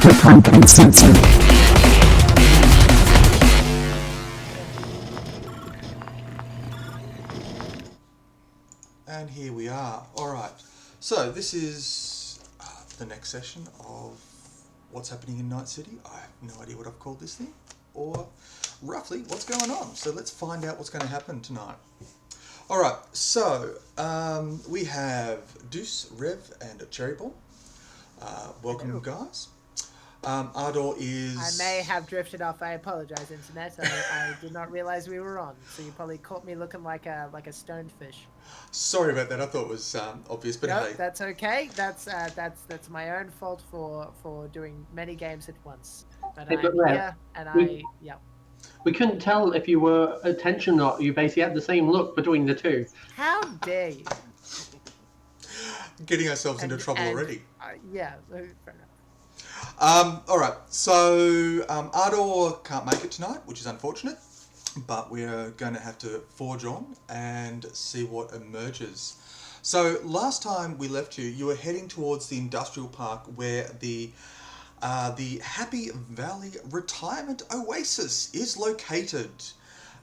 Cyberpunk Uncensored. And here we are. Alright, so this is the next session of what's happening in Night City. I have no idea what I've called this thing, or roughly what's going on. So let's find out what's going to happen tonight. Alright, so we have Deuce, Rev, and Cherry Bomb. Welcome, guys. Ardor is... I may have drifted off. I apologize, Internet. I did not realize we were on, so you probably caught me looking like a stoned fish. Sorry about that. I thought it was obvious, but no, hey. That's okay. That's my own fault for doing many games at once. But Hey, I'm here, and We couldn't tell if you were attention or not. You basically had the same look between the two. How dare you? Getting ourselves into trouble already. Yeah, fair enough. Alright, so Ardor can't make it tonight, which is unfortunate, but we're going to have to forge on and see what emerges. So last time we left you, you were heading towards the industrial park where the Happy Valley Retirement Oasis is located.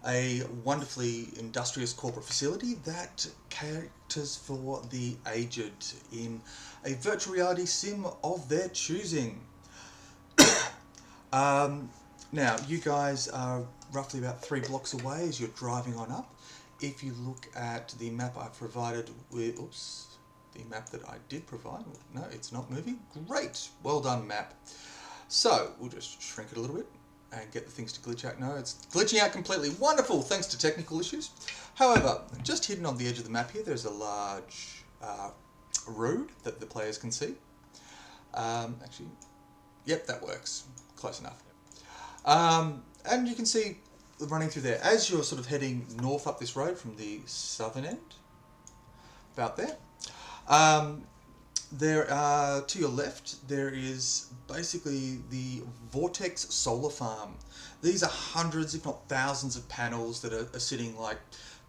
A wonderfully industrious corporate facility that caters for the aged in a virtual reality sim of their choosing. Now, you guys are roughly about 3 blocks away as you're driving on up. If you look at the map I've provided with... Oops. The map that I did provide. No, it's not moving. Great. Well done, map. So, we'll just shrink it a little bit and get the things to glitch out. No, it's glitching out completely. Wonderful, thanks to technical issues. However, just hidden on the edge of the map here, there's a large road that the players can see. Actually, yep, that works. Close enough. And you can see running through there, as you're sort of heading north up this road from the southern end, about there. To your left, there is basically the Vortex solar farm. These are hundreds, if not thousands, of panels that are sitting like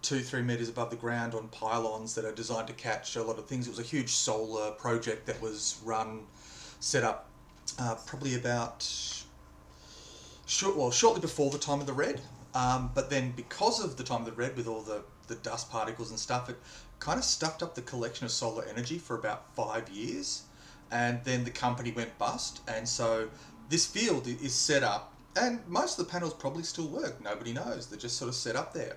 2-3 meters above the ground on pylons that are designed to catch a lot of things. It was a huge solar project that was set up probably about shortly before the time of the Red. But then because of the time of the Red, with all the dust particles and stuff, it kind of stuffed up the collection of solar energy for about 5 years, and then the company went bust, and so this field is set up, and most of the panels probably still work. Nobody knows. They're just sort of set up there.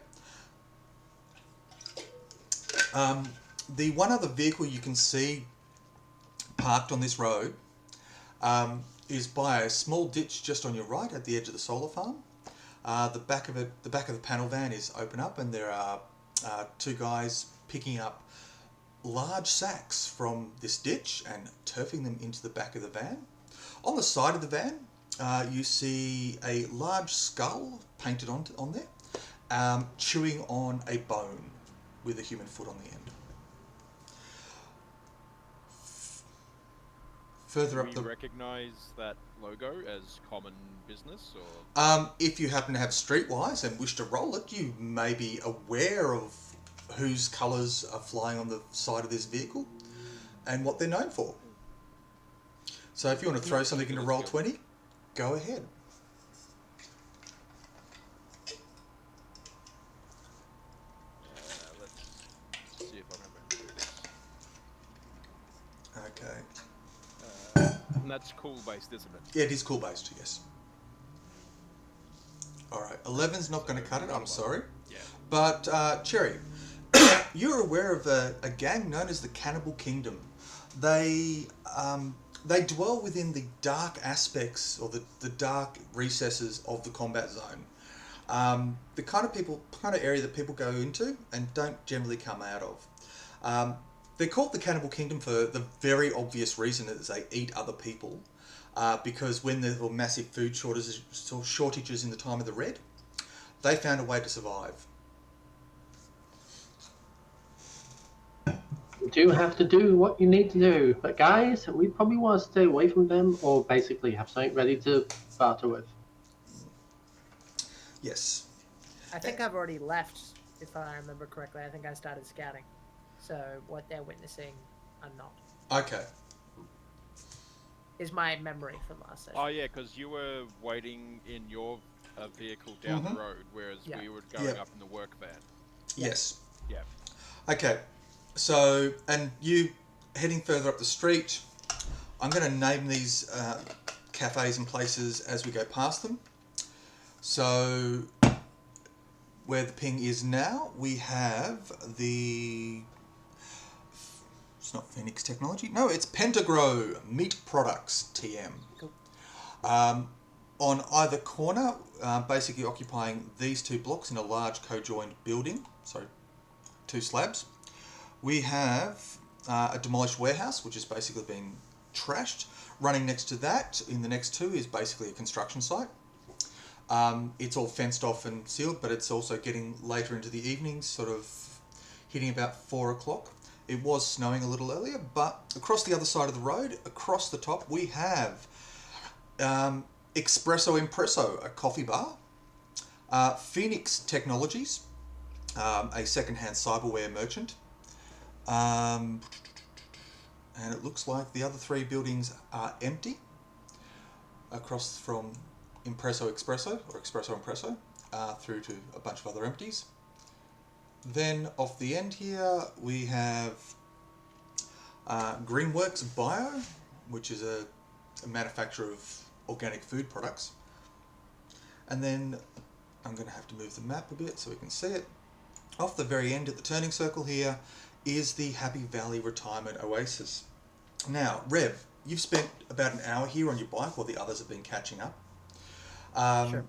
The one other vehicle you can see parked on this road is by a small ditch just on your right at the edge of the solar farm. The back of the panel van is open up, and there are 2 guys picking up large sacks from this ditch and turfing them into the back of the van. On the side of the van, you see a large skull painted on there, chewing on a bone with a human foot on the end. Further up Do we recognize that logo as common business, or? If you happen to have Streetwise and wish to roll it, you may be aware of whose colours are flying on the side of this vehicle and what they're known for. So if you want to throw something into Roll20, go ahead. Let's see if I remember how to do this. Okay. And that's cool-based, isn't it? Yeah, it is cool-based, yes. Alright, 11's not going to cut it, I'm sorry. Yeah. But, Cherry, you're aware of a gang known as the Cannibal Kingdom. They dwell within the dark aspects, or the dark recesses of the combat zone. The kind of area that people go into and don't generally come out of. They're called the Cannibal Kingdom for the very obvious reason that they eat other people. Because when there were massive food shortages in the time of the Red, they found a way to survive. You do have to do what you need to do. But guys, we probably want to stay away from them, or basically have something ready to barter with. Yes. I think I've already left, if I remember correctly. I think I started scouting. So what they're witnessing, I'm not. Okay. is my memory from last session. Oh yeah, because you were waiting in your vehicle down the road, whereas we were going up in the work van. Yes. Yeah. Okay. So, and you heading further up the street, I'm going to name these cafes and places as we go past them. So, where the ping is now, we have the... It's not Phoenix Technology. No, it's Pentagrow Meat Products TM. Cool. On either corner, basically occupying these two blocks in a large co-joined building. Sorry, two slabs. We have a demolished warehouse, which has basically been trashed. Running next to that, in the next two, is basically a construction site. It's all fenced off and sealed, but it's also getting later into the evening, sort of hitting about 4 o'clock. It was snowing a little earlier, but across the other side of the road, across the top, we have Espresso Impresso, a coffee bar. Phoenix Technologies, a second-hand cyberware merchant. And it looks like the other three buildings are empty. Across from Impresso Espresso, or Espresso Impresso, through to a bunch of other empties. Then off the end here we have Greenworks Bio, which is a manufacturer of organic food products. And then I'm going to have to move the map a bit so we can see it. Off the very end at the turning circle here is the Happy Valley Retirement Oasis. Now, Rev, you've spent about an hour here on your bike while the others have been catching up. Sure.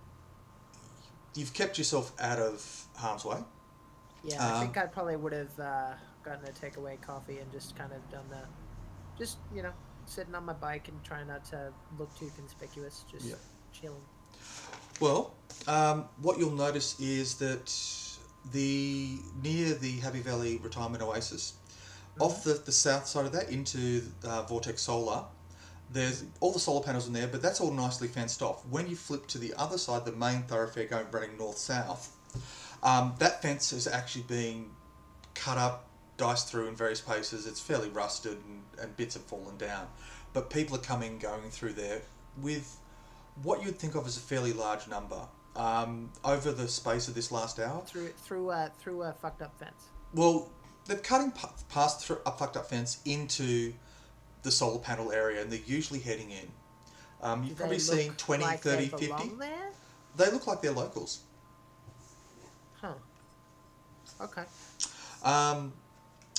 You've kept yourself out of harm's way. Yeah, I think I probably would have gotten a takeaway coffee and just kind of done that. Just, sitting on my bike and trying not to look too conspicuous, just chilling. Well, what you'll notice is that near the Happy Valley Retirement Oasis, off the south side of that into Vortex Solar, there's all the solar panels in there, but that's all nicely fenced off. When you flip to the other side, the main thoroughfare running north-south, that fence has actually been cut up, diced through in various places. It's fairly rusted and bits have fallen down. But people are going through there with what you'd think of as a fairly large number over the space of this last hour. Through a fucked up fence. Well, they're cutting past through a fucked up fence into the solar panel area, and they're usually heading in. You've probably seen 20, like 30, they 50. belong there? They look like they're locals. Huh. Okay. I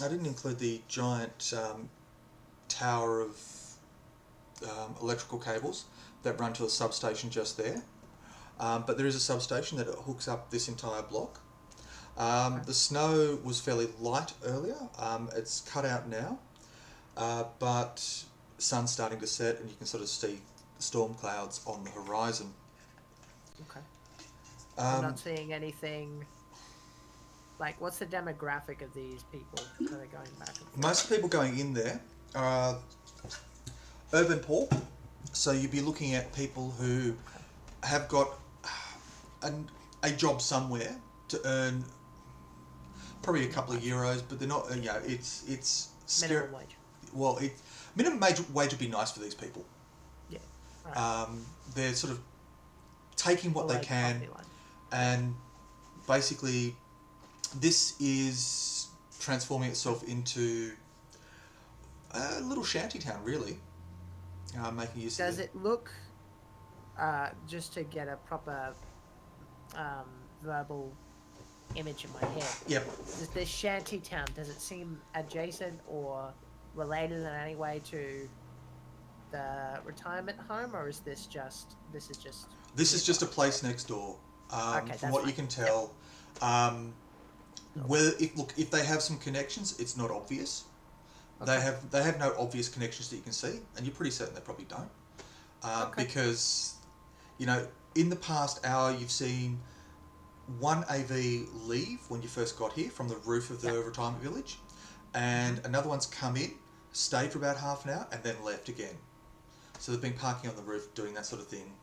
didn't include the giant tower of electrical cables that run to a substation just there. But there is a substation that hooks up this entire block. The snow was fairly light earlier. It's cut out now. But sun's starting to set and you can sort of see the storm clouds on the horizon. Okay. I'm not seeing anything. Like, what's the demographic of these people that are going back and forth? Most people going in there are urban poor. So you'd be looking at people who have got a job somewhere to earn probably a couple of euros, but they're not, it's minimum wage. Well, minimum wage would be nice for these people. Yeah. Right. They're sort of taking what they can, and basically this is transforming itself into a little shanty town, really. Making use Does it look, just to get a proper verbal image in my head, Yep. does this shanty town, does it seem adjacent or related in any way to the retirement home, or is this just This is just a place next door. Okay, from what you can tell, if they have some connections, it's not obvious. Okay. They have no obvious connections that you can see, and you're pretty certain they probably don't, because in the past hour you've seen one AV leave when you first got here from the roof of the retirement village, and another one's come in, stayed for about half an hour, and then left again. So they've been parking on the roof, doing that sort of thing.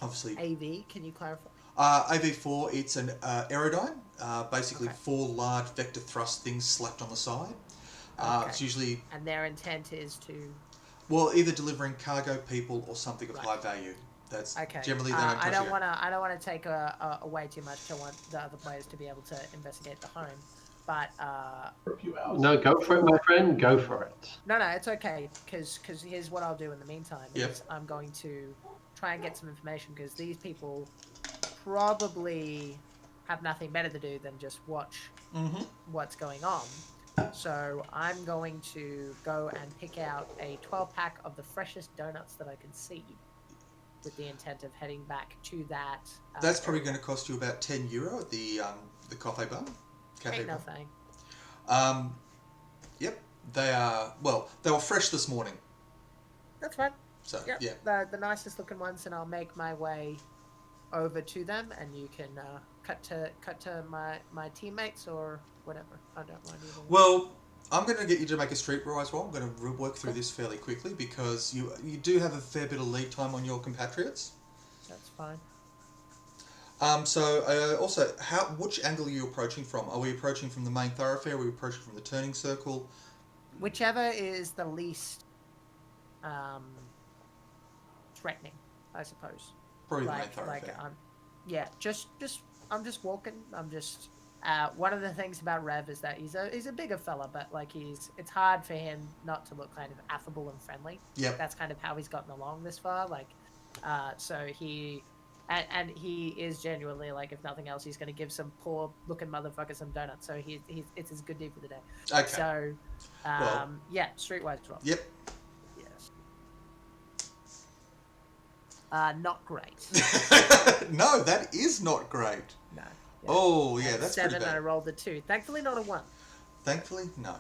Obviously, AV, can you clarify? AV4, it's an aerodyne, basically 4 large vector thrust things slapped on the side. It's usually... And their intent is to... Well, either delivering cargo, people, or something of high value. That's okay. Generally they don't touch I don't it. want to take away too much. I want the other players to be able to investigate the home. But For a few hours. No, go for it, my friend. Go for it. No, it's okay. Because here's what I'll do in the meantime. Is I'm going to try and get some information because these people probably have nothing better to do than just watch what's going on. So I'm going to go and pick out a 12-pack of the freshest donuts that I can see, with the intent of heading back to that. That's probably going to cost you about €10 at the cafe bar. Ain't no thing. Yep, they were fresh this morning. That's fine. So yeah, the nicest looking ones, and I'll make my way over to them, and you can cut to my teammates or whatever. I don't mind either. Well, I'm going to get you to make a streetwise roll. I'm going to work through this fairly quickly because you do have a fair bit of lead time on your compatriots. That's fine. Also, which angle are you approaching from? Are we approaching from the main thoroughfare? Are we approaching from the turning circle? Whichever is the least threatening, I suppose. Probably the main thoroughfare. I'm just walking. I'm just. One of the things about Rev is that he's a bigger fella, but it's hard for him not to look kind of affable and friendly. Yeah. That's kind of how he's gotten along this far. So he. And he is genuinely, if nothing else, he's going to give some poor looking motherfucker some donuts. So it's his good deed for the day. Okay. So, streetwise drop. Yep. Yes. Not great. No, that is not great. No. Yeah. Oh, yeah, that's 7 pretty bad. and I rolled a 2. Thankfully, not a 1. Thankfully, no.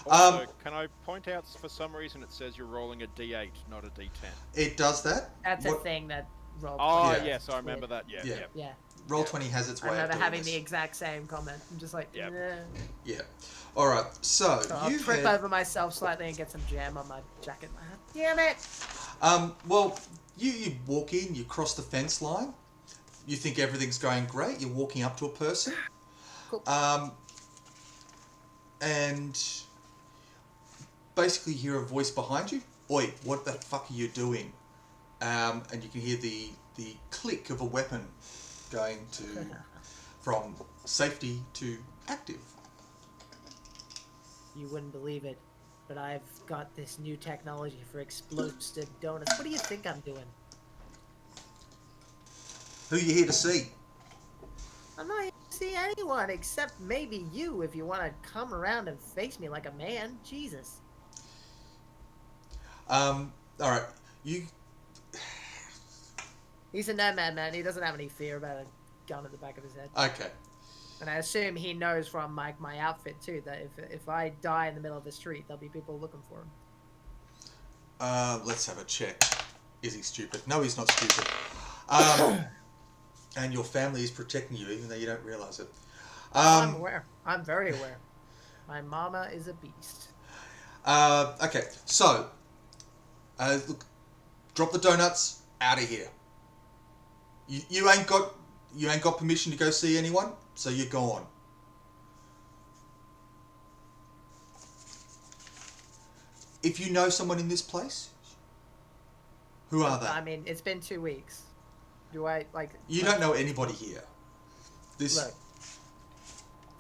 Also, can I point out, for some reason it says you're rolling a D8, not a D10? It does that. That's a thing that Roll 20. Oh, yes, I remember that. Yeah. Roll 20 has its way of doing I remember having this. the exact same comment. I'm just like, Yep. Yeah. All right. So I'll trip over myself slightly and get some jam on my jacket. Damn it! Well, you walk in, you cross the fence line. You think everything's going great. You're walking up to a person. Cool. And basically hear a voice behind you. Oi, what the fuck are you doing? And you can hear the click of a weapon going from safety to active. You wouldn't believe it, but I've got this new technology for explosive donuts. What do you think I'm doing? Who are you here to see? I'm not here to see anyone except maybe you if you want to come around and face me like a man. Jesus. All right. He's a nomad, man. He doesn't have any fear about a gun at the back of his head. Okay. And I assume he knows from my outfit too that if I die in the middle of the street, there'll be people looking for him. Let's have a check. Is he stupid? No, he's not stupid. And your family is protecting you, even though you don't realise it. I'm aware. I'm very aware. My mama is a beast. Okay, so look, drop the donuts out of here. You ain't got permission to go see anyone, so you're gone. If you know someone in this place, who are they? I mean, it's been 2 weeks. Do I You don't know anybody here. Look,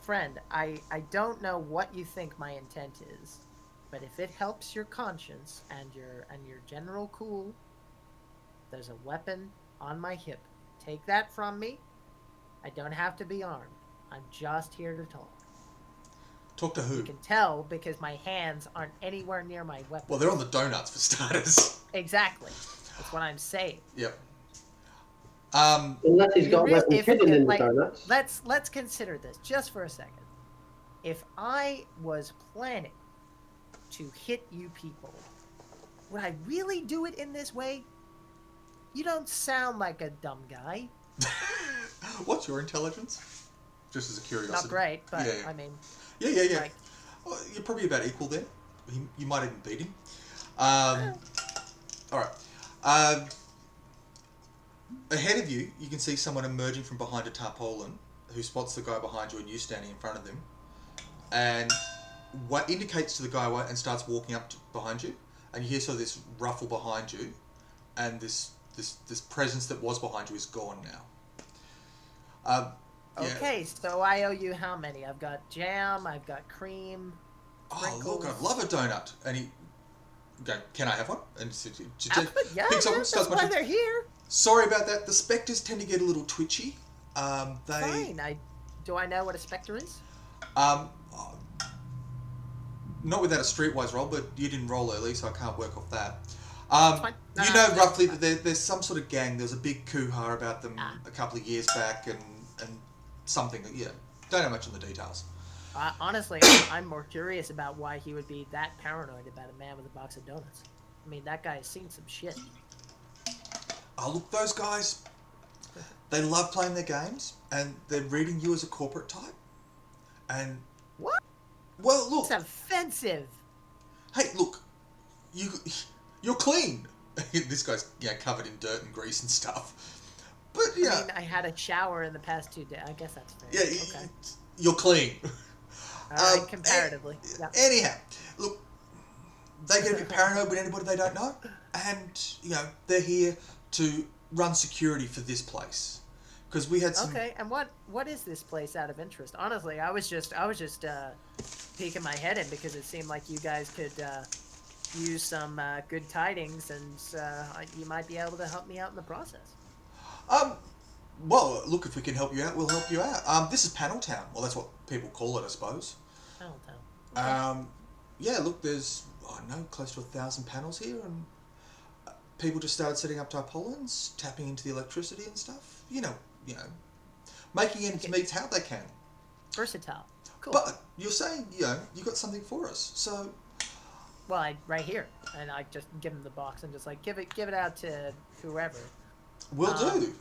friend, I don't know what you think my intent is, but if it helps your conscience and your general cool, there's a weapon on my hip. Take that from me. I don't have to be armed. I'm just here to talk. Talk to who? You can tell because my hands aren't anywhere near my weapon. Well, they're on the donuts for starters. Exactly. That's what I'm saying. Yep. Unless he's got a weapon hidden in the donuts. Let's consider this just for a second. If I was planning to hit you people, would I really do it in this way? You don't sound like a dumb guy. What's your intelligence? Just as a curiosity. Not great, but yeah. I mean... Yeah. Well, you're probably about equal then. You might even beat him. Alright. Ahead of you, you can see someone emerging from behind a tarpaulin who spots the guy behind you and you standing in front of them. And what indicates to the guy and starts walking up behind you. and you hear sort of this ruffle behind you, and this presence that was behind you is gone now. Okay, so I owe you how many? I've got jam, I've got cream, sprinkles. Oh, look, I'd love a donut. And he go, can I have one? And Yeah, picks up, that's why they're here. Sorry about that. The spectres tend to get a little twitchy. Fine. Do I know what a spectre is? Not without a streetwise roll, but you didn't roll early, so I can't work off that. You know roughly that there's some sort of gang. There was a big hoo-ha about them a couple of years back, and something. Yeah, don't know much on the details. Honestly, I'm more curious about why he would be that paranoid about a man with a box of donuts. I mean, that guy has seen some shit. Oh, look, those guys, they love playing their games, and they're reading you as a corporate type. And... What? Well, look... It's offensive. Hey, look, you're clean. This guy's covered in dirt and grease and stuff. But, I mean, I had a shower in the past 2 days. I guess that's fair. Yeah, okay. You're clean. All right, comparatively. Anyhow, look, they get a bit paranoid with anybody they don't know, and they're here to run security for this place because we had some. Okay, and what is this place out of interest? Honestly, I was just peeking my head in because it seemed like you guys could use some good tidings, and you might be able to help me out in the process. Well, look, if we can help you out, we'll help you out. This is Panel Town. Well, that's what people call it, I suppose. Panel Town. Okay. Yeah, look, there's, close to 1,000 panels here, and people just started setting up tarpaulins, tapping into the electricity and stuff. Making ends meet how they can. Versatile. Cool. But you're saying, you got something for us, so... Well, right here, and I just give him the box and just give it out to whoever. Will do.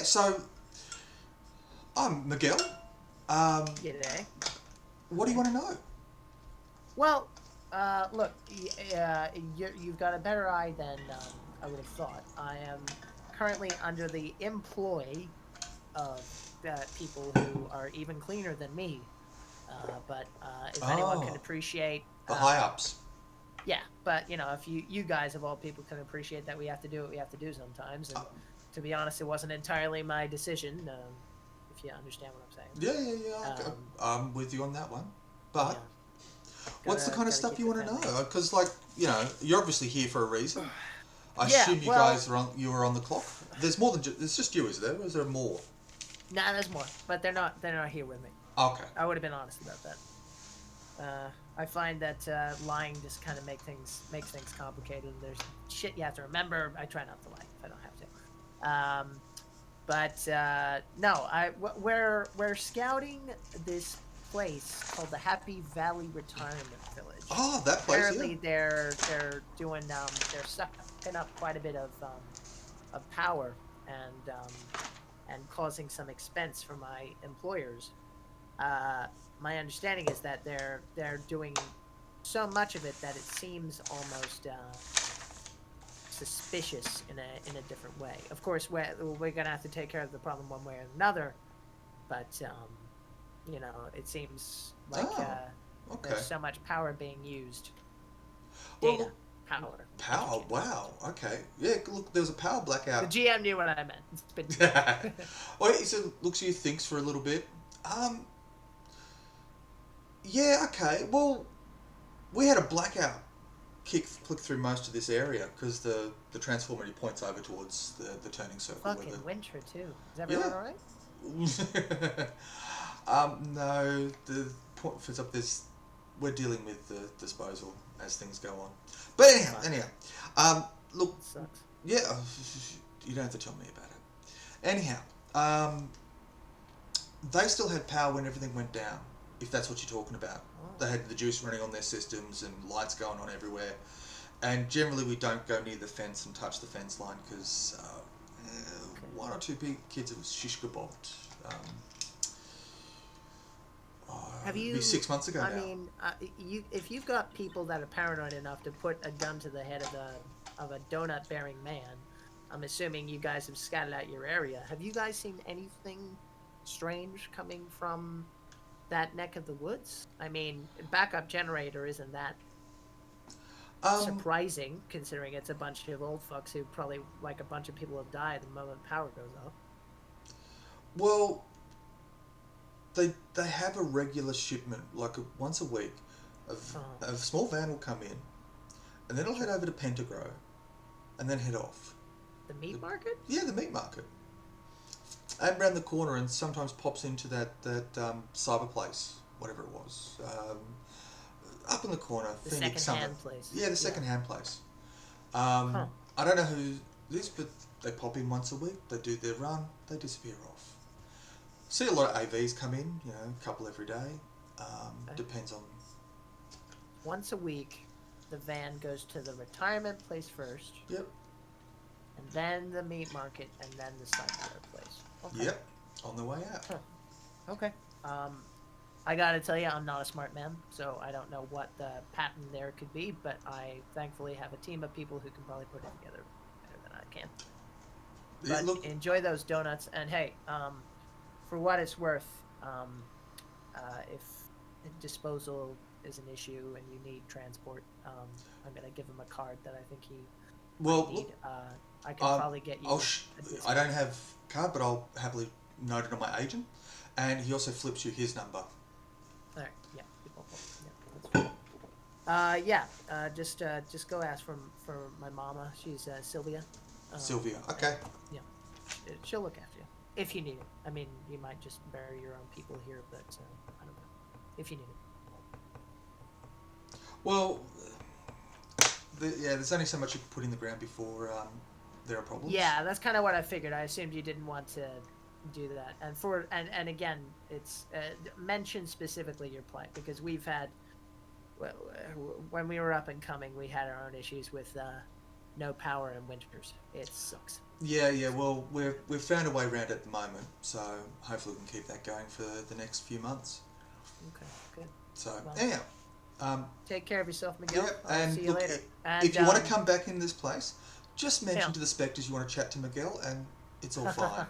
So I'm Miguel. G'day. What do you want to know? Well, look, you've got a better eye than I would have thought. I am currently under the employ of people who are even cleaner than me. But if anyone can appreciate... The high-ups. Yeah, but, if you guys of all people can appreciate that we have to do what we have to do sometimes, and to be honest, it wasn't entirely my decision, if you understand what I'm saying. Yeah. I'm with you on that one. But what's the kind of stuff you want to know? Because, you're obviously here for a reason. I assume you guys were on the clock. There's more than it's just you, is there? Or is there more? Nah, there's more, but they're not here with me. Okay. I would have been honest about that. I find that lying just kind of makes things complicated. There's shit you have to remember. I try not to lie if I don't have to. No, we're scouting this place called the Happy Valley Retirement Village. Oh, that place. Apparently, they're doing they're sucking up quite a bit of power and causing some expense for my employers. My understanding is that they're doing so much of it that it seems almost suspicious in a different way. Of course, we're gonna have to take care of the problem one way or another, but it seems like there's so much power being used. Power. Power. Wow. Okay. Yeah. Look, there was a power blackout. The GM knew what I meant. It's been... Well, he looks at you, thinks for a little bit. Yeah, okay. Well, we had a blackout click through most of this area because the transformer points over towards the turning circle. Fucking winter too. Is everyone alright? No. The point is up this. We're dealing with the disposal as things go on. But anyhow, look. It sucks. Yeah, you don't have to tell me about it. Anyhow, they still had power when everything went down. If that's what you're talking about. They had the juice running on their systems and lights going on everywhere. And generally we don't go near the fence and touch the fence line because one or two big kids have shish kebabbed. Have you? It'd be 6 months ago now. I mean, if you've got people that are paranoid enough to put a gun to the head of a donut-bearing man, I'm assuming you guys have scouted out your area. Have you guys seen anything strange coming from that neck of the woods? I mean, backup generator isn't that surprising considering it's a bunch of old fucks who probably like a bunch of people have died the moment power goes off. Well, they have a regular shipment, like once a week. A small van will come in, and then it'll head over to Pentagrow, and then head off. The meat market? Yeah, the meat market. And round the corner, and sometimes pops into that cyber place, whatever it was, up in the corner. The Phoenix second-hand place. Yeah, the second-hand place. I don't know who this, but they pop in once a week. They do their run. They disappear off. See a lot of AVs come in. A couple every day. Depends on. Once a week, the van goes to the retirement place first. Yep. And then the meat market, and then the cyber place. Okay. Yep. On the way out. Huh. Okay. I gotta tell you, I'm not a smart man, so I don't know what the pattern there could be, but I thankfully have a team of people who can probably put it together better than I can. But enjoy those donuts, and hey, for what it's worth, if disposal is an issue and you need transport, I'm gonna give him a card that I think he might need. I can probably get you. I don't have card, but I'll happily note it on my agent, and he also flips you his number. All right. Yeah. That's fine. Just go ask for my mama. She's Sylvia. Sylvia. Okay. Yeah. She'll look after you if you need it. I mean, you might just bury your own people here, but I don't know if you need it. Well, there's only so much you can put in the ground before there are problems. Yeah, that's kind of what I figured. I assumed you didn't want to do that. And again, it's mention specifically your plight, because we've had, when we were up and coming, we had our own issues with no power in winters. It sucks. Yeah. Well, we've found a way around it at the moment, so hopefully we can keep that going for the next few months. Okay, good. So anyhow. Take care of yourself, Miguel. Yep, I'll and see you look, later. If you want to come back in this place, just mention to the Spectres you want to chat to Miguel, and it's all fine.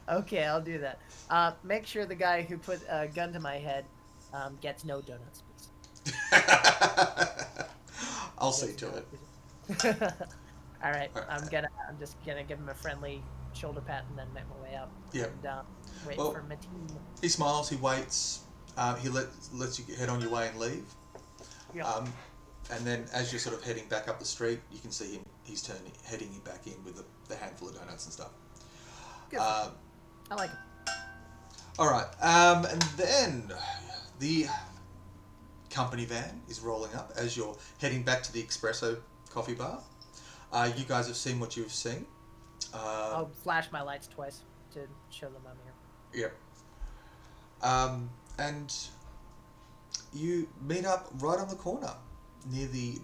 Okay, I'll do that. Make sure the guy who put a gun to my head gets no donuts, please. I'll see to it. All right, I'm just gonna give him a friendly shoulder pat and then make my way up. Yep. And wait for my team. He smiles. He waits. He lets you head on your way and leave. Yeah. And then as you're sort of heading back up the street, you can see him. He's heading back in with the handful of donuts and stuff. Good. I like it. All right. And then the company van is rolling up as you're heading back to the espresso coffee bar. You guys have seen what you've seen. I'll flash my lights twice to show them I'm here. Yep. And you meet up right on the corner near the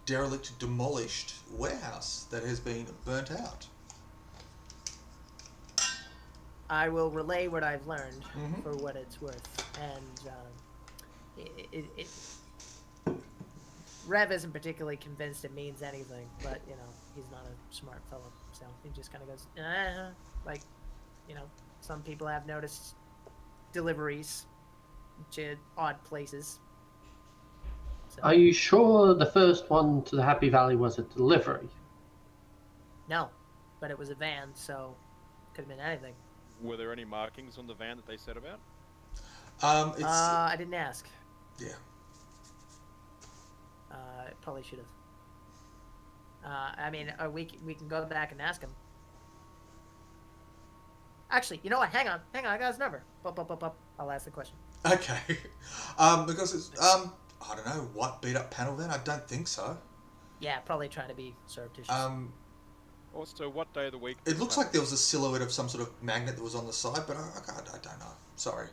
derelict, demolished warehouse that has been burnt out. I will relay what I've learned for what it's worth, and Rev isn't particularly convinced it means anything, but he's not a smart fellow, so he just kind of goes, like, some people have noticed deliveries to odd places. So. Are you sure the first one to the Happy Valley was a delivery? No, but it was a van, so could have been anything. Were there any markings on the van that they said about? I didn't ask. Yeah. Probably should have. I mean, we can go back and ask him. Actually, you know what? Hang on. I got his number. I'll ask the question. Okay. Because it's I don't know what beat up panel van. I don't think so. Yeah, probably trying to be surreptitious. Also, what day of the week? It looks like there was a silhouette of some sort of magnet that was on the side, but I don't know. Sorry.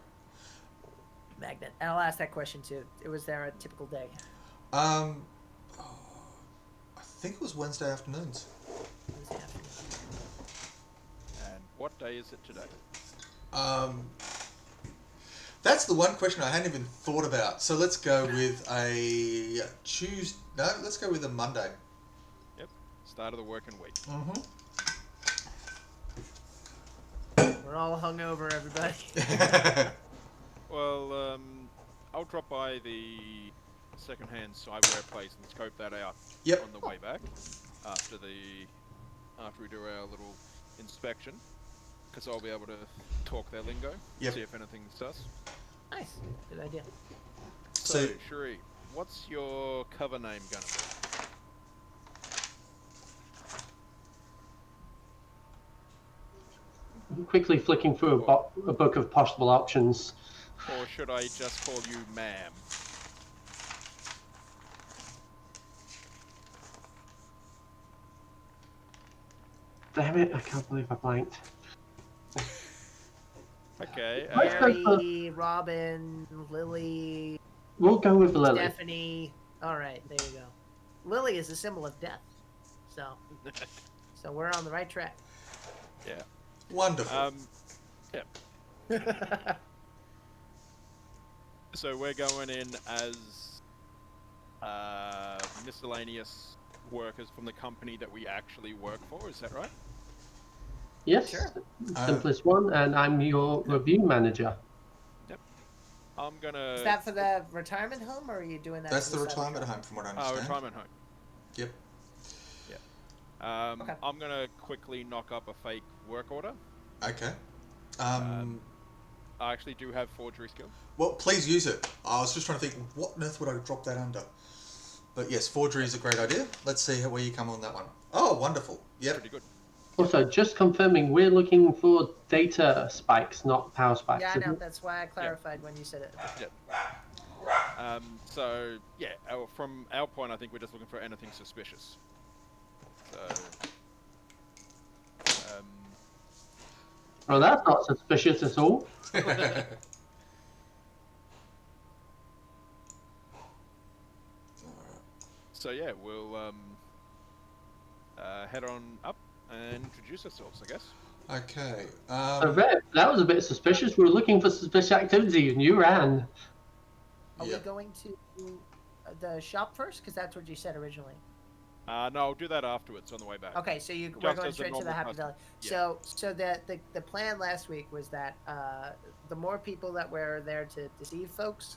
Magnet. And I'll ask that question too. Was there a typical day? I think it was Wednesday afternoons. Wednesday afternoon. And what day is it today? That's the one question I hadn't even thought about. So let's go with a Tuesday. No, let's go with a Monday. Yep. Start of the working week. We're all hungover, everybody. Well, I'll drop by the second-hand cyberware place and scope that out Yep. on the way back after we do our little inspection, because I'll be able to talk their lingo, Yep. see if anything's sus. Nice. Good idea. So, Cherie, what's your cover name gonna be? Quickly flicking through a book of possible options. Or should I just call you ma'am? Damn it, I can't believe I blanked. Okay. Mary, Robin, Lily, We'll go with Lily. Stephanie. All right, there you go. Lily is a symbol of death. So we're on the right track. Yeah. Wonderful. Yeah. So we're going in as miscellaneous workers from the company that we actually work for, is that right? Yes, Sure. simplest one, and I'm your review manager. Yep. I'm gonna... Is that for the retirement home, or are you doing that? That's for the retirement home, from what I understand. retirement home. Yep. Yeah. Okay. I'm gonna quickly knock up a fake work order. Okay. I actually do have forgery skill. Well, please use it. I was just trying to think, what on earth would I drop that under? But yes, forgery is a great idea. Let's see where you come on that one. Oh, wonderful. Yep. Pretty good. Also, just confirming, we're looking for data spikes, not power spikes. Yeah, I know. isn't it? That's why I clarified when you said it. Yep. So, yeah, from our point, I think we're just looking for anything suspicious. So... Well, that's not suspicious at all. So yeah, we'll head on up and introduce ourselves, I guess. Okay. So, Rev, that was a bit suspicious. We were looking for suspicious activity, and you ran. Are Yep. we going to the shop first? Because that's what you said originally. No, I'll do that afterwards on the way back. Okay, so we're Just going as a straight to the normal Happy customer. Valley. Yeah. So the plan last week was that the more people that were there to deceive folks,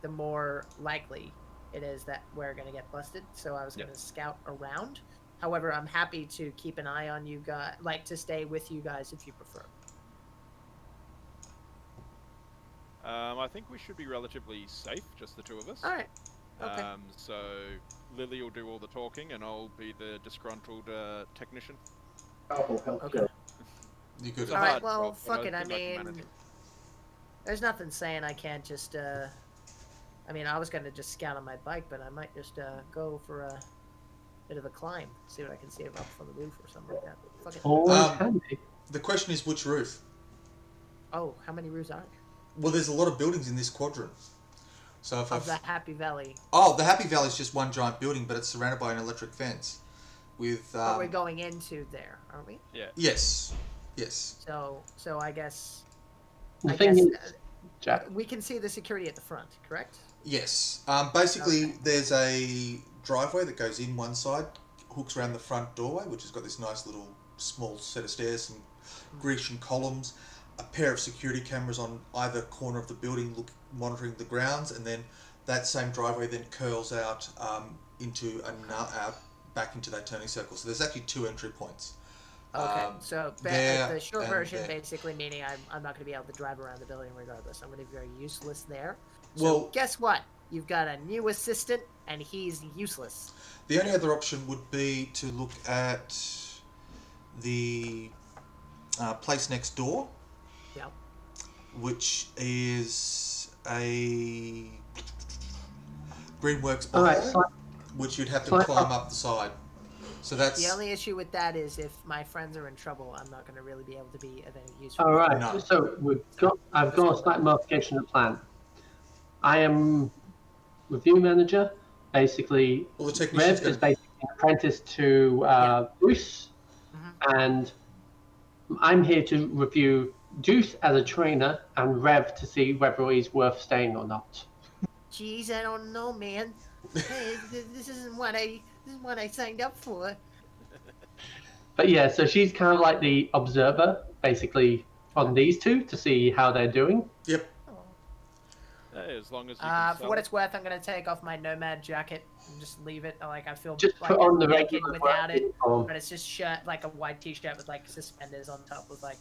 the more likely it is that we're going to get busted. So I was Yep. going to scout around. However, I'm happy to keep an eye on you guys, like to stay with you guys if you prefer. I think we should be relatively safe, just the two of us. All right. Okay. So Lily will do all the talking, and I'll be the disgruntled technician. Okay. You good? All a right. hard Well, job, but fuck it. I think I can mean, manage it. there's nothing saying I can't just. I mean, I was going to just scout on my bike, but I might just go for a bit of a climb, see what I can see up from the roof or something like that. Fuck it. Always handy. The question is, which roof? Oh, how many roofs are there? Well, there's a lot of buildings in this quadrant. So if Of the Happy Valley. Oh, the Happy Valley is just one giant building, but it's surrounded by an electric fence. With But we're going into there, aren't we? Yeah. Yes. So I guess. The I thing guess is, Jack, we can see the security at the front, correct? Yes. Basically, Okay. there's a driveway that goes in one side, hooks around the front doorway, which has got this nice little small set of stairs, some Grecian columns, a pair of security cameras on either corner of the building monitoring the grounds, and then that same driveway then curls out into back into that turning circle. So there's actually two entry points. Okay, so there the short and version, there. basically meaning I'm not going to be able to drive around the building regardless. I'm going to be very useless there. So Well- guess what? You've got a new assistant, and he's useless. The only other option would be to look at the place next door, Yeah. which is a Greenworks all right, behind, which you'd have to Slight- climb up the side. So that's The only issue with that is if my friends are in trouble, I'm not going to really be able to be of any use. all right. No. So I've got a slight modification of the plan. I am review manager. Basically, well, the technician's Rev is going basically an apprentice to Bruce, and I'm here to review Deuce as a trainer and Rev to see whether he's worth staying or not. Jeez, I don't know, man. Hey, this isn't what I signed up for. But yeah, so she's kind of like the observer, basically, on these two to see how they're doing. Yep. Hey, as long as you can For sell what it. it's worth, I'm gonna take off my nomad jacket and just leave it. Like I feel Just like put on the naked regular without work it, uniform. but it's just shirt, like a white t-shirt with like suspenders on top with like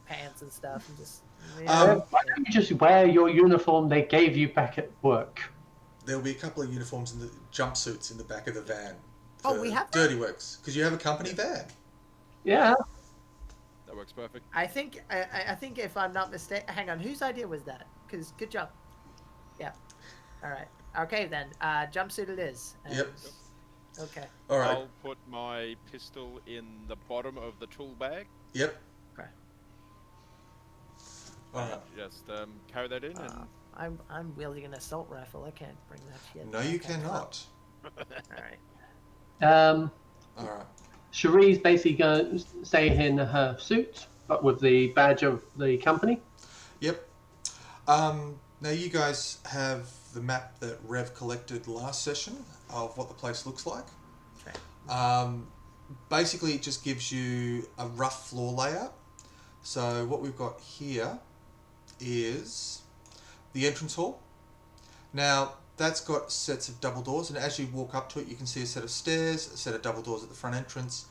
pants and stuff, and just Why don't you just wear your uniform they gave you back at work? There'll be a couple of uniforms in the jumpsuits in the back of the van. Oh, For we have that? Dirty Works, because you have a company van. Yeah. That works perfect. I think if I'm not mistaken, hang on, whose idea was that? Because good job. Yeah. All right. Okay then. Jumpsuit it is. Yep. Okay. All right. I'll put my pistol in the bottom of the tool bag. Yep. Okay. All right. And just carry that in and I'm wielding an assault rifle. I can't bring that shit. No, you Okay, cannot. All right. All right. Cherie's basically going to stay in her suit, but with the badge of the company. Yep. Now you guys have the map that Rev collected last session of what the place looks like. Okay. Basically, it just gives you a rough floor layout. So what we've got here is the entrance hall. Now, that's got sets of double doors, and as you walk up to it, you can see a set of stairs, a set of double doors at the front entrance.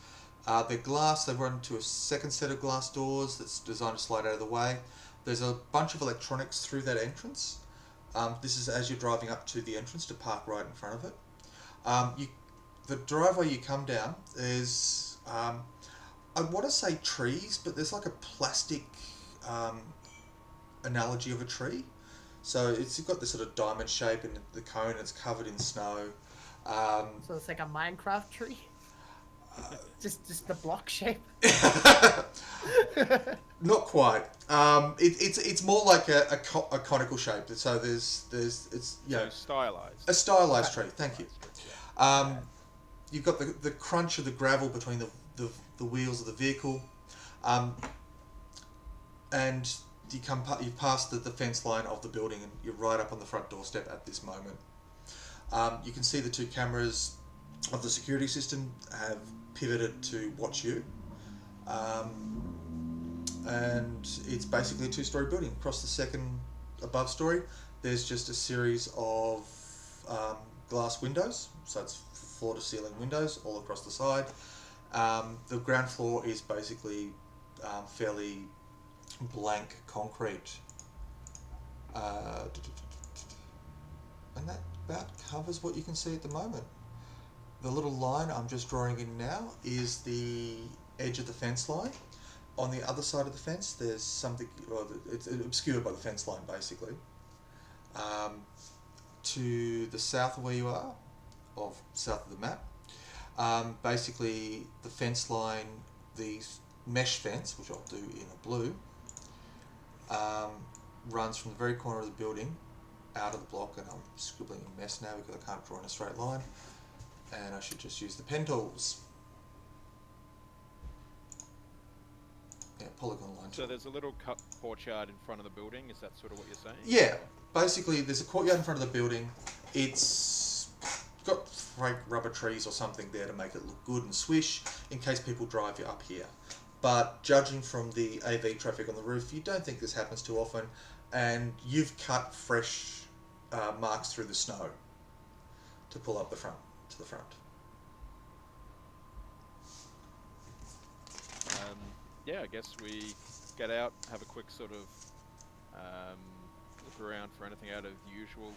They're glass. They run to a second set of glass doors that's designed to slide out of the way. There's a bunch of electronics through that entrance. This is as you're driving up to the entrance to park right in front of it. The driveway you come down is, I want to say trees, but there's like a plastic analogy of a tree. So it's got this sort of diamond shape in the cone. It's covered in snow. So it's like a Minecraft tree. Just the block shape. Not quite. It's more like a conical shape. So it's stylized. a stylized tree. Thank you. You've got the crunch of the gravel between the wheels of the vehicle, and you've passed the fence line of the building, and you're right up on the front doorstep at this moment. You can see the two cameras of the security system have pivoted to watch you, and it's basically a two-story building. Across the second above story, there's just a series of glass windows, so it's floor-to-ceiling windows all across the side. The ground floor is basically fairly blank concrete, and that about covers what you can see at the moment. The little line I'm just drawing in now is the edge of the fence line. On the other side of the fence, there's something, well, it's obscured by the fence line basically. To the south of where you are, south of the map, basically the fence line, the mesh fence, which I'll do in a blue, runs from the very corner of the building out of the block, and I'm scribbling a mess now because I can't draw in a straight line, and I should just use the pen tools. Yeah, polygon line. So there's a little cut courtyard in front of the building. Is that sort of what you're saying? Yeah, basically there's a courtyard in front of the building. It's got fake rubber trees or something there to make it look good and swish in case people drive you up here. But judging from the AV traffic on the roof, you don't think this happens too often, and you've cut fresh marks through the snow to pull up to the front. Yeah, I guess we get out, have a quick sort of look around for anything out of the usual,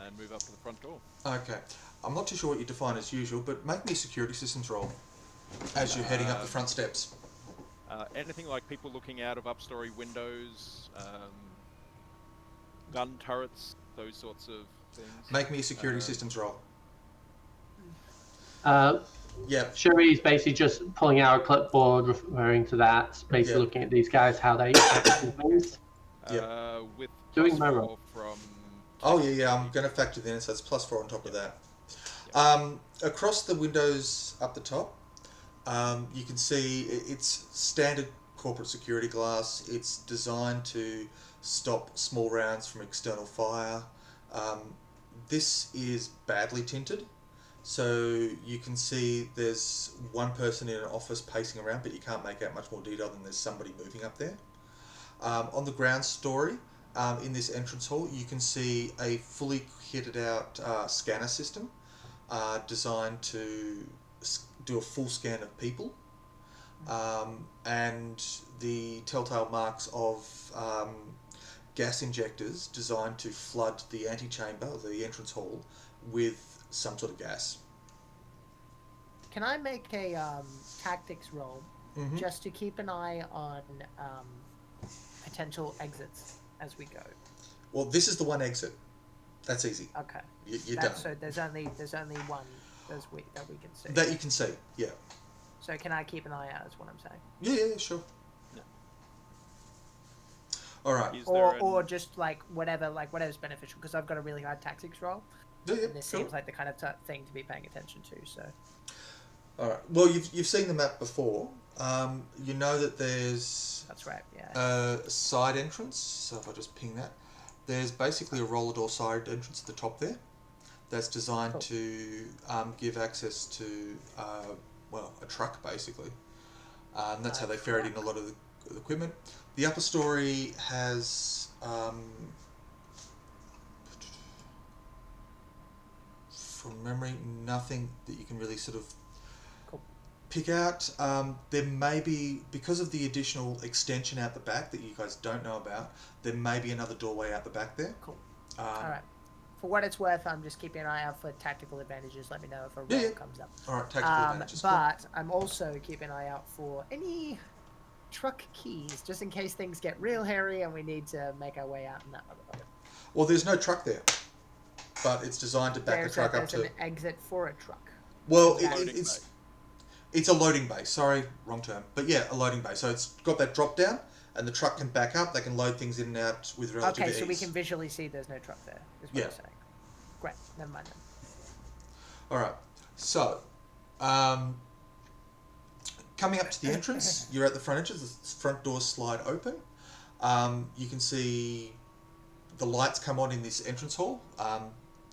and move up to the front door. Okay, I'm not too sure what you define as usual, but make me a security systems roll as you're heading up the front steps. Anything like people looking out of upstory windows, gun turrets, those sorts of things. Make me a security systems roll. Yeah. Cherie's basically just pulling out a clipboard, referring to that, basically looking at these guys, how they act and things. With Doing my +4 roll. from... Oh yeah, I'm going to factor that in, so it's +4 on top of that. Across the windows up the top, you can see it's standard corporate security glass. It's designed to stop small rounds from external fire. This is badly tinted, so you can see there's one person in an office pacing around, but you can't make out much more detail than there's somebody moving up there. On the ground story, in this entrance hall, you can see a fully kitted out scanner system designed to do a full scan of people, and the telltale marks of gas injectors designed to flood the antechamber, the entrance hall, with some sort of gas. Can I make a tactics roll Mm-hmm. just to keep an eye on potential exits as we go? Well, this is the one exit. That's easy. Okay. You're done. So there's only one that we can see. That you can see, yeah. So can I keep an eye out? Is what I'm saying. Yeah, sure. Yeah. All right. Or just whatever's beneficial, because I've got a really high tactics roll. Yeah, And this sure. seems like the kind of thing to be paying attention to. So. All right. Well, you've seen the map before. You know that there's That's right. Yeah. a side entrance. So if I just ping that, there's basically a roller door side entrance at the top there. That's designed to give access to a truck basically. That's how they ferret in a lot of the equipment. The upper story has from memory nothing that you can really sort of pick out. There may be, because of the additional extension out the back that you guys don't know about, there may be another doorway out the back there. Cool. All right. For what it's worth, I'm just keeping an eye out for tactical advantages. Let me know if a roll comes up. All right, tactical advantages. But I'm also keeping an eye out for any truck keys, just in case things get real hairy and we need to make our way out in that motherfucker. Well, there's no truck there, but it's designed to back the truck up to... There's an exit for a truck. Well, it's a loading bay. Sorry, wrong term. But yeah, a loading bay. So it's got that drop down, and the truck can back up. They can load things in and out with relative ease. Okay, so we can visually see there's no truck there, is what you're saying. Great, never mind then. All right. So, coming up to the entrance, you're at the front entrance. The front doors slide open. You can see the lights come on in this entrance hall.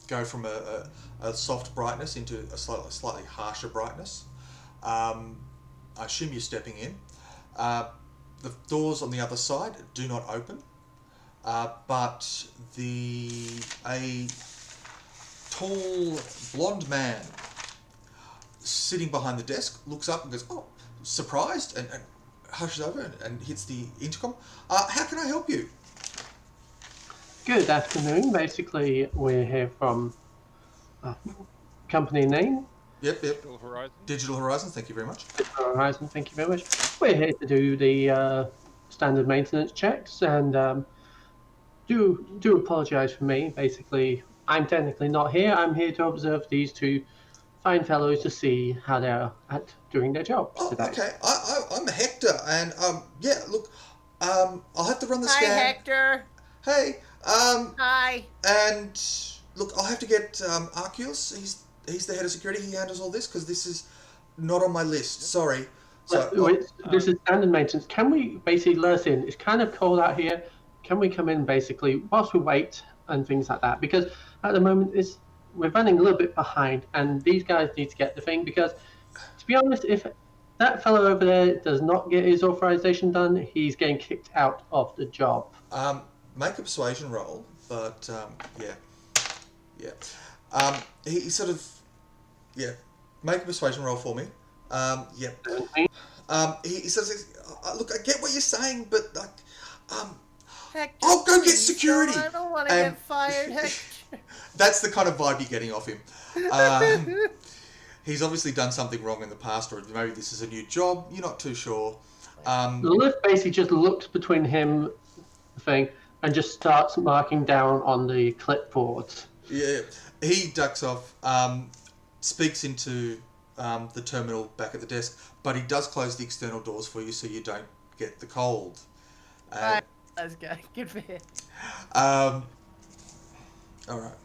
Go from a soft brightness into a slightly harsher brightness. I assume you're stepping in. The doors on the other side do not open, but a tall blonde man sitting behind the desk looks up and goes, "Oh," surprised, and hushes over and hits the intercom. How can I help you? Good afternoon. Basically, we're here from company name. Yep. Digital Horizon. Digital Horizon, thank you very much. Digital Horizon, thank you very much. We're here to do the standard maintenance checks, and do apologise for me. Basically, I'm technically not here. I'm here to observe these two fine fellows to see how they're doing their jobs today. Okay. I'm Hector, and look, I'll have to run the scan. Hi, Hector. Hey. Hi. And look, I'll have to get Arceus. He's the head of security. He handles all this because this is not on my list. Sorry. So, this is standard maintenance. Can we basically let us in? It's kind of cold out here. Can we come in basically whilst we wait and things like that? Because at the moment we're running a little bit behind, and these guys need to get the thing. Because to be honest, if that fellow over there does not get his authorization done, he's getting kicked out of the job. Make a persuasion roll, but he sort of make a persuasion roll for me. He says, "Look, I get what you're saying, but Hector, I'll go get security." I don't want to get fired, Hector. That's the kind of vibe you're getting off him. He's obviously done something wrong in the past, or maybe this is a new job. You're not too sure. The lift basically just looks between him, the thing, and just starts marking down on the clipboards. Yeah, he ducks off, speaks into the terminal back at the desk, but he does close the external doors for you so you don't get the cold. Right, let's go. Good for him. All right.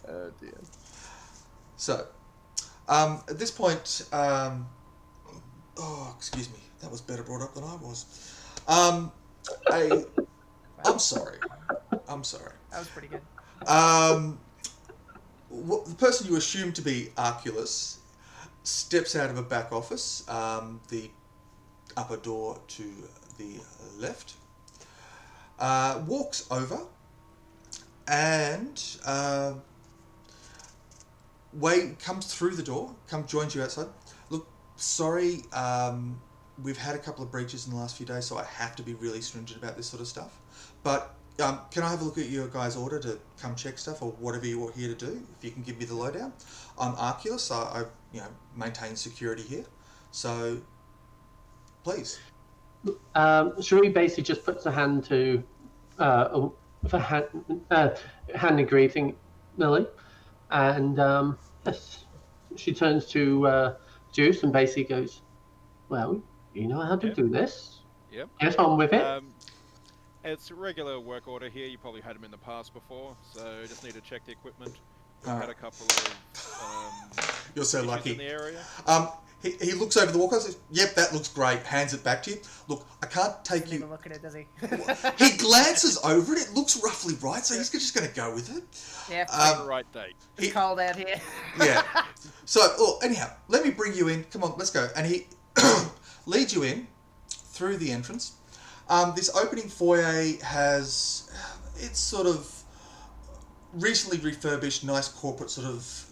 Oh dear. So, at this point, excuse me, that was better brought up than I was. I'm sorry. That was pretty good. The person you assume to be Arculus steps out of a back office, the upper door to the left. walks over and comes through the door, joins you outside. Look, sorry, we've had a couple of breaches in the last few days, so I have to be really stringent about this sort of stuff. But can I have a look at your guys' order to come check stuff or whatever you're here to do? If you can give me the lowdown. I'm Arculus. I maintain security here. So, please. Cherie basically just puts a hand to hand in greeting Lily, and yes, she turns to Juice and basically goes, "Well, you know how to do this. Yep. Get on with it." It's a regular work order here. You probably had them in the past before, so just need to check the equipment. We've had a couple of You're so lucky. in the area. He looks over the walker and says, "Yep, that looks great." Hands it back to you. Look, I can't take Doesn't you. even look at it, does he? He glances over it. It looks roughly right, so he's just going to go with it. Yeah. The right date. It's cold out here. Yeah. So, anyhow, let me bring you in. Come on, let's go. And he leads you in through the entrance. This opening foyer it's sort of recently refurbished, nice corporate sort of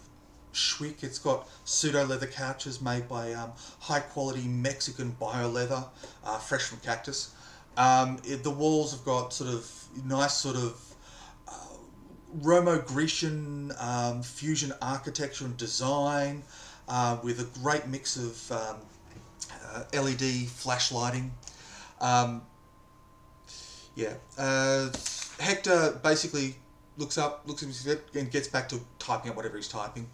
schwick. It's got pseudo leather couches made by high quality Mexican bio leather, fresh from cactus. The walls have got sort of nice sort of Romo-Grecian fusion architecture and design with a great mix of LED flash lighting. Hector basically looks at his head and gets back to typing up whatever he's typing.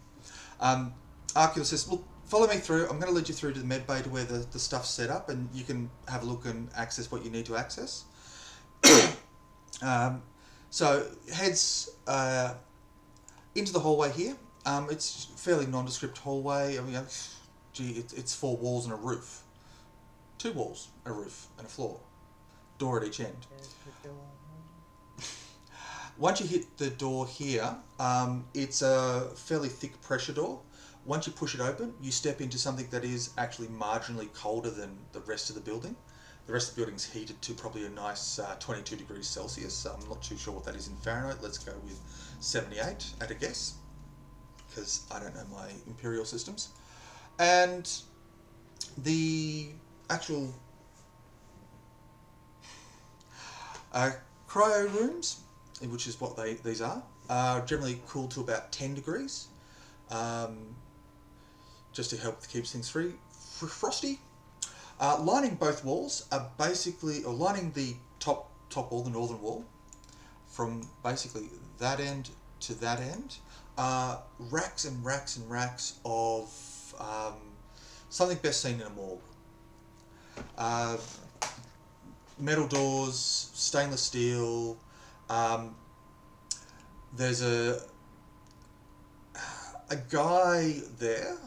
Arculus says, "Look, follow me through. I'm going to lead you through to the med bay to where the stuff's set up, and you can have a look and access what you need to access." So heads into the hallway here. It's a fairly nondescript hallway. I mean, it's 4 walls and a roof. 2 walls, a roof, and a floor. Door at each end. Once you hit the door here, it's a fairly thick pressure door. Once you push it open, you step into something that is actually marginally colder than the rest of the building. The rest of the building's heated to probably a nice 22 degrees Celsius. I'm not too sure what that is in Fahrenheit. Let's go with 78 at a guess, because I don't know my imperial systems. And the actual cryo rooms, which is what these are generally cooled to about 10 degrees, just to help keep things frosty. Lining both walls are basically, or lining the top wall, the northern wall, from basically that end to that end, racks and racks and racks of something best seen in a morgue. Metal doors, stainless steel. There's a guy there,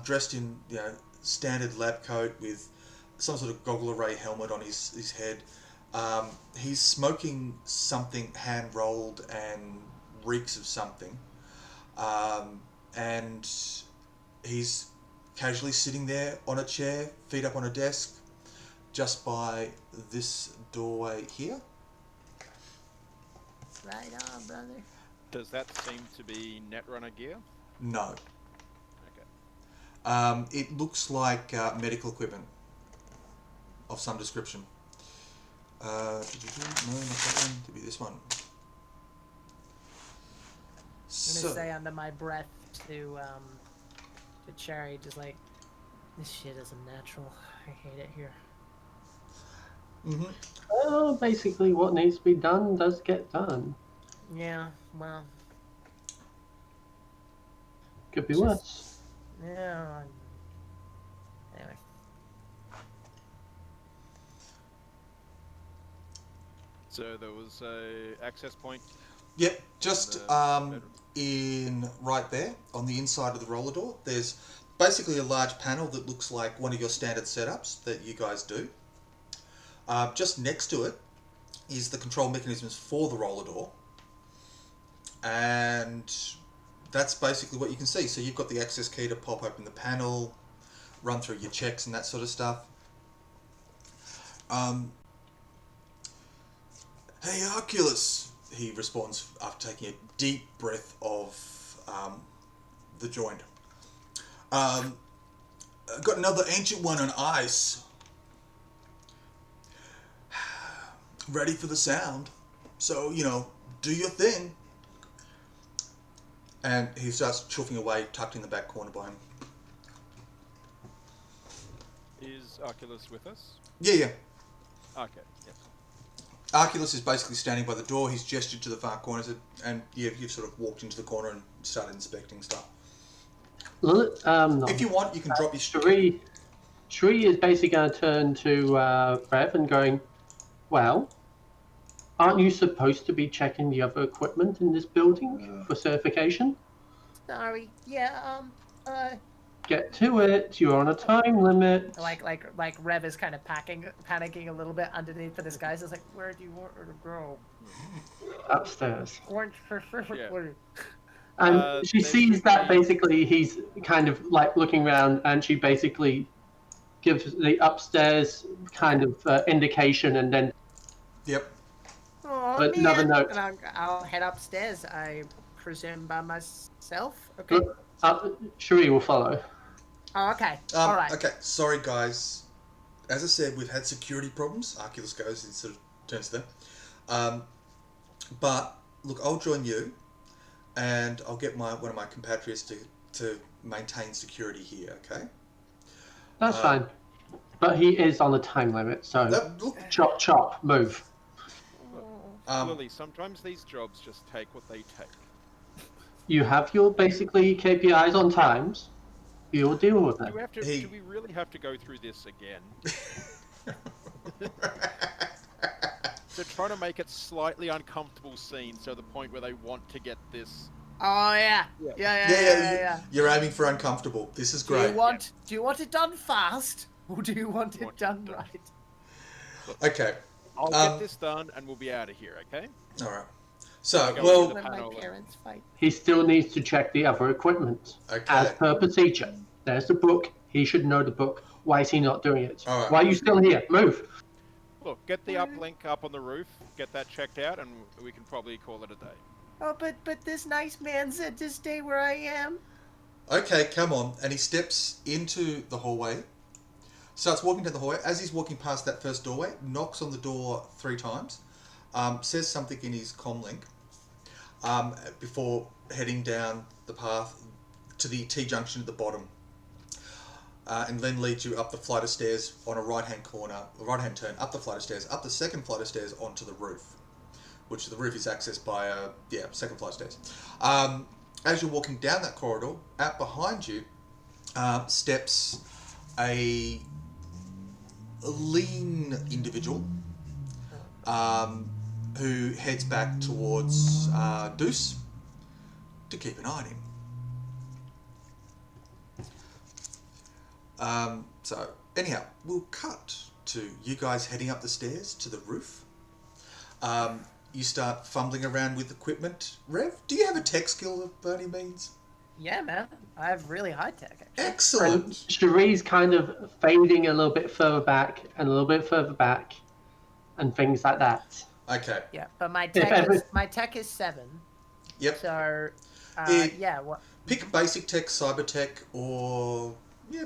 dressed in standard lab coat with some sort of goggle array helmet on his head. He's smoking something hand rolled and reeks of something, and he's casually sitting there on a chair, feet up on a desk, just by this doorway here. Right on, brother. Does that seem to be Netrunner gear? No. Okay. It looks like medical equipment of some description. No, not that one. To be this one. I'm gonna say under my breath to Cherry, just like, this shit isn't natural. I hate it here. Mm-hmm. Well, basically, what needs to be done does get done. Yeah, well. Could be worse. Yeah. Anyway. So there was a access point. Yep, just in right there on the inside of the roller door. There's basically a large panel that looks like one of your standard setups that you guys do. Just next to it is the control mechanisms for the roller door, and that's basically what you can see. So you've got the access key to pop open the panel, run through your checks and that sort of stuff. Hey, Oculus, he responds after taking a deep breath of the joint. I've got another ancient one on ice. Ready for the sound. So, do your thing. And he starts chuffing away, tucked in the back corner by him. Is Oculus with us? Yeah. Okay, yes. Arculus is basically standing by the door. He's gestured to the far corner, and you've sort of walked into the corner and started inspecting stuff. No. If you want, you can drop your... Shree is basically going to turn to Rev and going, well, aren't you supposed to be checking the other equipment in this building for certification? Sorry. Yeah. Get to it. You're on a time limit. Like Rev is kind of panicking a little bit underneath the disguise. It's like, where do you want her to go? Upstairs. Specifically. And she sees that basically he's kind of like looking around, and she basically gives the upstairs kind of indication, and then. Yep. Oh, but man. another note. And I'll head upstairs. I presume by myself. Okay. Sheree will follow. Oh, okay. All right. Okay, sorry guys. As I said, we've had security problems. Arculus goes and sort of turns to them. But look, I'll join you, and I'll get one of my compatriots to maintain security here. Okay. That's fine. But he is on a time limit, so chop, move. Lily, sometimes these jobs just take what they take. You have your basically KPIs on times. You'll deal with them. Do we really have to go through this again? They're trying to make it slightly uncomfortable scene, so the point where they want to get this. Oh yeah. Yeah. You're aiming for uncomfortable. This is great. Do you want it done fast, or do you want it done right? Okay. I'll get this done, and we'll be out of here. Okay. All right. So, When my parents fight. He still needs to check the other equipment. Okay. As per procedure. There's the book. He should know the book. Why is he not doing it? All right. Why are you still here? Move. Look, get the uplink up on the roof. Get that checked out, and we can probably call it a day. Oh, but this nice man said to stay where I am. Okay, come on. And he steps into the hallway. Starts walking down the hallway. As he's walking past that first doorway, knocks on the door 3 times. Says something in his comlink. Before heading down the path to the T-junction at the bottom. And then leads you up the flight of stairs on a right-hand turn, up the flight of stairs, up the second flight of stairs onto the roof. Which the roof is accessed by second flight of stairs. As you're walking down that corridor, out behind you steps a lean individual who heads back towards Deuce to keep an eye on him. So, anyhow, we'll cut to you guys heading up the stairs to the roof. You start fumbling around with equipment. Rev, do you have a tech skill by any means? Yeah, man. I have really high tech, actually. Excellent. And Cherie's kind of fading a little bit further back and a little bit further back and things like that. Okay. Yeah, but my tech is 7. Yep. So, what? Pick basic tech, cyber tech, or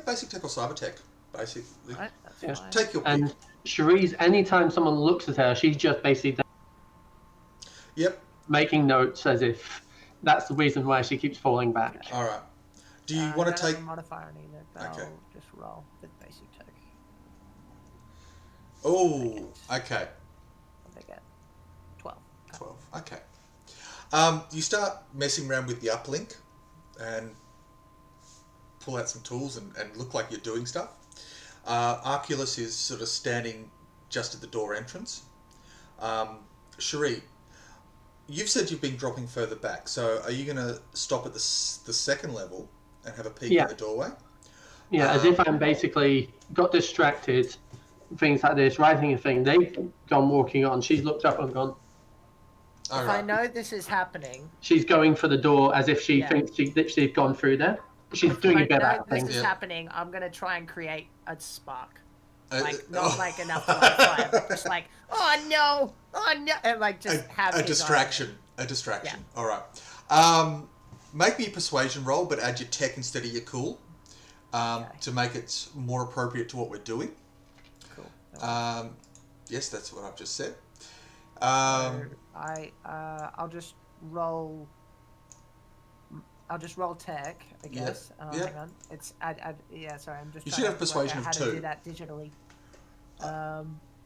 basic tech or cyber tech, basically. Right, that's fine. Take your pick. And Cherie's, anytime someone looks at her, she's just basically making notes as if that's the reason why she keeps falling back. All right. Do you want to take a modifier either, but Okay. I'll just roll with basic tech. Oh, okay. I get 12. 12. Okay. You start messing around with the uplink and pull out some tools and look like you're doing stuff. Arculus is sort of standing just at the door entrance. Cherie, you've said you've been dropping further back, so are you going to stop at the second level and have a peek at the doorway? Yeah, as if I'm basically got distracted, things like this, writing a thing. They've gone walking on. She's looked up and gone. If I know this is happening... She's going for the door as if she thinks she's gone through there. She's doing a bit of that thing. If this is happening, I'm going to try and create a spark. Like, not like enough to light a fire, but just like, oh no, and like just have a his distraction. eye. A distraction. Yeah. All right. Make me a persuasion roll, but add your tech instead of your cool, to make it more appropriate to what we're doing. Cool. Yes, that's what I've just said. I'll just roll. I'll just roll tech, I guess. Yep. Hang on. It's sorry, I'm just. You trying should have to work persuasion out of how 2. to do that digitally.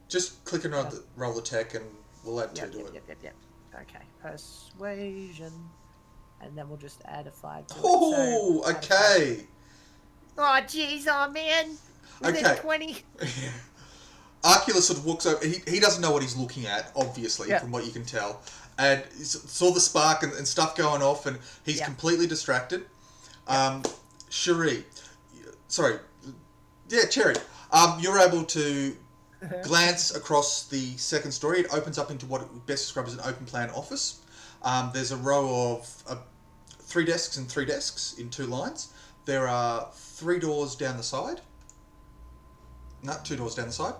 Just click and roll the tech, and we'll add 2 to it. Yep. Okay, persuasion, and then we'll just add a 5 to it. Oh, So, okay. Oh, jeez, man. Within Okay. 20. Arculus sort of walks over. He doesn't know what he's looking at, obviously, from what you can tell. And he saw the spark and stuff going off, and he's completely distracted. Cherie. Sorry. Yeah, Cherry. You're able to glance across the second story. It opens up into what it best described as an open plan office. There's a row of 3 desks and 3 desks in 2 lines. There are 3 doors down the side. No, 2 doors down the side.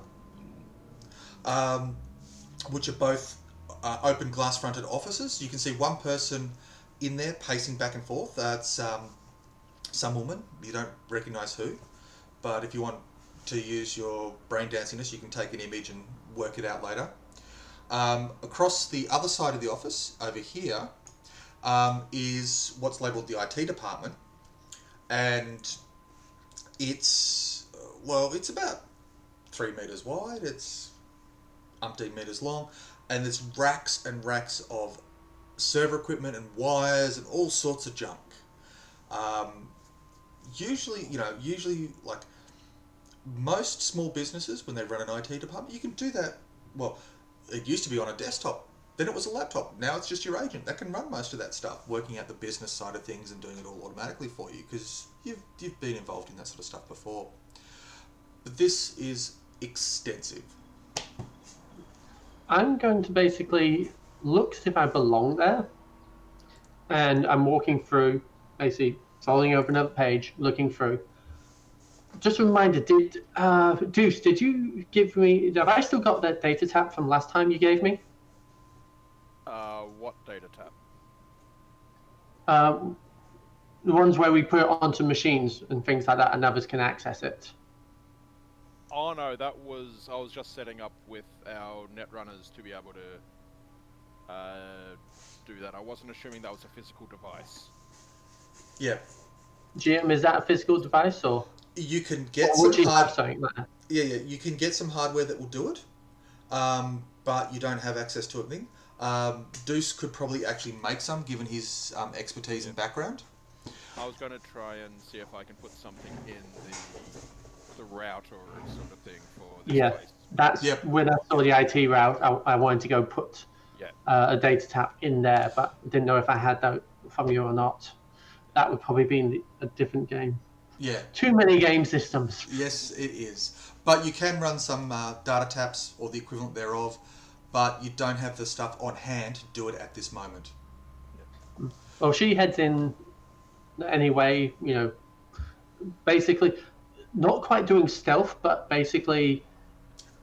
Which are both open glass-fronted offices. You can see one person in there pacing back and forth. That's some woman. You don't recognise who. But if you want to use your brain danciness, you can take an image and work it out later. Across the other side of the office, over here, is what's labelled the IT department. And it's about 3 metres wide. It's umpteen metres long. And there's racks and racks of server equipment and wires and all sorts of junk. Usually like most small businesses, when they run an IT department, you can do that. Well, it used to be on a desktop. Then it was a laptop. Now it's just your agent that can run most of that stuff, working out the business side of things and doing it all automatically for you, because you've been involved in that sort of stuff before. But this is extensive. I'm going to basically look see if I belong there, and I'm walking through, basically following over another page, looking through. Just a reminder, Deuce, did you give me? Have I still got that data tap from last time you gave me? What data tap? The ones where we put it onto machines and things like that, and others can access it. Oh no, I was just setting up with our netrunners to be able to do that. I wasn't assuming that was a physical device. Yeah. Jim, is that a physical device, or you can get some hardware? Yeah, you can get some hardware that will do it, but you don't have access to it. Deuce could probably actually make some, given his expertise and background. I was going to try and see if I can put something in the router sort of thing for this place. That's when I saw the IT route. I wanted to go put a data tap in there, but didn't know if I had that from you or not. That would probably be a different game. Yeah. Too many game systems. Yes, it is. But you can run some data taps or the equivalent thereof, but you don't have the stuff on hand to do it at this moment. Well, she heads in anyway, basically not quite doing stealth, but basically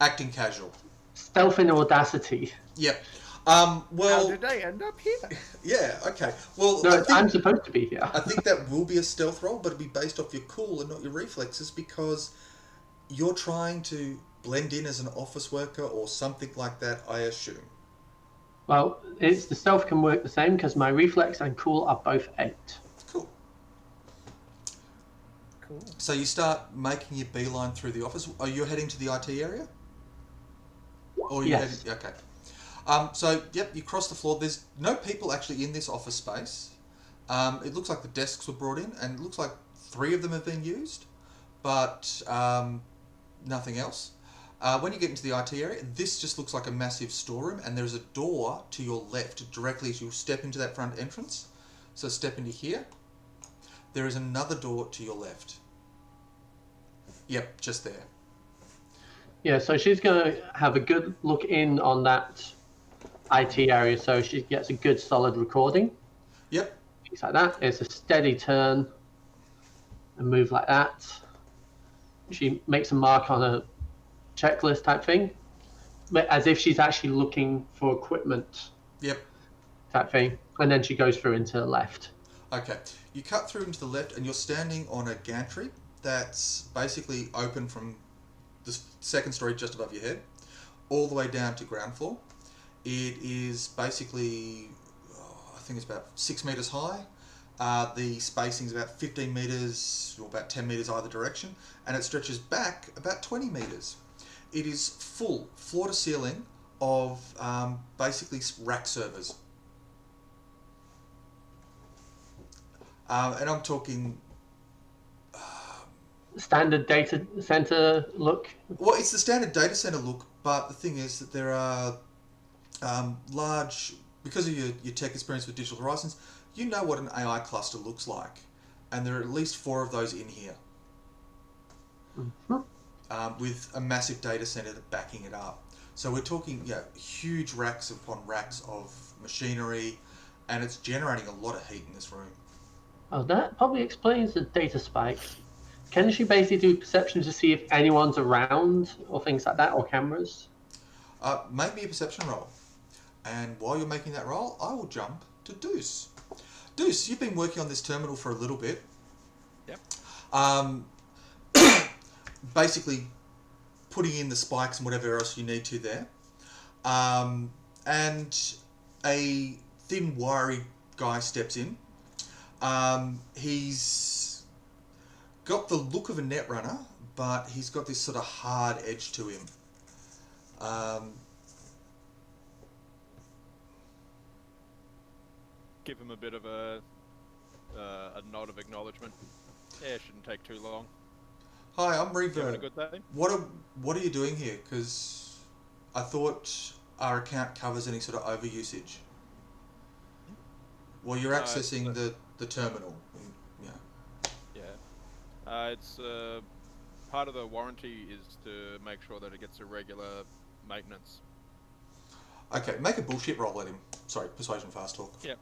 acting casual. Stealth in Audacity. Yep. How did I end up here? Yeah, okay. Well, no, I'm supposed to be here. I think that will be a stealth roll, but it'll be based off your cool and not your reflexes, because you're trying to blend in as an office worker or something like that, I assume. Well, the stealth can work the same, because my reflex and cool are both 8. Cool. Cool. So you start making your beeline through the office. Are you heading to the IT area? Or yes. Okay. So, you cross the floor. There's no people actually in this office space. It looks like the desks were brought in, and it looks like 3 of them have been used, but nothing else. When you get into the IT area, this just looks like a massive storeroom, and there's a door to your left directly as you step into that front entrance. So step into here. There is another door to your left. Yep, just there. Yeah, so she's going to have a good look in on that IT area, so she gets a good solid recording. Yep. Things like that. It's a steady turn and move like that. She makes a mark on checklist type thing, as if she's actually looking for equipment. Yep. Type thing, and then she goes through into the left. Okay, you cut through into the left, and you're standing on a gantry that's basically open from the second story just above your head, all the way down to ground floor. It is basically, I think it's about 6 meters high. The spacing is about 15 meters or about 10 meters either direction, and it stretches back about 20 meters. It is full, floor to ceiling, of basically rack servers. And I'm talking standard data center look. Well, it's the standard data center look, but the thing is that there are large, because of your tech experience with Digital Horizons, you know what an AI cluster looks like, and there are at least 4 of those in here, with a massive data center backing it up. So we're talking huge racks upon racks of machinery, and it's generating a lot of heat in this room. Oh, that probably explains the data spike. Can she basically do perception to see if anyone's around or things like that, or cameras? Make me a perception roll. And while you're making that roll, I will jump to Deuce. Deuce, you've been working on this terminal for a little bit. Yep. Basically putting in the spikes and whatever else you need to there. And a thin, wiry guy steps in. He's got the look of a netrunner, but he's got this sort of hard edge to him. Give him a bit of a nod of acknowledgement. Yeah, it shouldn't take too long. Hi, I'm Reaver. Having a good day? What are you doing here? Because I thought our account covers any sort of overusage. Well, you're accessing the terminal. Yeah. It's part of the warranty is to make sure that it gets a regular maintenance. Okay, make a bullshit roll at him. Sorry, persuasion fast talk. Yeah.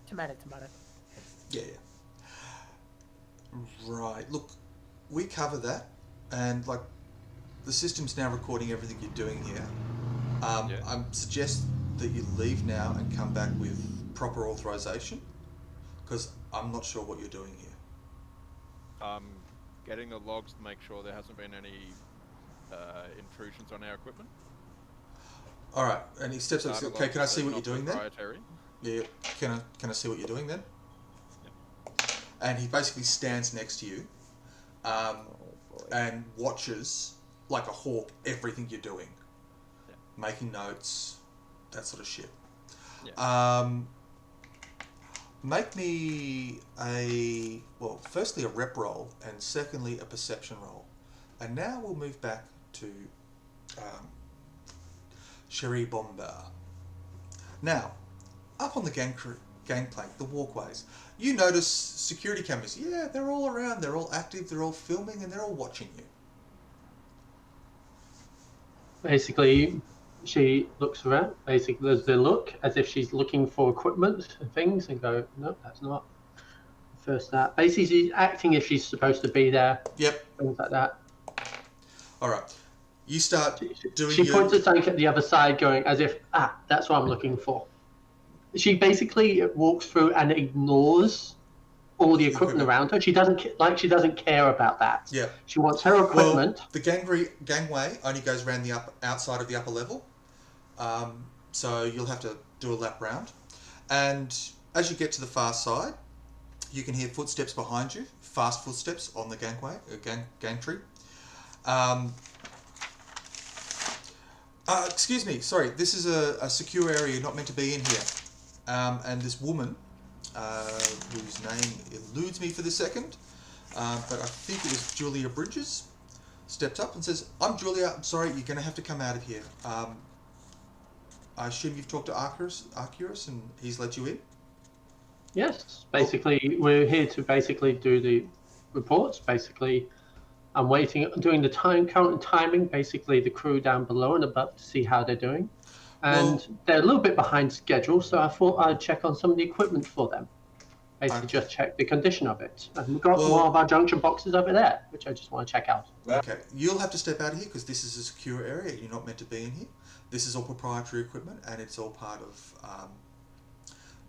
Tomato. Yeah. Right. Look, we cover that, and like the system's now recording everything you're doing here. I suggest that you leave now and come back with proper authorization, because I'm not sure what you're doing here. Getting the logs to make sure there hasn't been any intrusions on our equipment. All right, and he steps up. Okay, can I see what you're doing then? Yeah. Can I see what you're doing then? Yep. And he basically stands next to you, and watches like a hawk everything you're doing, making notes, that sort of shit. Yeah. Make me firstly a rep roll, and secondly a perception roll. And now we'll move back to Sherry Bomber. Now, up on the gangplank, the walkways, you notice security cameras. Yeah, they're all around, they're all active, they're all filming, and they're all watching you. Basically, she looks around. Basically, there's the look as if she's looking for equipment and things, and go, no, that's not. First that. Basically, she's acting if she's supposed to be there. Yep. Things like that. All right. You start doing. She points a tank at the other side, going as if, that's what I'm looking for. She basically walks through and ignores all the equipment around her. She doesn't care about that. Yeah. She wants her equipment. Well, the gangway only goes around the outside of the upper level, so you'll have to do a lap round. And as you get to the far side, you can hear footsteps behind you, fast footsteps on the gangway, gantry. Excuse me, sorry, this is a secure area. You're not meant to be in here. And this woman, whose name eludes me for the second, but I think it was Julia Bridges, stepped up and says, I'm Julia, I'm sorry, you're going to have to come out of here. I assume you've talked to Arcurus and he's let you in? Yes, basically, we're here to basically do the reports. Basically, I'm doing the current timing, basically the crew down below and above to see how they're doing. And they're a little bit behind schedule, so I thought I'd check on some of the equipment for them. basically Okay. just check the condition of it. And we've got Well- one of our junction boxes over there, which I just want to check out. Okay, you'll have to step out of here because this is a secure area. You're not meant to be in here. This is all proprietary equipment, and it's all part of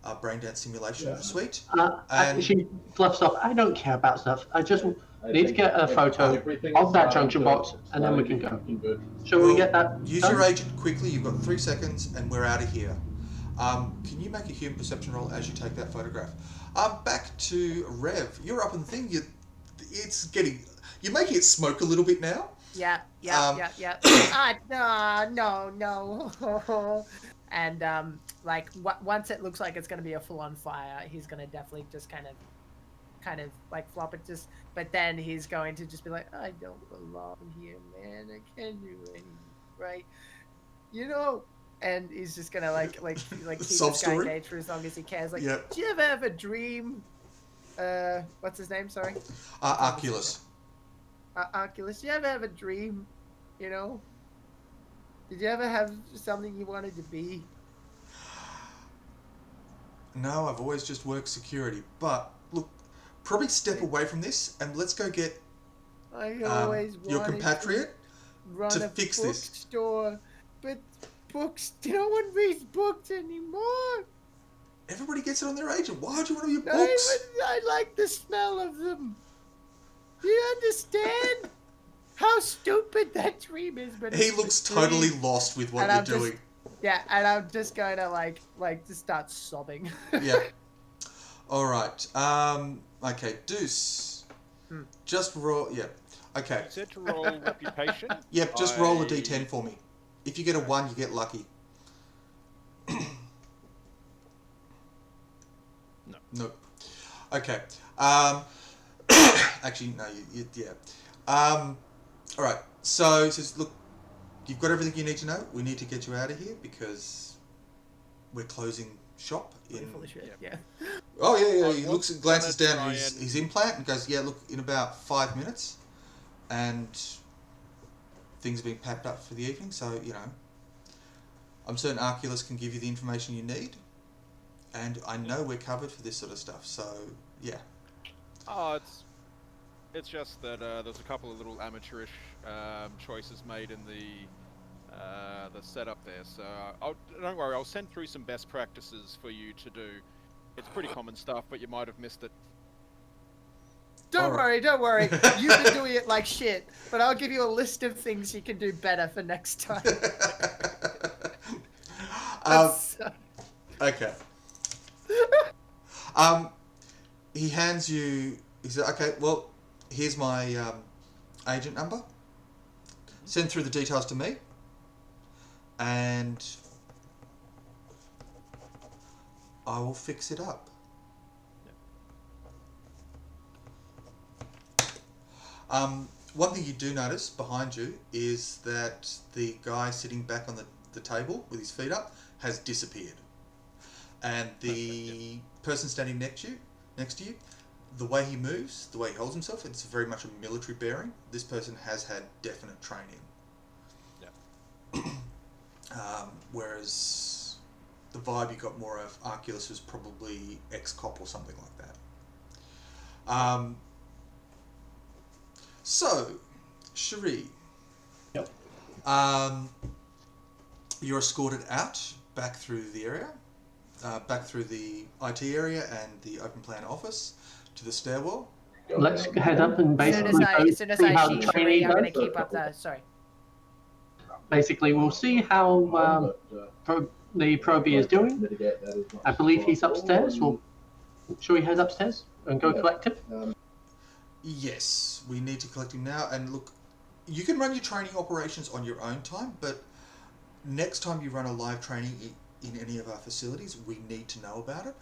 our brain dance simulation suite. And She fluffs off. I don't care about stuff. I just need to get a photo of that junction box, and then we can go. Shall we get that use done? your agent quickly. You've got 3 seconds, and we're out of here. Can you make a human perception roll as you take that photograph? Back to Rev. You're up in the thing. It's getting. You're making it smoke a little bit now. Yeah. No. And like once it looks like it's gonna be a full-on fire, he's gonna definitely just kind of like flop it just. But then he's going to just be like, I don't belong here, man. I can't do anything, right? You know. And he's just gonna like keep this guy engaged for as long as he cares. Like, Yep. do you ever have a dream? What's his name? Sorry. Oculus. Oculus. Do you ever have a dream? You know. Did you ever have something you wanted to be? No, I've always just worked security. But look, probably step away from this and let's go get I always your wanted compatriot run to a fix this. bookstore, but books. No one reads books anymore. Everybody gets it on their agent. Why would you want to read books? I like the smell of them. Do you understand how stupid that dream is? But He it's looks a dream. totally lost with what And you're I'm just- doing. Yeah, and I'm just going to like just start sobbing. Yeah. All right. Okay, Deuce. Just roll. Yeah. Okay. You said to roll reputation. Yep. Just roll a d10 for me. If you get a 1, you get lucky. No. Nope. Okay. Actually, no. Yeah. All right. So it says, look, you've got everything you need to know. We need to get you out of here because we're closing shop in. Holy shit, yeah. Oh yeah. I He was glances gonna down try at his, and- his implant and goes, "Yeah, look, in about 5 minutes, and things are being packed up for the evening. So I'm certain Arculus can give you the information you need, and I know we're covered for this sort of stuff. So yeah, Oh, it's just that there's a couple of little amateurish choices made in the setup there. So don't worry, I'll send through some best practices for you to do. It's pretty common stuff, but you might have missed it. Don't worry. You've been doing it like shit, but I'll give you a list of things you can do better for next time. Okay. He hands you. He said, "Okay, well, here's my agent number. Send through the details to me, and I will fix it up." One thing you do notice behind you is that the guy sitting back on the table with his feet up has disappeared. And the person standing next to you, the way he moves, the way he holds himself, it's very much a military bearing. This person has had definite training. Yeah. Whereas the vibe you got more of Arculus was probably ex-cop or something like that. So, Cherie. Yep. You're escorted out, back through the area, back through the IT area and the open plan office to the stairwell. Let's head up and basically As soon as see I how see the Cherie, training I'm going to goes. keep up the... Sorry. Basically, we'll see how the probie is doing. I believe he's upstairs. Shall we head upstairs and go collect him? Yes, we need to collect him now. And look, you can run your training operations on your own time, but next time you run a live training in any of our facilities, we need to know about it.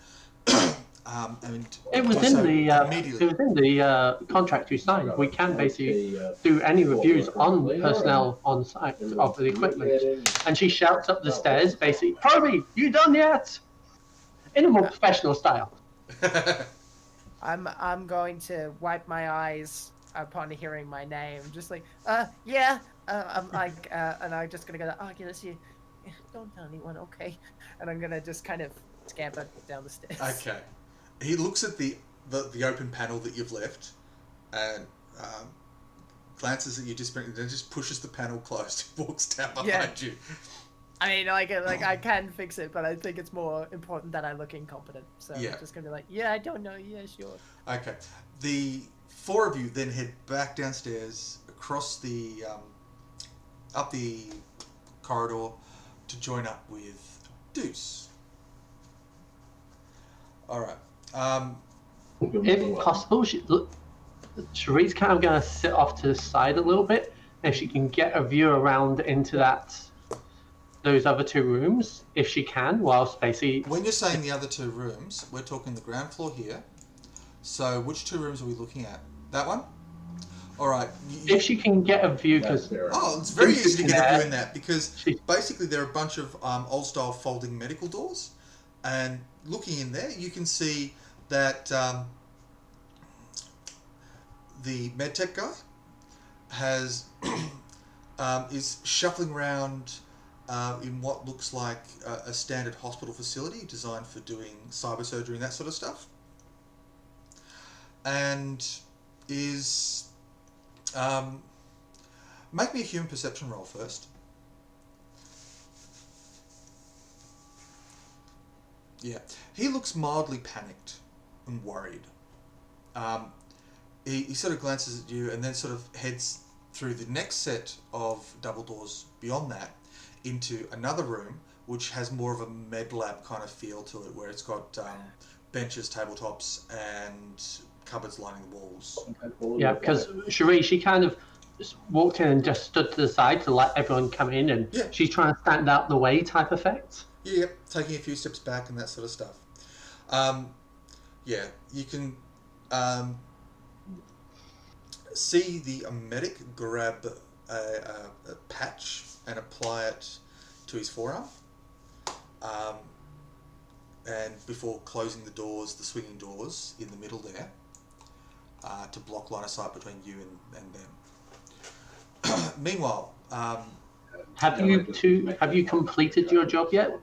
And It was in the contract you signed. We can basically do any reviews on personnel on site of the equipment. And she shouts up the stairs, basically, "Probie, you done yet?" In a more professional style. I'm going to wipe my eyes upon hearing my name, just like, yeah. I'm like, and I'm just gonna go, Oculus, you don't tell anyone, okay? And I'm gonna just kind of scamper down the stairs. Okay. he looks at the open panel that you've left, and glances at you, and then just pushes the panel closed. Walks down behind you. I mean, like I can fix it, but I think it's more important that I look incompetent. So I'm just gonna be like, yeah, I don't know. Yeah, sure. Okay. The four of you then head back downstairs, across the up the corridor, to join up with Deuce. All right. If possible, Cherie's kind of going to sit off to the side a little bit, if she can get a view around into those other two rooms, if she can, whilst basically... When you're saying the other two rooms, we're talking the ground floor here. So which two rooms are we looking at? That one? All right. If she can get a view, because... Oh, it's very easy to get a view in that, because basically there are a bunch of old-style folding medical doors, and looking in there, you can see that the medtech guy is shuffling around in what looks like a standard hospital facility designed for doing cyber surgery and that sort of stuff, and is make me a human perception roll first. Yeah, he looks mildly panicked and worried. He sort of glances at you and then sort of heads through the next set of double doors beyond that into another room, which has more of a med lab kind of feel to it, where it's got benches, tabletops, and cupboards lining the walls. Yeah, because Cherie, she kind of just walked in and just stood to the side to let everyone come in, and she's trying to stand out the way type effect. Yeah, taking a few steps back and that sort of stuff. You can see the medic grab a patch and apply it to his forearm, and before closing the doors, the swinging doors in the middle there, to block line of sight between you and them. Meanwhile, have you completed your job yet?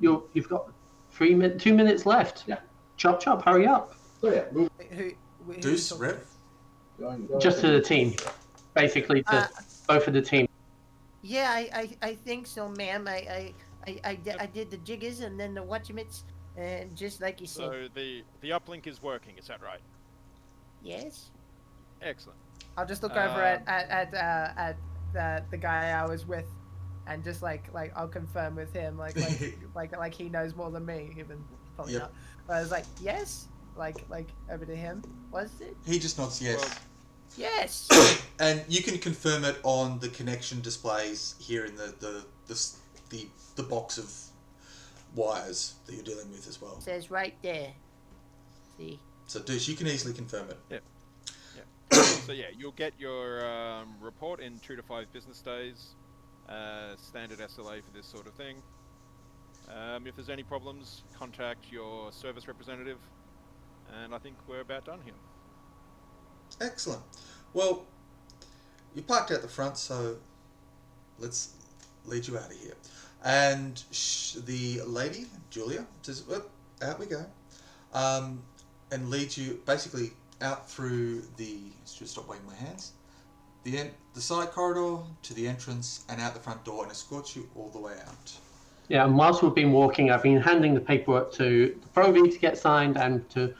You've got 2 minutes left. Yeah. Chop, hurry up. Who Deuce, Red? Just to the team, basically to both of the team. Yeah, I think so, ma'am. I did the jiggers and then the whatchamits, and just like you said. So the uplink is working, is that right? Yes. Excellent. I'll just look over at the guy I was with, and just like I'll confirm with him, like he knows more than me, even probably not. But I was like, yes, like over to him. Was it? He just nods yes. Well, yes. And you can confirm it on the connection displays here in the box of wires that you're dealing with as well. It says right there. See. So Deuce, you can easily confirm it. Yep. So yeah, you'll get your report in 2 to 5 business days. Standard SLA for this sort of thing. If there's any problems, contact your service representative. And I think we're about done here. Excellent. Well, you parked out the front, so let's lead you out of here. And the lady, Julia, says, well, out we go. And leads you basically out through let's just stop waving my hands, the side corridor to the entrance and out the front door, and escorts you all the way out. Yeah, and whilst we've been walking, I've been handing the paperwork to the Proby to get signed and to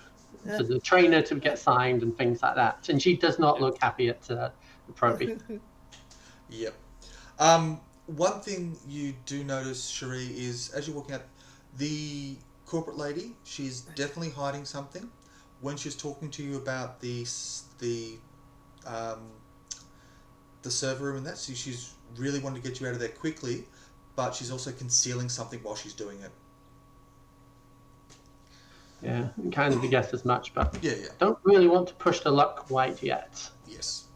the trainer to get signed and things like that. And she does not look happy at the Proby. Yep. One thing you do notice, Cherie, is as you're walking out, the corporate lady, she's definitely hiding something. When she's talking to you about the server room and that, so she's really wanting to get you out of there quickly, but she's also concealing something while she's doing it. Yeah, kind of guessed as much, but yeah. Don't really want to push the luck quite yet. Yes.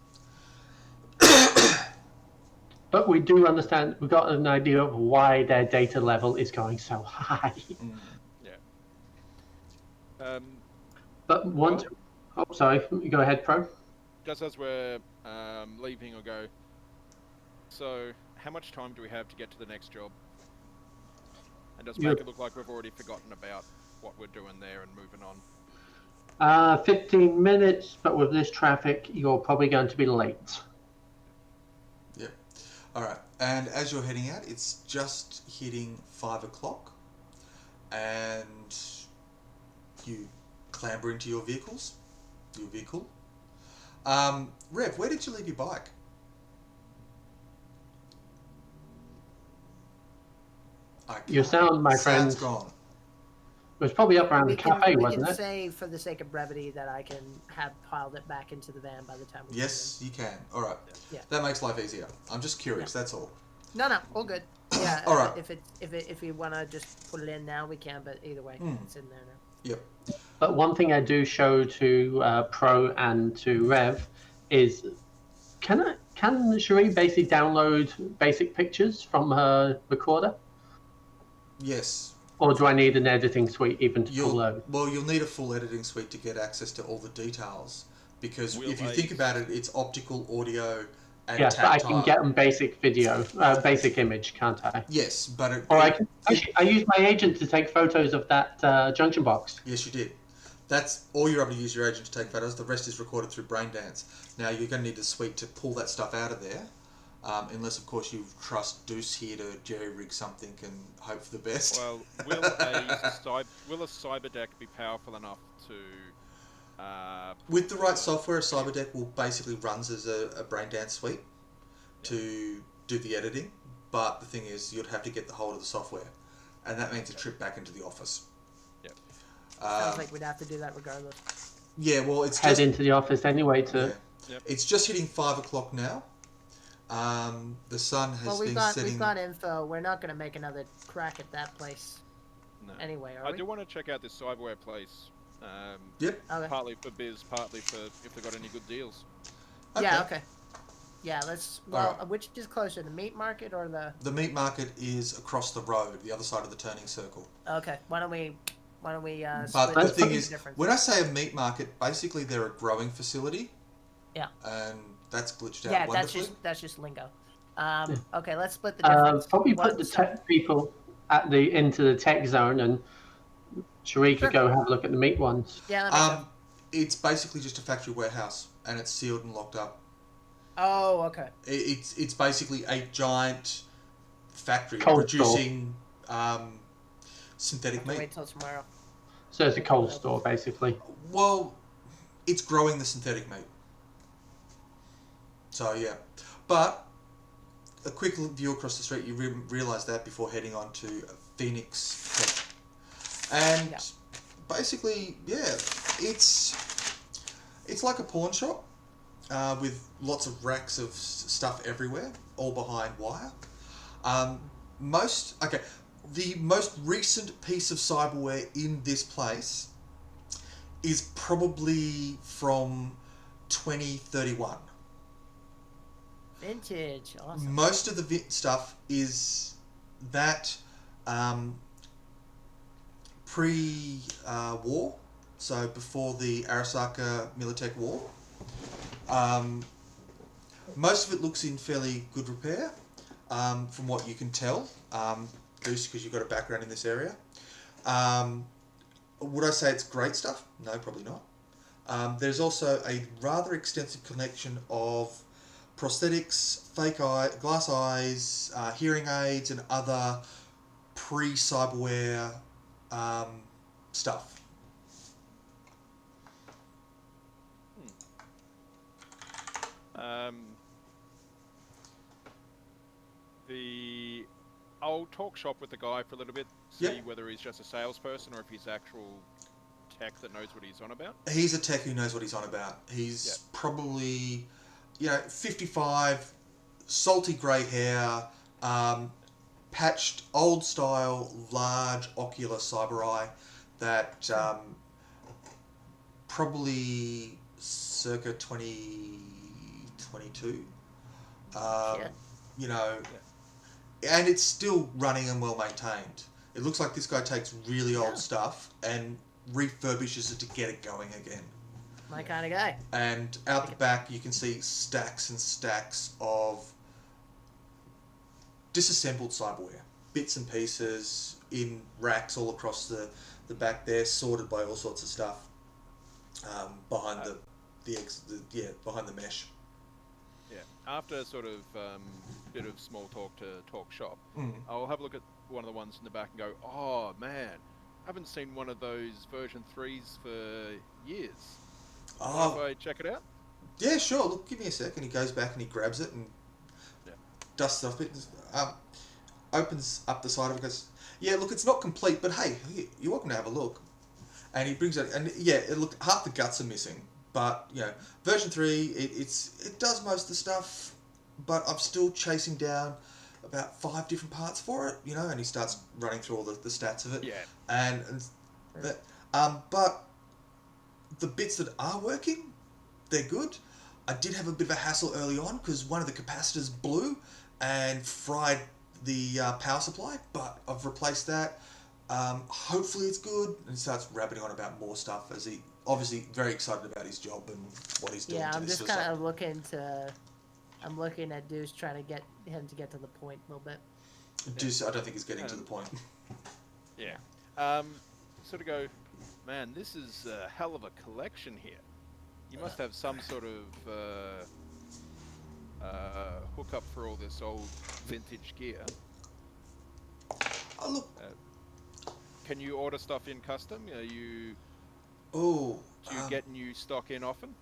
But we do understand, we've got an idea of why their data level is going so high. Yeah. But once... Oh, sorry. Go ahead, Pro. Just as we're leaving or go, so how much time do we have to get to the next job? And just make it look like we've already forgotten about what we're doing there and moving on. 15 minutes, but with this traffic, you're probably going to be late. Yep. All right. And as you're heading out, it's just hitting 5 o'clock, and you clamber into your vehicle. Rev, where did you leave your bike? Your sound, my friend. Sound's gone. It was probably up around the cafe, we wasn't can it? say, for the sake of brevity, that I can have piled it back into the van by the time we Yes, you can. All right. Yeah. That makes life easier. I'm just curious. That's all. No, all good. Yeah. All right. If we want to just put it in now, we can. But either way, it's in there now. Yep. But one thing I do show to Pro and to Rev is, can Cherie basically download basic pictures from her recorder? Yes. Or do I need an editing suite even to pull load? Well, you'll need a full editing suite to get access to all the details, because if you Wheelbase. think about it, it's optical, audio, and Yes, but I tactile. can get them basic video, basic image, can't I? Yes, but Or I can actually, I used my agent to take photos of that junction box. Yes, you did. That's all you're able to use your agent to take photos. The rest is recorded through Braindance. Now, you're going to need a suite to pull that stuff out of there, unless, of course, you trust Deuce here to jerry-rig something and hope for the best. Well, will a cyberdeck be powerful enough to... With the right software, a cyberdeck will basically runs as a Braindance suite to do the editing, but the thing is, you'd have to get the hold of the software, and that means a trip back into the office. Sounds like we'd have to do that regardless. Yeah, well, it's Head just into the office anyway to... yeah. Yep. It's just hitting 5 o'clock now. The sun has been setting. We've got info. We're not going to make another crack at that place. No. Anyway, are I we? do want to check out this cyberware place. Yep. Okay. Partly for biz, partly for if they've got any good deals. Yeah. Okay. Yeah. Let's. Well, Alright. which is closer, the meat market or the? The meat market is across the road, the other side of the turning circle. Okay. Why don't we? But split the the thing is, difference? when I say a meat market, basically they're a growing facility. Yeah. And that's glitched out Yeah, wonderfully. that's just lingo. Okay, let's split the difference. Probably put the tech people into the tech zone, and Cherie could go have a look at the meat ones. Yeah, let me go. It's basically just a factory warehouse, and it's sealed and locked up. Oh, okay. It's basically a giant factory Cold producing synthetic meat. Wait till tomorrow. So it's a cold store, basically. Well, it's growing the synthetic meat. So, yeah. But a quick view across the street, you realise that before heading on to Phoenix Tech. And basically, yeah, it's like a pawn shop with lots of racks of stuff everywhere, all behind wire. The most recent piece of cyberware in this place is probably from 2031. Vintage, awesome. Most of the stuff is that pre-war, so before the Arasaka Militech War. Most of it looks in fairly good repair, from what you can tell, Goose, because you've got a background in this area. Would I say it's great stuff? No, probably not. There's also a rather extensive collection of prosthetics, fake eye, glass eyes, hearing aids, and other pre-cyberware stuff. I'll talk shop with the guy for a little bit, see whether he's just a salesperson or if he's actual tech that knows what he's on about. He's a tech who knows what he's on about. He's probably, 55, salty grey hair, patched, old style, large ocular cyber eye that probably circa 2022. And it's still running and well maintained. It looks like this guy takes really old stuff and refurbishes it to get it going again. My kind of guy. And out the back you can see stacks and stacks of disassembled cyberware. Bits and pieces in racks all across the back there, sorted by all sorts of stuff. behind behind the mesh. Yeah. After sort of bit of small talk to talk shop, Mm. I'll have a look at one of the ones in the back and go, oh man, I haven't seen one of those version 3s for years. Mind if I check it out? Yeah, sure. Look, give me a sec. And he goes back and he grabs it and dusts off it. Opens up the side of it. Goes, yeah. Look, it's not complete, but hey, you're welcome to have a look. And he brings it, and yeah, look, half the guts are missing. But version 3, it does most of the stuff, but I'm still chasing down about 5 different parts for it. And he starts running through all the stats of it. Yeah. But the bits that are working, they're good. I did have a bit of a hassle early on because one of the capacitors blew and fried the power supply, but I've replaced that. Hopefully it's good. And he starts rabbiting on about more stuff as he obviously very excited about his job and what he's doing. Yeah, I'm just kind of looking at Deuce, trying to get him to get to the point a little bit. Deuce, I don't think he's getting to the point. Yeah. Sort of go, man, this is a hell of a collection here. You must have some sort of hookup for all this old vintage gear. Oh, look. Can you order stuff in custom? Do you get new stock in often?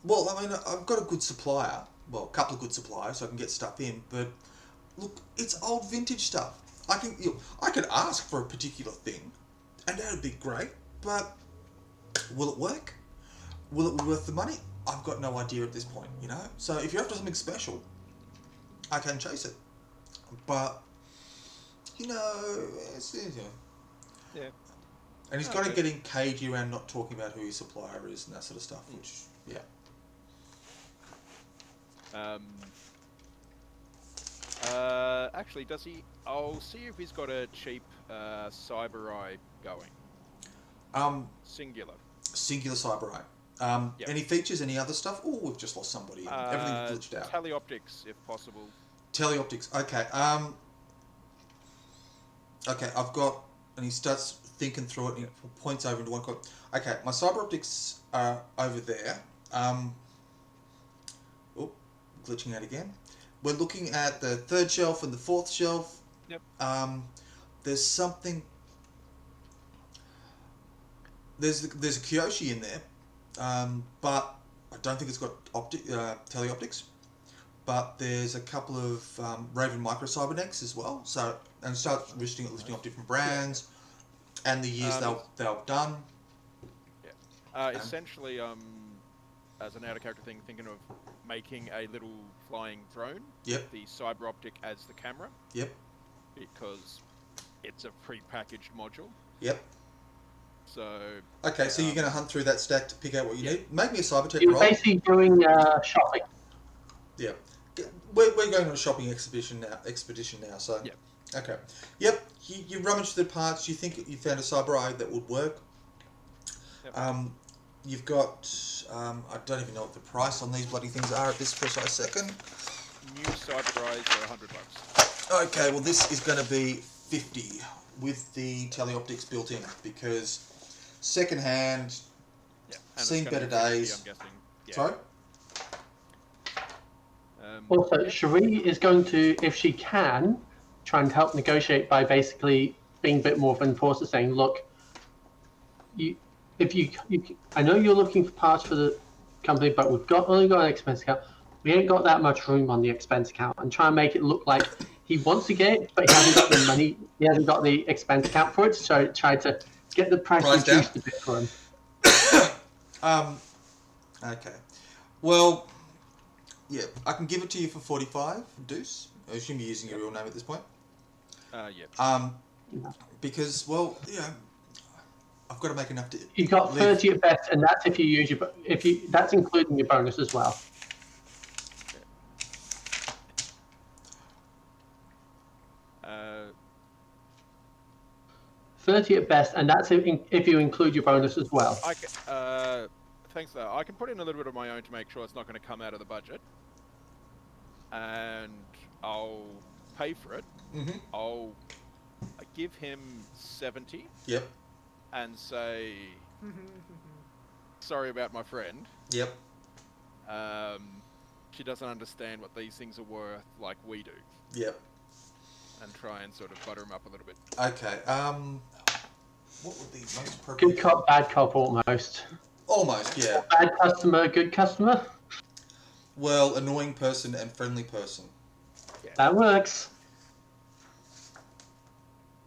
Well, I mean, I've got a good supplier. Well, a couple of good suppliers, so I can get stuff in. But look, it's old vintage stuff. I can ask for a particular thing, and that'd be great. But will it work? Will it be worth the money? I've got no idea at this point. So if you're after something special, I can chase it. But it's. Yeah. And he's kind of getting cagey around not talking about who his supplier is and that sort of stuff, which, yeah. Actually, does he? I'll see if he's got a cheap Cyber Eye going. Singular Cyber Eye. Any features, any other stuff? Oh, we've just lost somebody. Everything's glitched out. Teleoptics, if possible. Teleoptics, okay. Okay, I've got... And he starts thinking through it and he points over into one corner. Okay, my cyber optics are over there. Glitching out again. We're looking at the 3rd shelf and the 4th shelf. Yep. There's something... There's a Kyoshi in there, but I don't think it's got teleoptics. But there's a couple of Raven Micro Cybernetics as well. So, and start listing off different brands and the years they've done. Yeah. Essentially, as an out-of-character thing, thinking of making a little flying drone. Yep. The cyber optic as the camera. Yep. Because it's a pre-packaged module. Yep. So. Okay, so you're going to hunt through that stack to pick out what you need. Make me a Cybertech You're roll. basically doing shopping. Yeah. We're going on a shopping expedition now. So. Yep. Okay. Yep. You rummage through the parts. You think you found a Cyber Eye that would work. Yep. You've got. I don't even know what the price on these bloody things are at this precise second. New Cyber Eyes are $100. Okay. Well, this is going to be 50 with the teleoptics built in because second-hand, seen better days. I'm guessing. Yeah. Sorry. Also, Cherie is going to, if she can, try and help negotiate by basically being a bit more of an enforcer, saying, "Look, I know you're looking for parts for the company, but we've only got an expense account. We ain't got that much room on the expense account," and try and make it look like he wants to get it, but he hasn't got the money. He hasn't got the expense account for it. So try to get the price reduced a bit for him. Okay. Well, yeah, I can give it to you for 45, Deuce. I assume you're using your real name at this point. Yeah. Because, well, I've got to make enough to. You got 30 at best, and that's if you use that's including your bonus as well. 30 at best, and that's if you include your bonus as well. Thanks for that. I can put in a little bit of my own to make sure it's not going to come out of the budget. And I'll pay for it. Mm-hmm. I'll give him 70. Yep. And say, sorry about my friend. Yep. She doesn't understand what these things are worth like we do. Yep. And try and sort of butter him up a little bit. Okay. What would be most appropriate? Good cop, bad cop, almost. Almost, yeah. Bad customer, good customer. Well, annoying person and friendly person. Yeah. That works.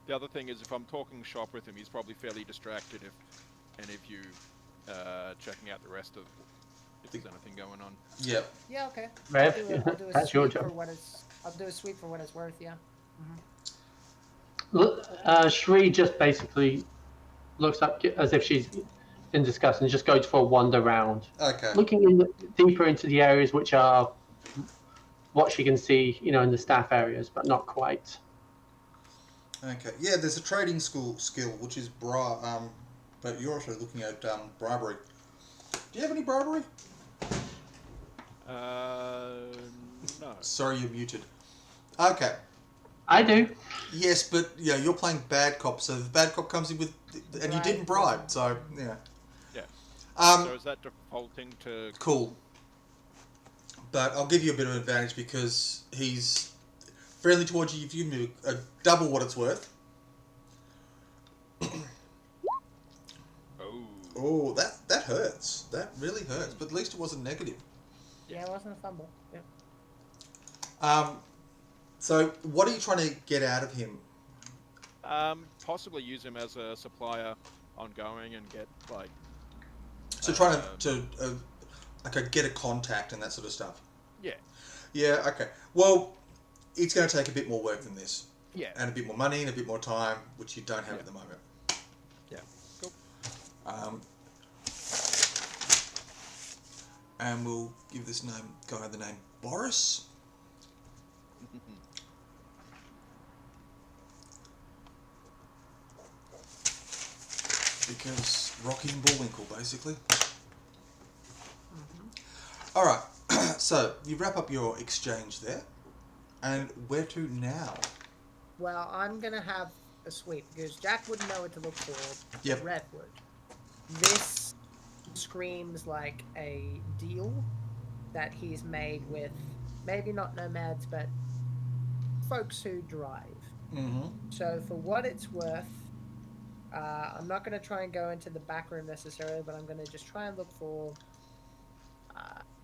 The other thing is, if I'm talking shop with him, he's probably fairly distracted if you checking out the rest of if there's anything going on. Yep. Yeah, okay. Rev, I'll do a that's your sweep job. for what it's. I'll do a sweep for what it's worth. Yeah. Shri just basically looks up as if she's in disgust and just goes for a wander round, Okay. looking deeper into the areas which are what she can see, in the staff areas, but not quite. Okay. Yeah, there's a trading skill which is but you're also looking at bribery. Do you have any bribery? No. Sorry, you're muted. Okay. I do. Yes, but yeah, you're playing bad cop, so the bad cop comes in with, and you didn't bribe, so yeah. Yeah. So is that defaulting to? Cool. But I'll give you a bit of an advantage because he's friendly towards you. If you give him double what it's worth. Oh, that hurts. That really hurts. But at least it wasn't negative. Yeah, it wasn't a fumble. Yeah. So what are you trying to get out of him? Possibly use him as a supplier ongoing and get like. So trying to get a contact and that sort of stuff. Yeah. Yeah. Okay. Well, it's going to take a bit more work than this. Yeah. And a bit more money and a bit more time, which you don't have at the moment. Yeah. Cool. And we'll give this guy the name Boris. Because Rocky and Bullwinkle, basically. All right. So you wrap up your exchange there, and where to now? Well, I'm gonna have a sweep because Jack wouldn't know what to look for. Yep. Red would. This screams like a deal that he's made with maybe not nomads, but folks who drive. Mm-hmm. So for what it's worth, I'm not going to try and go into the back room necessarily, but I'm going to just try and look for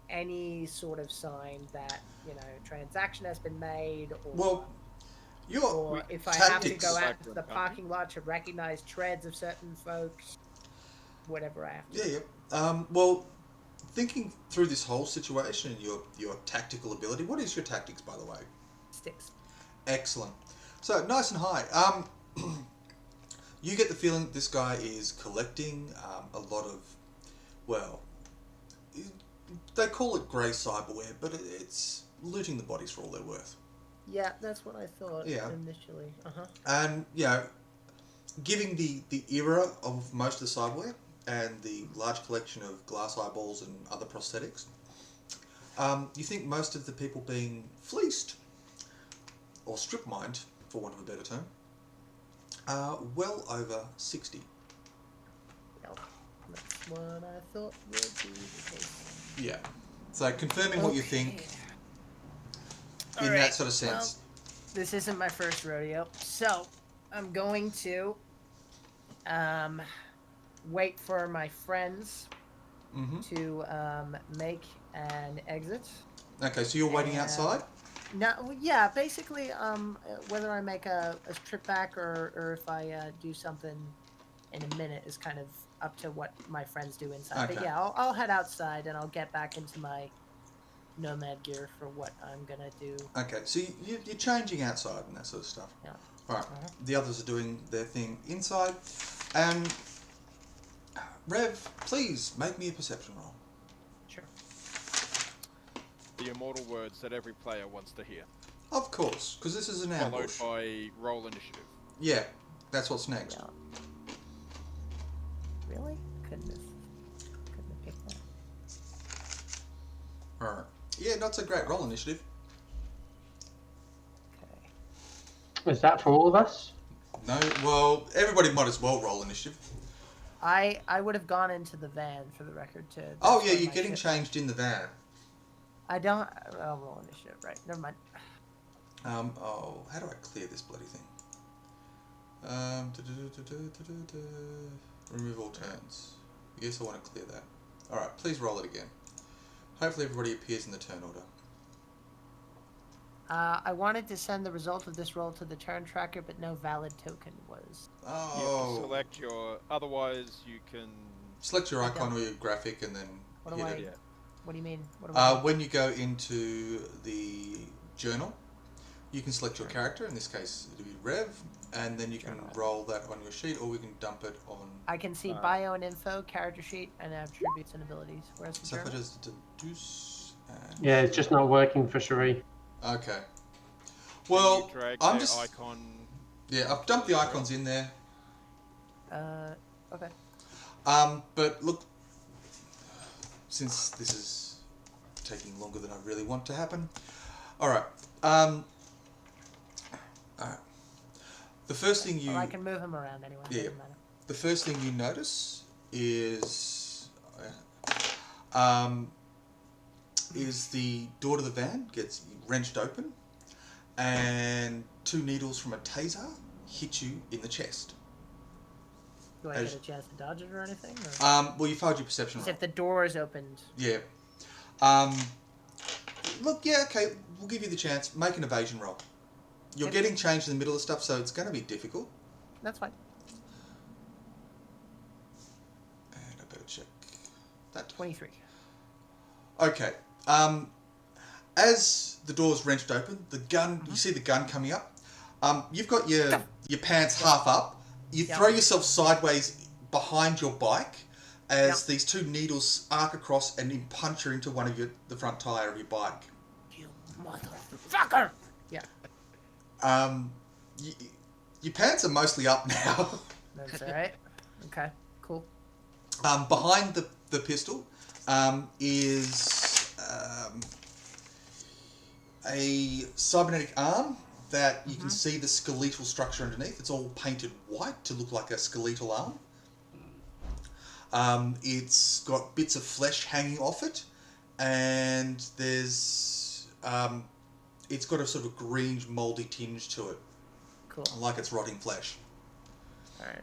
any sort of sign that, transaction has been made, or or if I have to go out to the parking lot to recognize treads of certain folks, whatever I have to do. Yeah. Well, thinking through this whole situation and your tactical ability, what is your tactics, by the way? Sticks. Excellent. So, nice and high. You get the feeling that this guy is collecting a lot of, well, they call it grey cyberware, but it's looting the bodies for all they're worth. Yeah, that's what I thought initially. And, giving the era of most of the cyberware and the large collection of glass eyeballs and other prosthetics, you think most of the people being fleeced, or strip-mined, for want of a better term, are well over 60. Yep. That's what I thought would be the case. Yeah. So confirming what you think in that sort of sense. Well, this isn't my first rodeo, so I'm going to wait for my friends to make an exit. Okay, so you're waiting outside? No, yeah, basically, whether I make a trip back or if I do something in a minute is kind of up to what my friends do inside. Okay. But yeah, I'll head outside and I'll get back into my nomad gear for what I'm gonna do. Okay, so you're changing outside and that sort of stuff. Yeah. All right. The others are doing their thing inside, and Rev, please make me a perception roll. Sure. The immortal words that every player wants to hear. Of course, because this is an ambush. Followed by roll initiative. Yeah, that's what's next. Yeah. Really? Couldn't have picked that. All right. Yeah, not so great. Roll initiative. Okay. Is that for all of us? No, well, everybody might as well roll initiative. I would have gone into the van for the record to. Oh, that's yeah, where you're my getting ship- changed in the van. I don't. I'll roll initiative. Right. Never mind. Oh, how do I clear this bloody thing? Remove all turns. Yes, I want to clear that. Alright, please roll it again. Hopefully everybody appears in the turn order. I wanted to send the result of this roll to the turn tracker, but no valid token was. You have to Oh. select your. Otherwise, you can. Select your icon or your graphic and then What do hit I? it. Yeah. What do you mean? What do I do? When you go into the journal, you can select your character. In this case, it'll be Rev, and then you can roll that on your sheet, or we can dump it on. I can see bio and info, character sheet, and attributes and abilities. Where's the So if I journal? just deduce. And Yeah, it's just not working for Cherie. Okay. Can Well, you drag I'm their just. icon. Yeah, I've dumped the icons in there. Okay. But look, since this is taking longer than I really want to happen, all right. All right. The first thing you. Well, I can move him around anyway. Yeah. Doesn't matter. The first thing you notice is the door to the van gets wrenched open, and 2 needles from a taser hit you in the chest. Do I get a chance to dodge it or anything? Or? Well, you failed your perception As roll. if the door is opened. Yeah. Look, yeah, okay, we'll give you the chance. Make an evasion roll. You're Yep. getting changed in the middle of stuff, so it's going to be difficult. That's fine. And I better check that. 23. Okay. As the door's wrenched open, the gun, you see the gun coming up. You've got your pants half up. You throw yourself sideways behind your bike as these 2 needles arc across and puncture into one of the front tire of your bike. You motherfucker! Yeah. Your pants are mostly up now. That's alright. Okay. Cool. Behind the pistol is a cybernetic arm that you can see the skeletal structure underneath. It's all painted white to look like a skeletal arm. It's got bits of flesh hanging off it, and there's it's got a sort of greenish, mouldy tinge to it, Cool. like it's rotting flesh. Alright.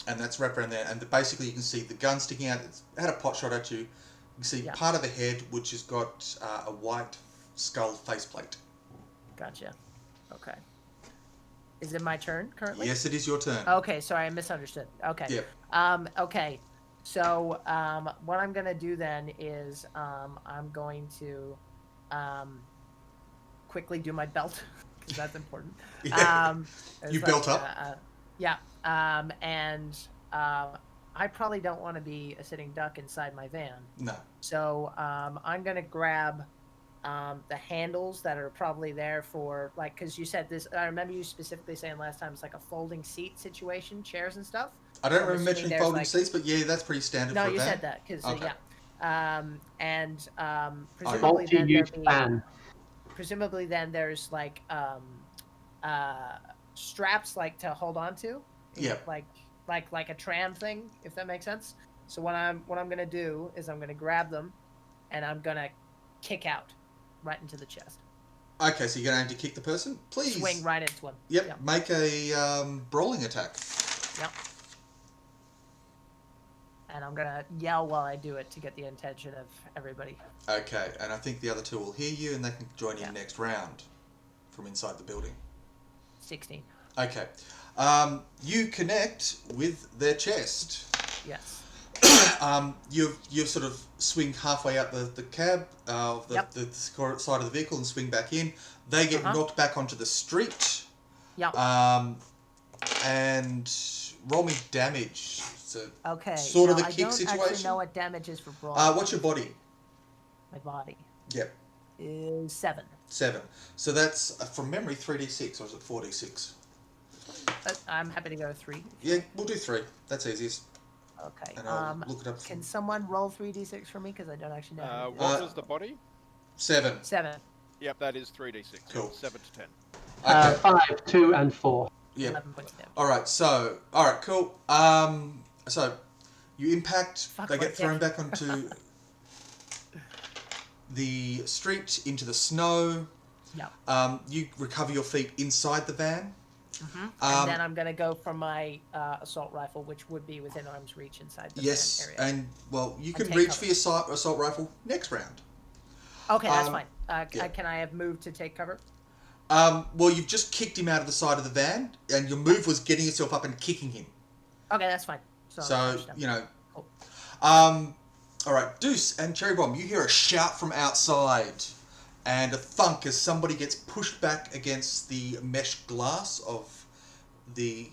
And that's wrapped around there. And basically, you can see the gun sticking out. It's had a pot shot at you. You can see part of the head, which has got a white skull faceplate. Gotcha. Okay. Is it my turn currently? Yes, it is your turn. Okay, sorry, I misunderstood. Okay. Yep. Okay. So, what I'm gonna do then is, I'm going to, quickly do my belt because that's important. Yeah. You belt up. Yeah. And I probably don't want to be a sitting duck inside my van. No. So, I'm gonna grab the handles that are probably there for, like, because you said this, I remember you specifically saying last time it's like a folding seat situation, chairs and stuff. I don't I'm remember mentioning assuming folding there's, seats, but yeah, that's pretty standard No, for a you van. said that because Okay. Presumably then Multi-use there'll be, fan. presumably then there's like straps like to hold on to. Yep. Like a tram thing, if that makes sense. So what I'm gonna do is I'm gonna grab them, and I'm gonna kick out right into the chest. Okay, so you're going to aim to kick the person? Please. Swing right into him. Yep. Make a brawling attack. Yep. And I'm gonna yell while I do it to get the attention of everybody. Okay, and I think the other 2 will hear you, and they can join in next round from inside the building. 16. Okay. You connect with their chest. Yes. You sort of swing halfway out the cab of the side of the vehicle and swing back in. They get knocked back onto the street. Yep. And roll me damage. So Okay. sort of now, the kick I don't situation. actually know what damage is for brawl. What's your body? My body Yep. is 7. 7. So that's from memory 3d6, or is it 4d6? I'm happy to go 3. Yeah, we'll do 3. That's easiest. Okay. And I'll look it up. Can someone roll 3d6 for me? Because I don't actually know. how to do What was the body? 7. that. 7. Yep, that is 3d6. Cool. 7 to 10. Okay. 5, 2, and 4. Yeah. 11 points of damage. All right. So, all right. Cool. So You impact, Fuck, they what get thrown dick. back onto the street, into the snow. Yeah. You recover your feet inside the van. And then I'm gonna go for my assault rifle, which would be within arm's reach inside the Yes, van area. and well, you And can take reach cover. for your assault rifle next round. Okay, that's Um, fine. yeah. Can I have moved to take cover? Well, you've just kicked him out of the side of the van, and your move was getting yourself up and kicking him. Okay, that's fine. So, you know. Cool. All right, Deuce and Cherry Bomb, you hear a shout from outside and a thunk as somebody gets pushed back against the mesh glass of the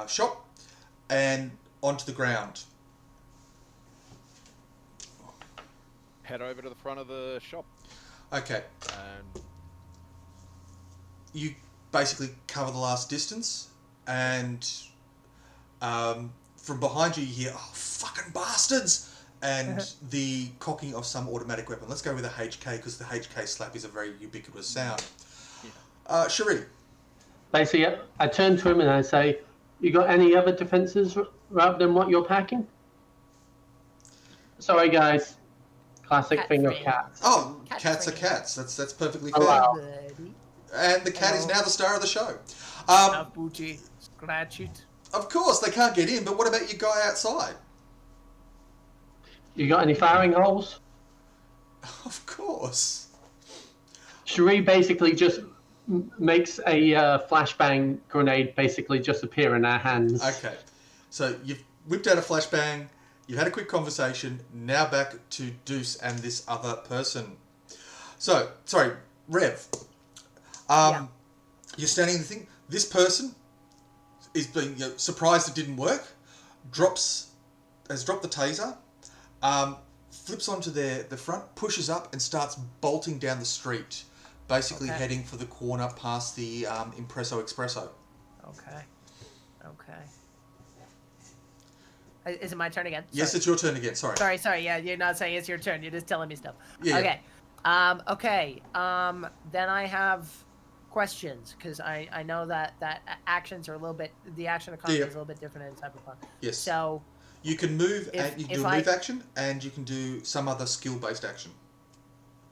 shop and onto the ground. Head over to the front of the shop. Okay. And You basically cover the last distance, and from behind you hear, "Oh, fucking bastards!" and the cocking of some automatic weapon. Let's go with a HK, because the HK slap is a very ubiquitous sound. Cherie. Basically, I turn to him and I say, "You got any other defenses rather than what you're packing?" Sorry, guys. Classic Cat thing of free. cats. Oh, Cat cats are free. cats. That's perfectly Oh, fair. wow. Buddy. And the cat is Hello. now the star of the show. Now, booty, scratch it. Of course, they can't get in, but what about your guy outside? You got any firing holes? Of course. Cherie basically just makes a flashbang grenade basically just appear in our hands. Okay. So you've whipped out a flashbang, you've had a quick conversation, now back to Deuce and this other person. So, sorry, Rev. Yeah. You're standing in the thing. This person is being surprised it didn't work, has dropped the taser, flips onto the front, pushes up and starts bolting down the street, basically Okay. heading for the corner past the Impresso Expresso. Okay. Is it my turn again? Yes, it's your turn again, sorry. Sorry. Yeah, you're not saying it's your turn. You're just telling me stuff. Yeah. Okay. Then I have questions, because I know that actions are a little bit, the action economy Yeah. is a little bit different in Cyberpunk. Yes. So You can move, If- and you can if do a I- move action, and you can do some other skill-based action.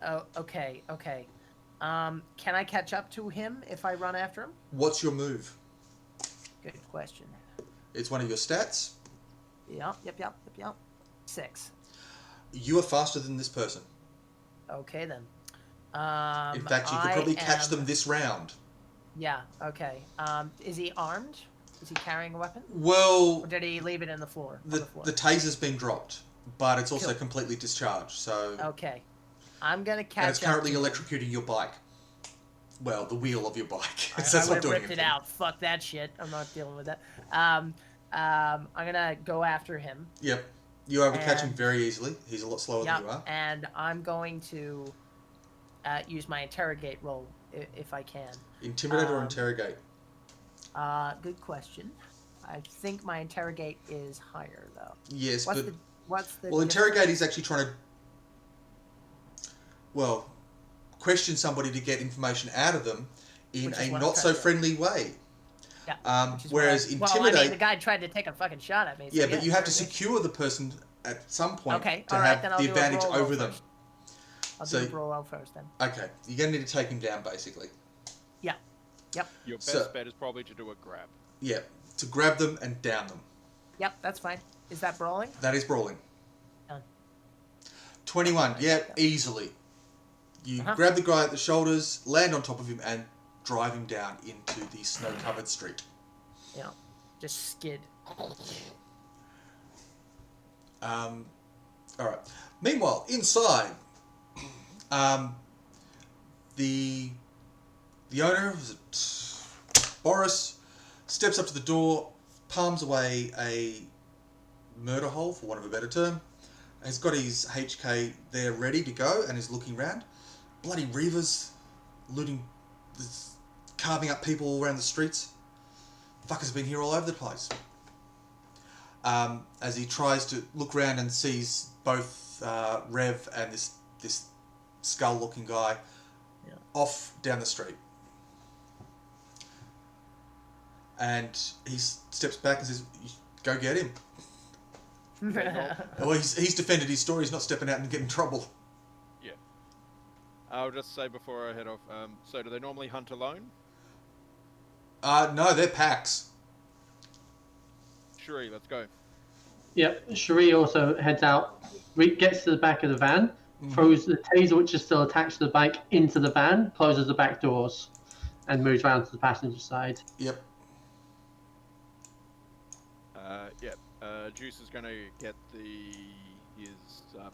oh, okay. Can I catch up to him if I run after him? What's your move? Good question. It's one of your stats. Yep. 6. You are faster than this person. Okay then. In fact, you could probably catch them this round. Yeah. Okay. Is he armed? Is he carrying a weapon? Well, Or did he leave it in the floor? on the floor? taser's been dropped, but it's also Cool. completely discharged, so... Okay. I'm gonna catch And it's currently up to him. electrocuting your bike. Well, the wheel of your bike. I That's would not have doing ripped it anything. out. Fuck that shit. I'm not dealing with that. I'm gonna go after him. Yep. You are able to catch him And- very easily. He's a lot slower than you are. And I'm going to use my interrogate roll if I can. Intimidate or interrogate? Good question. I think my interrogate is higher though. Yes, What's but... the Well, difference? interrogate is actually trying to... Well, question somebody to get information out of them in Which is a what I'm trying to do. not-so-friendly way. Yeah. which is Whereas what I- intimidate... Well, I mean, the guy tried to take a fucking shot at me. So Yeah, but you have to interrogate. secure the person at some point Okay, to alright, have then I'll the do a advantage brawl roll over them. first. I'll So- do the brawl roll first then. Okay, you're going to need to take him down, basically. Yep. your best So- bet is probably to do a grab. Yeah, to grab them and down them. Yep, that's fine. Is that brawling? That is brawling. Done. 21, yeah, easily. You Uh-huh. grab the guy at the shoulders, land on top of him, and drive him down into the snow-covered street. Yeah. Just skid. Alright. Meanwhile, inside, the owner, was it Boris, steps up to the door, palms away a murder hole, for want of a better term. He's got his HK there ready to go and is looking round. Bloody Reavers, looting, carving up people all around the streets. Fuckers have been here all over the place. As he tries to look around and sees both Rev and this skull-looking guy off down the street. And he steps back and says, "Go get him." Well, he's defended his story. He's not stepping out and getting in trouble. Yeah. I'll just say before I head off. So do they normally hunt alone? No, they're packs. Shuri, let's go. Yep. Cherie also heads out, gets to the back of the van, throws the taser, which is still attached to the bike, into the van, closes the back doors, and moves around to the passenger side. Yep. Juice is going to get his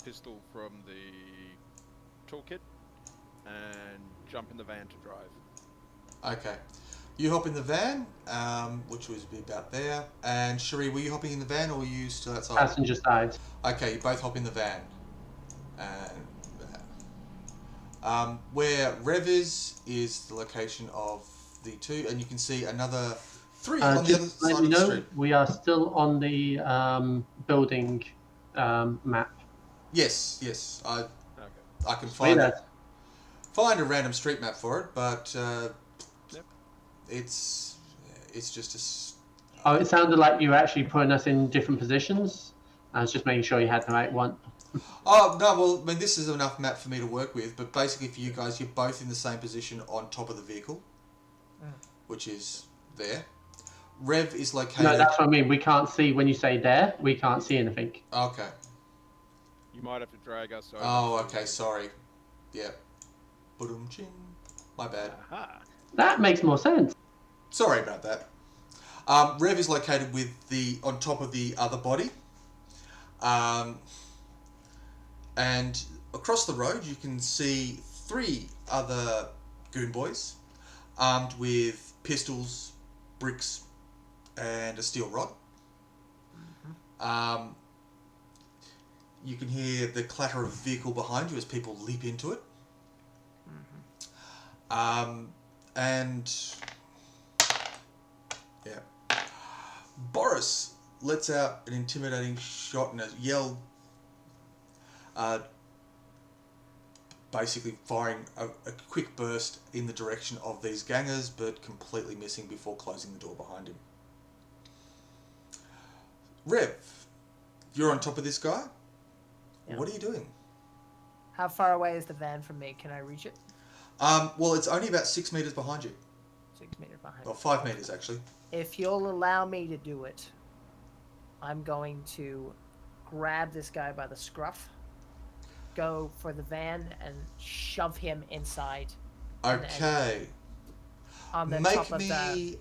pistol from the toolkit and jump in the van to drive. Okay. You hop in the van, which was about there. And Cherie, were you hopping in the van or were you still outside? Passenger side. Okay, you both hop in the van. And where Rev is the location of the two, and you can see another 3 on the other side of the street. We are still on the building map. Yes. I can Find find a random street map for it, but Yep. it's just Oh, it sounded like you were actually putting us in different positions. I was just making sure you had the right one. Oh, no, well, I mean, this is enough map for me to work with, but basically for you guys, you're both in the same position on top of the vehicle, which is there. Rev is located... No, that's what I mean. We can't see, when you say there, we can't see anything. Okay. You might have to drag us over. Oh, okay, sorry. Yeah. Ba-dum-ching. My bad. Aha. That makes more sense. Sorry about that. Rev is located on top of the other body. And across the road, you can see 3 other goon boys armed with pistols, bricks, and a steel rod. You can hear the clatter of a vehicle behind you as people leap into it. And yeah, Boris lets out an intimidating shot and a yell, basically firing a quick burst in the direction of these gangers, but completely missing before closing the door behind him. Rev, you're on top of this guy. Yeah. What are you doing? How far away is the van from me? Can I reach it? Well, it's only about 6 meters behind you. 6 meters behind. Well, 5 meters actually. If you'll allow me to do it, I'm going to grab this guy by the scruff, go for the van, and shove him inside. Okay. On the Make top of me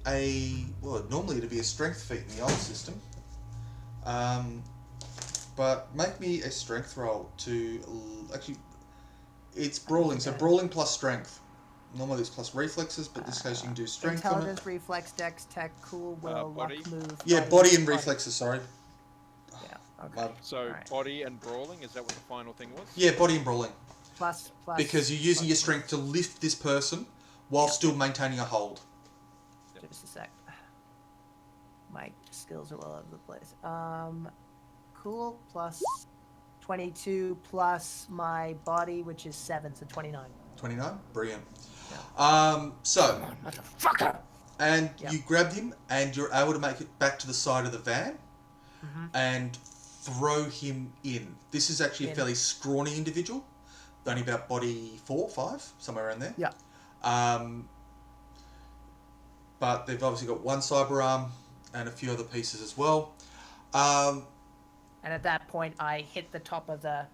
well, normally it'd be a strength feat in the old system. But make me a strength roll to actually. It's brawling, so brawling plus strength. Normally it's plus reflexes, but this case you can do strength on it. Intelligence, reflex, dex, tech, cool, will, luck, body? move. Yeah, body and reflexes. Sorry. Yeah. Okay. So Alright. body and brawling, is that what the final thing was? Yeah, body and brawling. Plus. Because you're using your strength to lift this person while still maintaining a hold. Just a sec. My skills are all over the place. Cool. Plus 22 plus my body, which is 7, so 29. 29? Brilliant. Yeah. So, Motherfucker! and Yep. you grabbed him and you're able to make it back to the side of the van and throw him in. This is actually a fairly scrawny individual, only about body 4, 5, somewhere around there. Yeah. But they've obviously got one cyber arm and a few other pieces as well. And at that point, I hit the top of the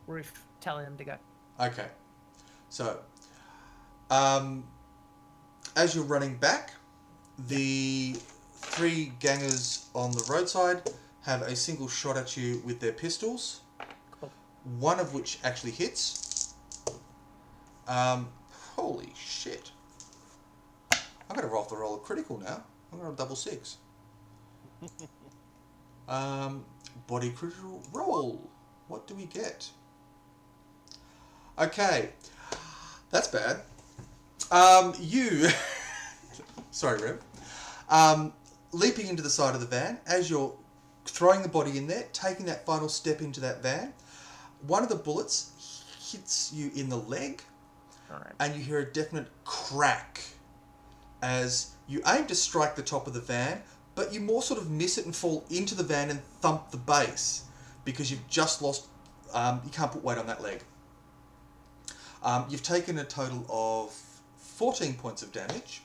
roof, telling them to go. Okay. So, as you're running back, the 3 gangers on the roadside have a single shot at you with their pistols, Cool. one of which actually hits. Holy shit. I'm going to roll the roll of critical now. I'm going to double 6. Body critical roll. What do we get? Okay. That's bad. You... Sorry, Rev. Leaping into the side of the van, as you're throwing the body in there, taking that final step into that van, one of the bullets hits you in the leg, Alright. and you hear a definite crack as you aim to strike the top of the van, but you more sort of miss it and fall into the van and thump the base because you've just lost. You can't put weight on that leg. You've taken a total of 14 points of damage,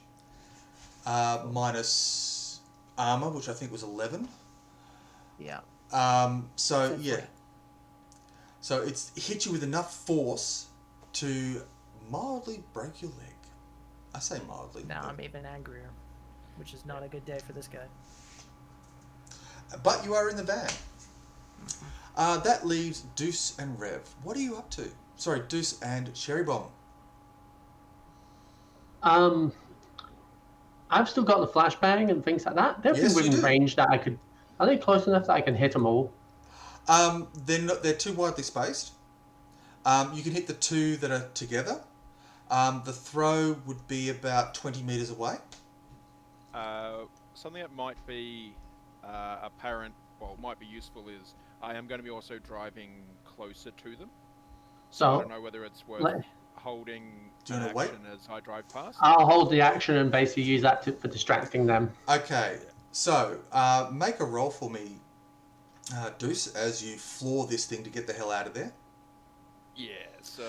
minus armor, which I think was 11. Yeah. So yeah. So it's hit you with enough force to mildly break your leg. I say mildly. Now I'm even angrier, which is not a good day for this guy. But you are in the van. That leaves Deuce and Rev. What are you up to? Sorry, Deuce and Cherry Bomb. I've still got the flashbang and things like that. They're Yes, you within do. range that I could. Are they close enough that I can hit them all? They're too widely spaced. You can hit the two that are together. The throw would be about 20 meters away. Something that might be apparent, well, might be useful is I am going to be also driving closer to them. So I don't know whether it's worth holding Do you an wanna action as I drive past. I'll hold the action and basically use that for distracting them. Okay, so make a roll for me, Deuce, as you floor this thing to get the hell out of there. Yeah, so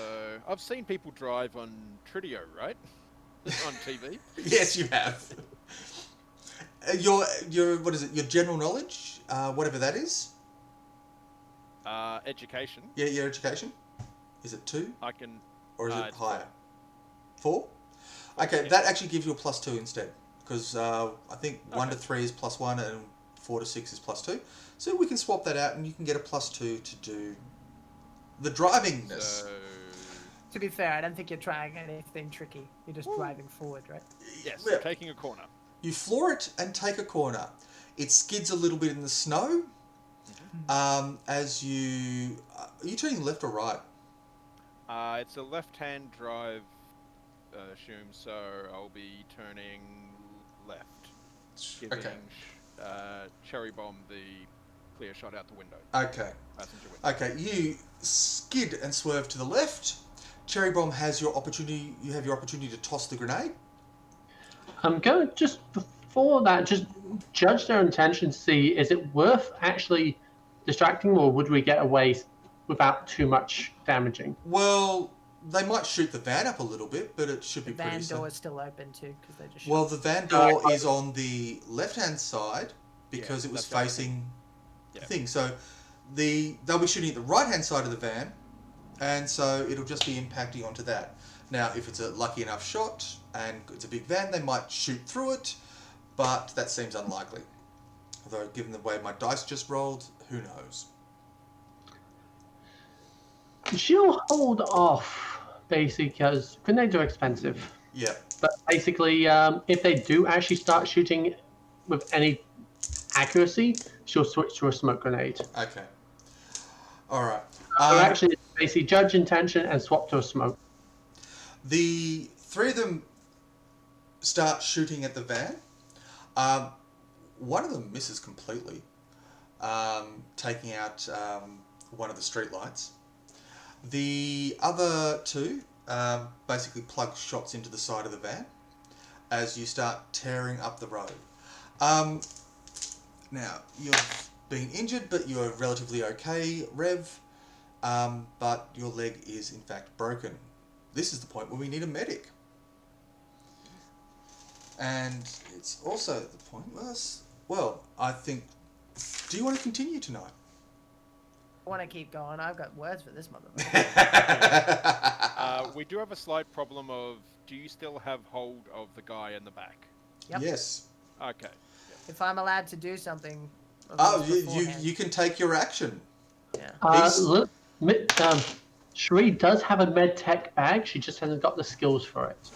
I've seen people drive on Tridio, right? On TV. Yes, you have. Your what is it? Your general knowledge, whatever that is. Education. Yeah, your education. Is it 2? I can. Or is it it's higher? 4? Okay, yeah. that actually gives you a +2 instead. Because I think 1 to 3 is +1 and 4 to 6 is +2. So we can swap that out and you can get a +2 to do the drivingness. So, To be fair, I don't think you're trying anything tricky. You're just driving forward, right? yes, Yeah. taking a corner. You floor it and take a corner. It skids a little bit in the snow. As you... are you turning left or right? It's a left-hand drive, assume, so I'll be turning left. Giving Cherry Bomb the clear shot out the window. Okay. Passenger window. Okay, you skid and swerve to the left. Cherry Bomb has your opportunity. You have your opportunity to toss the grenade. I'm going just before that, just judge their intention to see is it worth actually distracting or would we get away without too much damaging? Well, they might shoot the van up a little bit, but it should The be pretty van simple. door is still open too, because they just. Well, the van door is on the left-hand side because Yeah, it was that's the other facing the Yeah. thing. So they'll be shooting at the right-hand side of the van, and so it'll just be impacting onto that. Now, if it's a lucky enough shot and it's a big van, they might shoot through it, but that seems unlikely. Although, given the way my dice just rolled, who knows? She'll hold off, basically, because grenades are expensive. Yeah. But basically, if they do actually start shooting with any accuracy, she'll switch to a smoke grenade. Okay. All right. Or actually, basically, judge intention and swap to a smoke. The three of them start shooting at the van. One of them misses completely, taking out one of the street lights. The other two basically plug shots into the side of the van as you start tearing up the road. Now, you're being injured, but you're relatively okay, Rev, but your leg is in fact broken. This is the point where we need a medic. And it's also the point where, well, I think, do you want to continue tonight? I want to keep going. I've got words for this motherfucker. We do have a slight problem of, do you still have hold of the guy in the back? Yep. Yes. Okay. If I'm allowed to do something. Oh, beforehand. you can take your action. Yeah. Sheree does have a med tech bag. She just hasn't got the skills for it.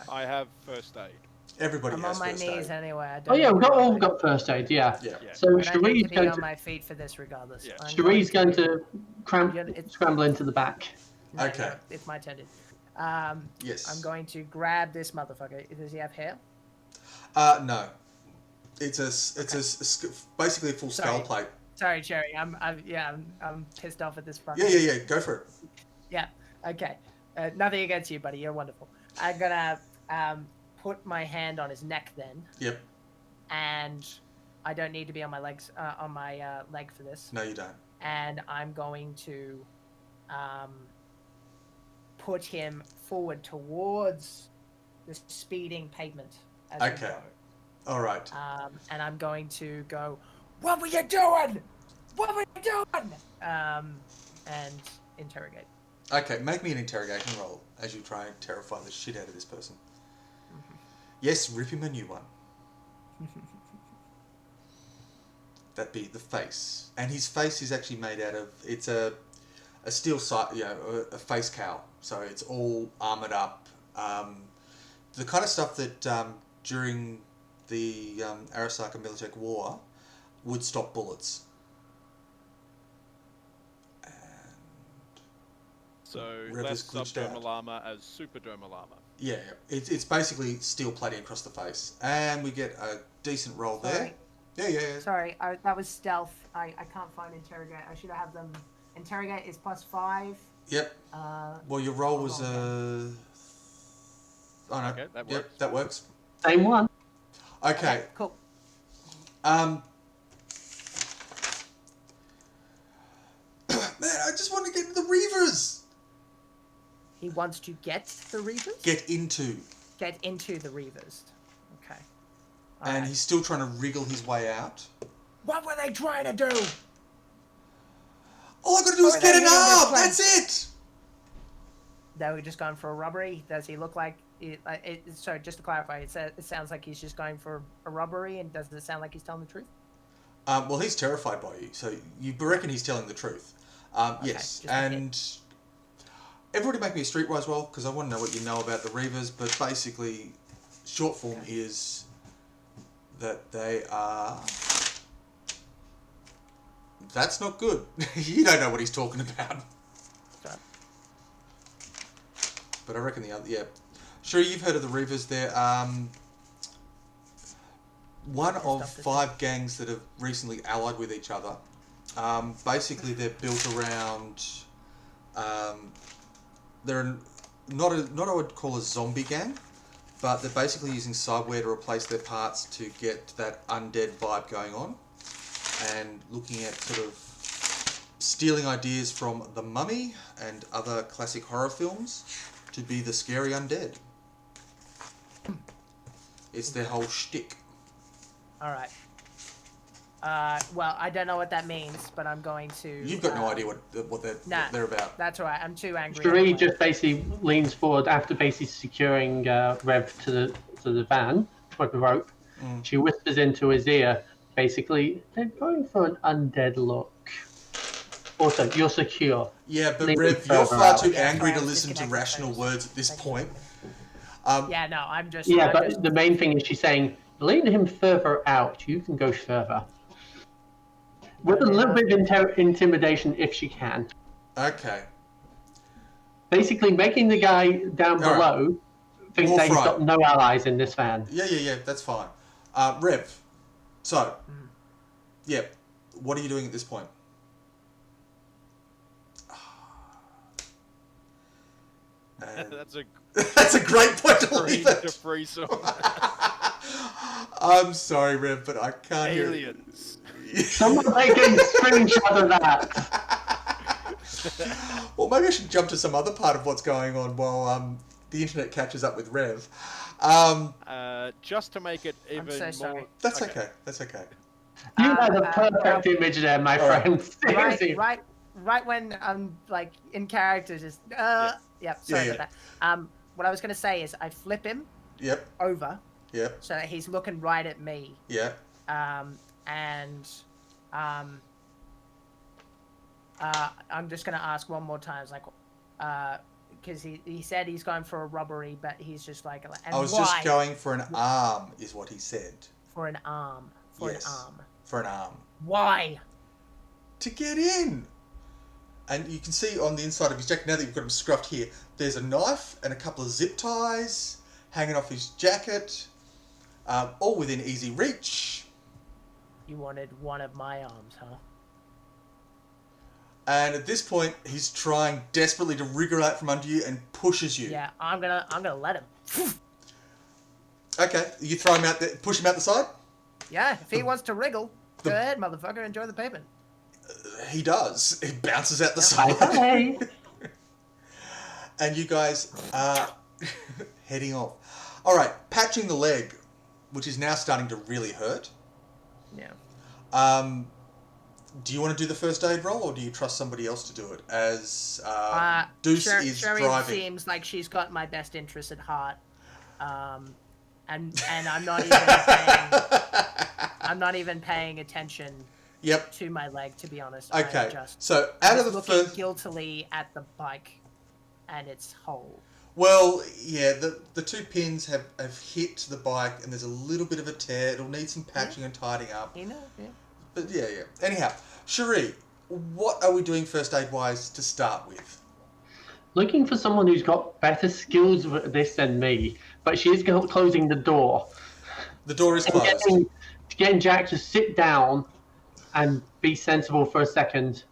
I have first aid. Everybody I'm has on my first knees aid. anyway. I don't Oh yeah, we've need all to- got first aid. Yeah. Yeah. Yeah. So But I need Sheree's to be going on to my feet for this regardless. Yeah. I'm Sheree's going to It's- scramble into the back. No, Okay. no, it's my turn. Yes. I'm going to grab this motherfucker. Does he have hair? No. It's basically a full skull Sorry. plate. Sorry, Cherry. I'm pissed off at this fucker. Yeah. Go for it. Yeah. Okay. Nothing against you, buddy. You're wonderful. I'm gonna put my hand on his neck then, Yep. and I don't need to be on my legs on my leg for this. No, you don't. And I'm going to put him forward towards the speeding pavement. As we Okay. go. All right. And I'm going to go, "What were you doing? What were you doing?" And interrogate. Okay, make me an interrogation roll as you try and terrify the shit out of this person. Yes, rip him a new one. That'd be the face. And his face is actually made out of, it's a steel side, a face cowl. So it's all armoured up. The kind of stuff that during the Arasaka Militech War would stop bullets. So Rev less is glitched out. subdermal armor as superdermal armor. Yeah, it's basically steel plating across the face. And we get a decent roll there. Yeah. Sorry, that was stealth. I can't find interrogate. I should have them. Interrogate is +5. Yep. Well, your roll was Oh no. Okay, that works. Yep, that works. Same one. Okay. Cool. Man, I just want to get into the Reavers. He wants to get the Reavers? Get into. Get into the Reavers. Okay. And Alright. he's still trying to wriggle his way out. What were they trying to do? All I got to do is Oh, get they're an hitting this arm. place. That's it. They were just going for a robbery. Does he look like? So just to clarify, it sounds like he's just going for a robbery, and does it sound like he's telling the truth? Well, he's terrified by you, so you reckon he's telling the truth. Yes, just a and everybody make me a streetwise roll because I want to know what you know about the Reavers. But basically, short form is that they are. That's not good. You don't know what he's talking about. Sorry. But I reckon the other, yeah. Sure, you've heard of the Reavers. They're one of 5 gangs that have recently allied with each other. Basically, they're built around. They're not I would call a zombie gang, but they're basically using cyberware to replace their parts to get that undead vibe going on, and looking at sort of stealing ideas from The Mummy and other classic horror films to be the scary undead. It's their whole shtick. All right. Well, I don't know what that means, but I'm going to. You've got no idea what they're about. That's all right. I'm too angry. Cherie anyway. just basically leans forward after basically securing Rev to the van with the rope. She whispers into his ear, basically, they're going for an undead look. Also, you're secure. Yeah, but Lean Rev, further you're far out. too Yeah, angry sorry, to I was listen to disconnected rational first. words at this Thank point. you. Yeah, no, I'm just. Yeah, I'm but just- the main thing is she's saying, lean him further out. You can go further. With a little bit of intimidation if she can. Okay. Basically making the guy down All right. below think More that he's fright. got no allies in this van. Yeah, that's fine. Rev, so, yeah, what are you doing at this point? And That's a that's a great point to leave great to it. freeze them. I'm sorry, Rev, but I can't hear it. Aliens. Someone take a screenshot of that. Well, maybe I should jump to some other part of what's going on while the internet catches up with Rev. Just to make it I'm even so more. sorry. That's okay. That's okay. You had a perfect image there, my friend. Seriously. Right when I'm like in character, just sorry Yeah. about that. What I was gonna say is I flip him Yep. over Yep. so that he's looking right at me. Yeah. And I'm just gonna ask one more time, it's like, because he said he's going for a robbery, but he's just like, and I was why? just going for an arm, is what he said. For an arm. Yes. An arm. For an arm. Why? To get in. And you can see on the inside of his jacket, now that you've got him scruffed here, there's a knife and a couple of zip ties hanging off his jacket, all within easy reach. You wanted one of my arms, huh? And at this point, he's trying desperately to wriggle out from under you and pushes you. Yeah, I'm gonna let him. Okay, you throw him out there, push him out the side? Yeah, if he wants to wriggle, go ahead, motherfucker. Enjoy the pavement. He does. It bounces out the side. Bye-bye. And you guys are heading off. All right, patching the leg, which is now starting to really hurt. Yeah. Do you want to do the first aid roll, or do you trust somebody else to do it? As Deuce is Sherry driving. seems like she's got my best interest at heart. And I'm not even paying. I'm not even paying attention. Yep. To my leg, to be honest. Okay. I'm just so out of the looking first, guiltily at the bike, and its hole. well, yeah, the two pins have hit the bike, and there's a little bit of a tear. It'll need some patching and tidying up. You know. Yeah. But yeah. Anyhow, Cherie, what are we doing first aid wise to start with? Looking for someone who's got better skills with this than me, but she is closing the door. The door is closed. Getting Jack to sit down and be sensible for a second,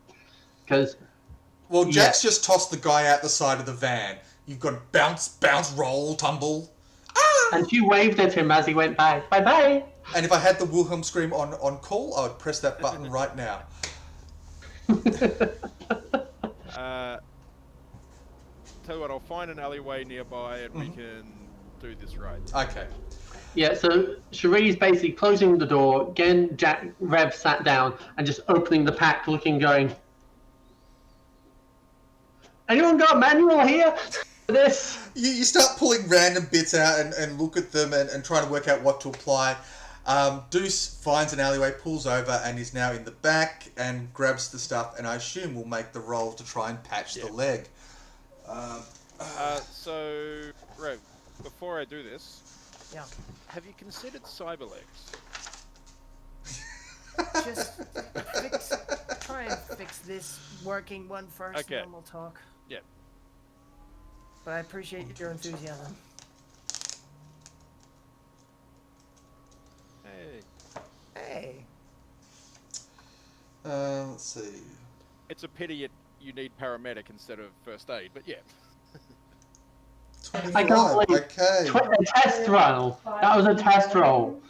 because... Well, Jack's just tossed the guy out the side of the van. You've got bounce, roll, tumble. Ah! And she waved at him as he went by. Bye-bye! And if I had the Wilhelm scream on call, I would press that button right now. Tell you what, I'll find an alleyway nearby and we can do this right. Okay. Yeah, so Cherie's basically closing the door, getting Rev sat down, and just opening the pack, looking, going, anyone got a manual here for this? You start pulling random bits out and look at them and trying to work out what to apply. Deuce finds an alleyway, pulls over, and is now in the back and grabs the stuff, and I assume will make the roll to try and patch the leg. So, Rev, before I do this, Yeah. have you considered cyberlegs? Just try and fix this working one first, Okay. and then we'll talk. Yeah. But I appreciate your enthusiasm. Hey. Let's see. It's a pity you need paramedic instead of first aid, but yeah. 25. I can't believe Okay. a test roll. That was a test roll.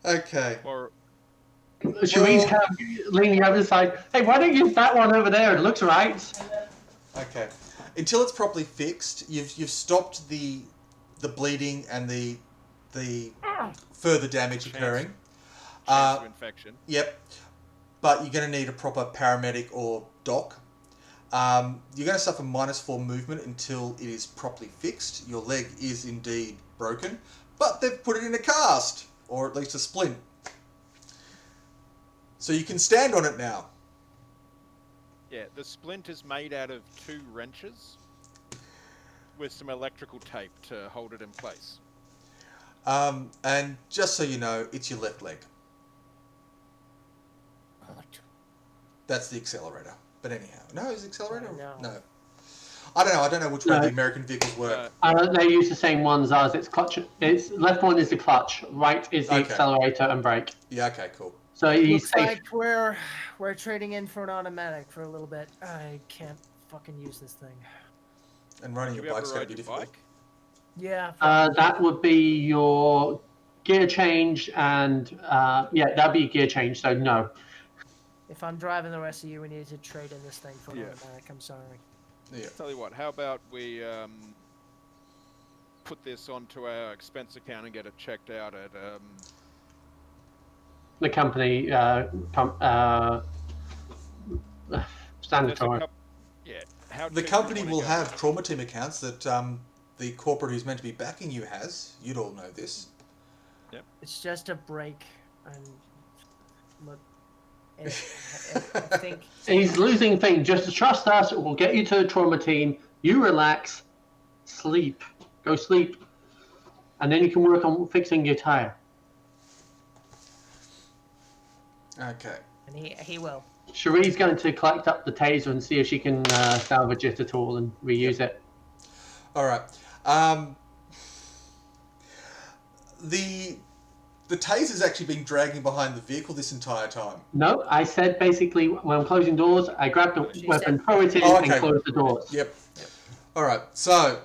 Okay. Or Cherie's kind of leaning over the side. Hey, why don't you use that one over there? It looks right. Okay. Until it's properly fixed, you've stopped the bleeding and the further damage occurring. chance of infection. Yep. But you're going to need a proper paramedic or doc. You're going to suffer -4 movement until it is properly fixed. Your leg is indeed broken, but they've put it in a cast, or at least a splint. So you can stand on it now. Yeah, the splint is made out of 2 wrenches with some electrical tape to hold it in place. And just so you know, it's your left leg. That's the accelerator. But anyhow, no, is the accelerator? No. I don't know which way the American vehicles work. They use the same ones as its clutch. Its left one is the clutch, right is the accelerator and brake. Yeah, okay, cool. So he's Looks safe. like we're trading in for an automatic for a little bit. I can't fucking use this thing. And running Do your you ever bike's going to ride be your difficult. bike? Yeah. That would be your gear change, and that'd be gear change. So no. If I'm driving the rest of you, we need to trade in this thing for an Yeah. automatic. I'm sorry. Yeah. Tell you what, how about we put this onto our expense account and get it checked out at The company standard. The company will have trauma team accounts that the corporate who's meant to be backing you has. You'd all know this. Yep. It's just a break, and look, I think He's losing thing. Just trust us. We'll get you to a trauma team. You relax, sleep, go sleep, and then you can work on fixing your tire. Okay. and he will. Cherie's going to collect up the taser and see if she can salvage it at all and reuse it. All right. The taser's actually been dragging behind the vehicle this entire time. No, I said basically when I'm closing doors, I grab the weapon, throw it in, and close the doors. Yep. All right. So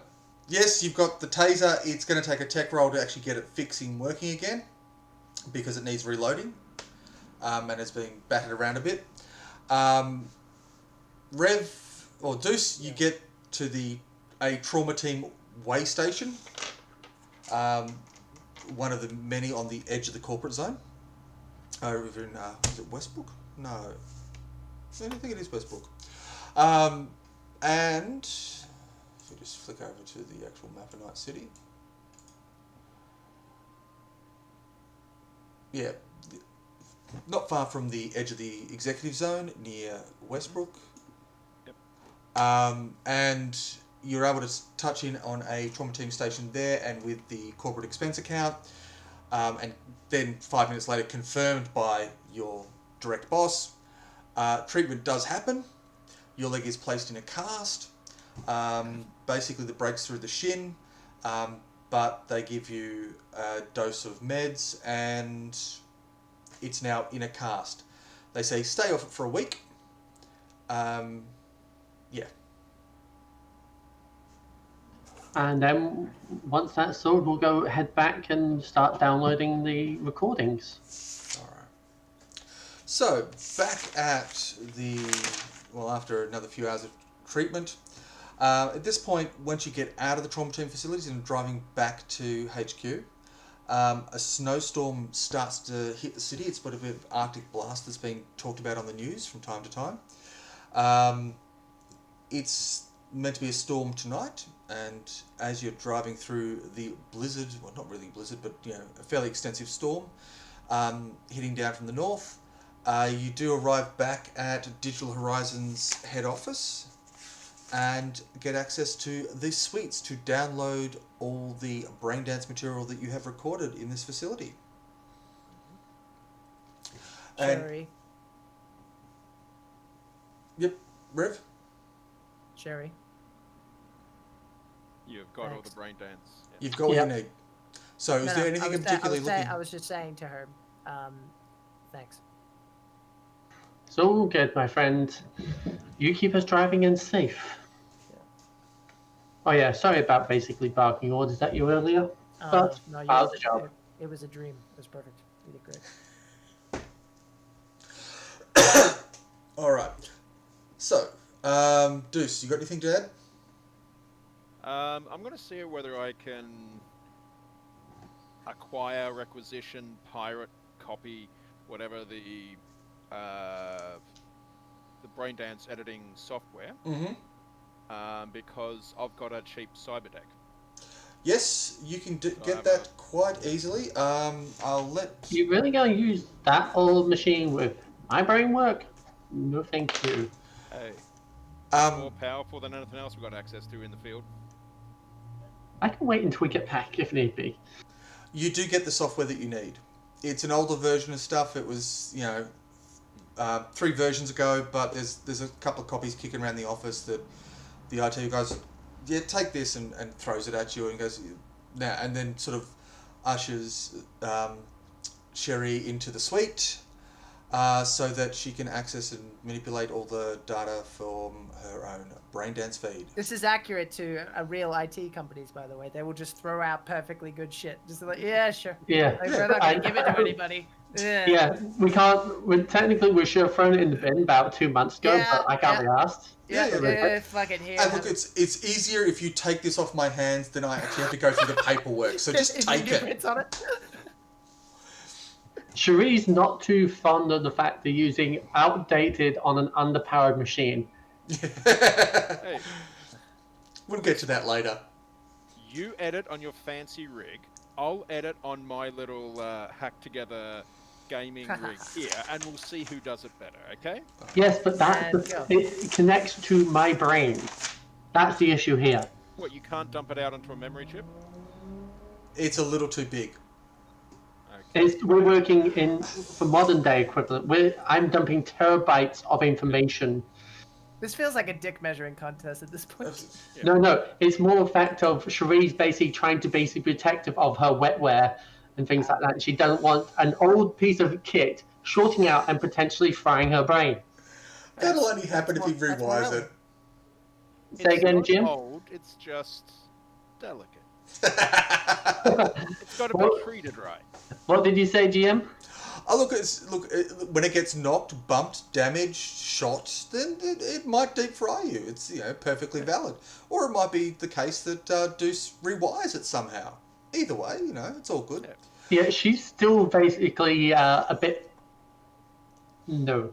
Yes, you've got the taser. It's going to take a tech roll to actually get it fixing working again because it needs reloading and it's being battered around a bit. Rev or Deuce, you get to a trauma team way station, one of the many on the edge of the corporate zone. Over in is it Westbrook? No, I don't think it is Westbrook. And if we just flick over to the actual map of Night City, yeah, not far from the edge of the executive zone near Westbrook. Yep. And you're able to touch in on a trauma team station there, and with the corporate expense account, and then 5 minutes later confirmed by your direct boss. Treatment does happen. Your leg is placed in a cast. Basically, the breaks through the shin, but they give you a dose of meds, and it's now in a cast. They say stay off it for a week. Yeah. And then once that's sorted, we'll head back and start downloading the recordings. All right. So back at after another few hours of treatment, at this point, once you get out of the trauma team facilities and driving back to HQ, a snowstorm starts to hit the city. It's a bit of an Arctic blast that's being talked about on the news from time to time. It's meant to be a storm tonight, and as you're driving through the blizzard, well, not really blizzard, but a fairly extensive storm hitting down from the north, you do arrive back at Digital Horizons head office and get access to the suites to download all the braindance material that you have recorded in this facility. Sherry. Yep, Rev? Sherry. You've got all Thanks. the brain dance. Yeah. You've got what you need. So is there anything in particular looking... I was just saying to her, thanks. It's all good, my friend. You keep us driving and safe. Yeah. Oh yeah, sorry about basically barking orders at you earlier. But No, you part of the job. It was a dream. It was perfect. You did great. All right. So, Deuce, you got anything to add? I'm going to see whether I can acquire, requisition, pirate, copy, whatever the braindance editing software. Mm-hmm. Because I've got a cheap cyberdeck. Yes, you can get that quite easily. I'll let... You really gonna use that old machine with my brain work? No, thank you. Hey, more powerful than anything else we've got access to in the field. I can wait until we get back if need be. You do get the software that you need. It's an older version of stuff. It was, 3 versions ago, but there's a couple of copies kicking around the office that the IT guys, yeah, take this and throws it at you and goes, now, and then sort of ushers Sherry into the suite so that she can access and manipulate all the data from her own braindance feed. This is accurate to real IT companies, by the way. They will just throw out perfectly good shit. Just like, yeah, sure. Yeah. Like, we're not going to give it to anybody. Yeah, we can't. Technically, we should have thrown it in the bin about 2 months ago, but I can't be asked. Fucking here. And look, it's easier if you take this off my hands than I actually have to go through the paperwork. So just take it. On it. Cherie's not too fond of the fact they're using outdated on an underpowered machine. Hey, We'll get to that later. you edit on your fancy rig. I'll edit on my little hack together gaming rig here, and we'll see who does it better. Okay? Yes, but it connects to my brain. That's the issue here. What, you can't dump it out onto a memory chip? It's a little too big. Okay. We're working for modern day equivalent. I'm dumping terabytes of information. This feels like a dick measuring contest at this point. Yeah. No, it's more a fact of Cherie's basically trying to be protective of her wetware and things like that. She doesn't want an old piece of kit shorting out and potentially frying her brain. That'll only happen if he rewires it. Say again, Jim? Old, it's just delicate. It's got to be treated right. What did you say, GM? Oh, when it gets knocked, bumped, damaged, shot, then it might deep fry you. It's perfectly valid. Or it might be the case that Deuce rewires it somehow. Either way, it's all good. Yeah, she's still basically a bit no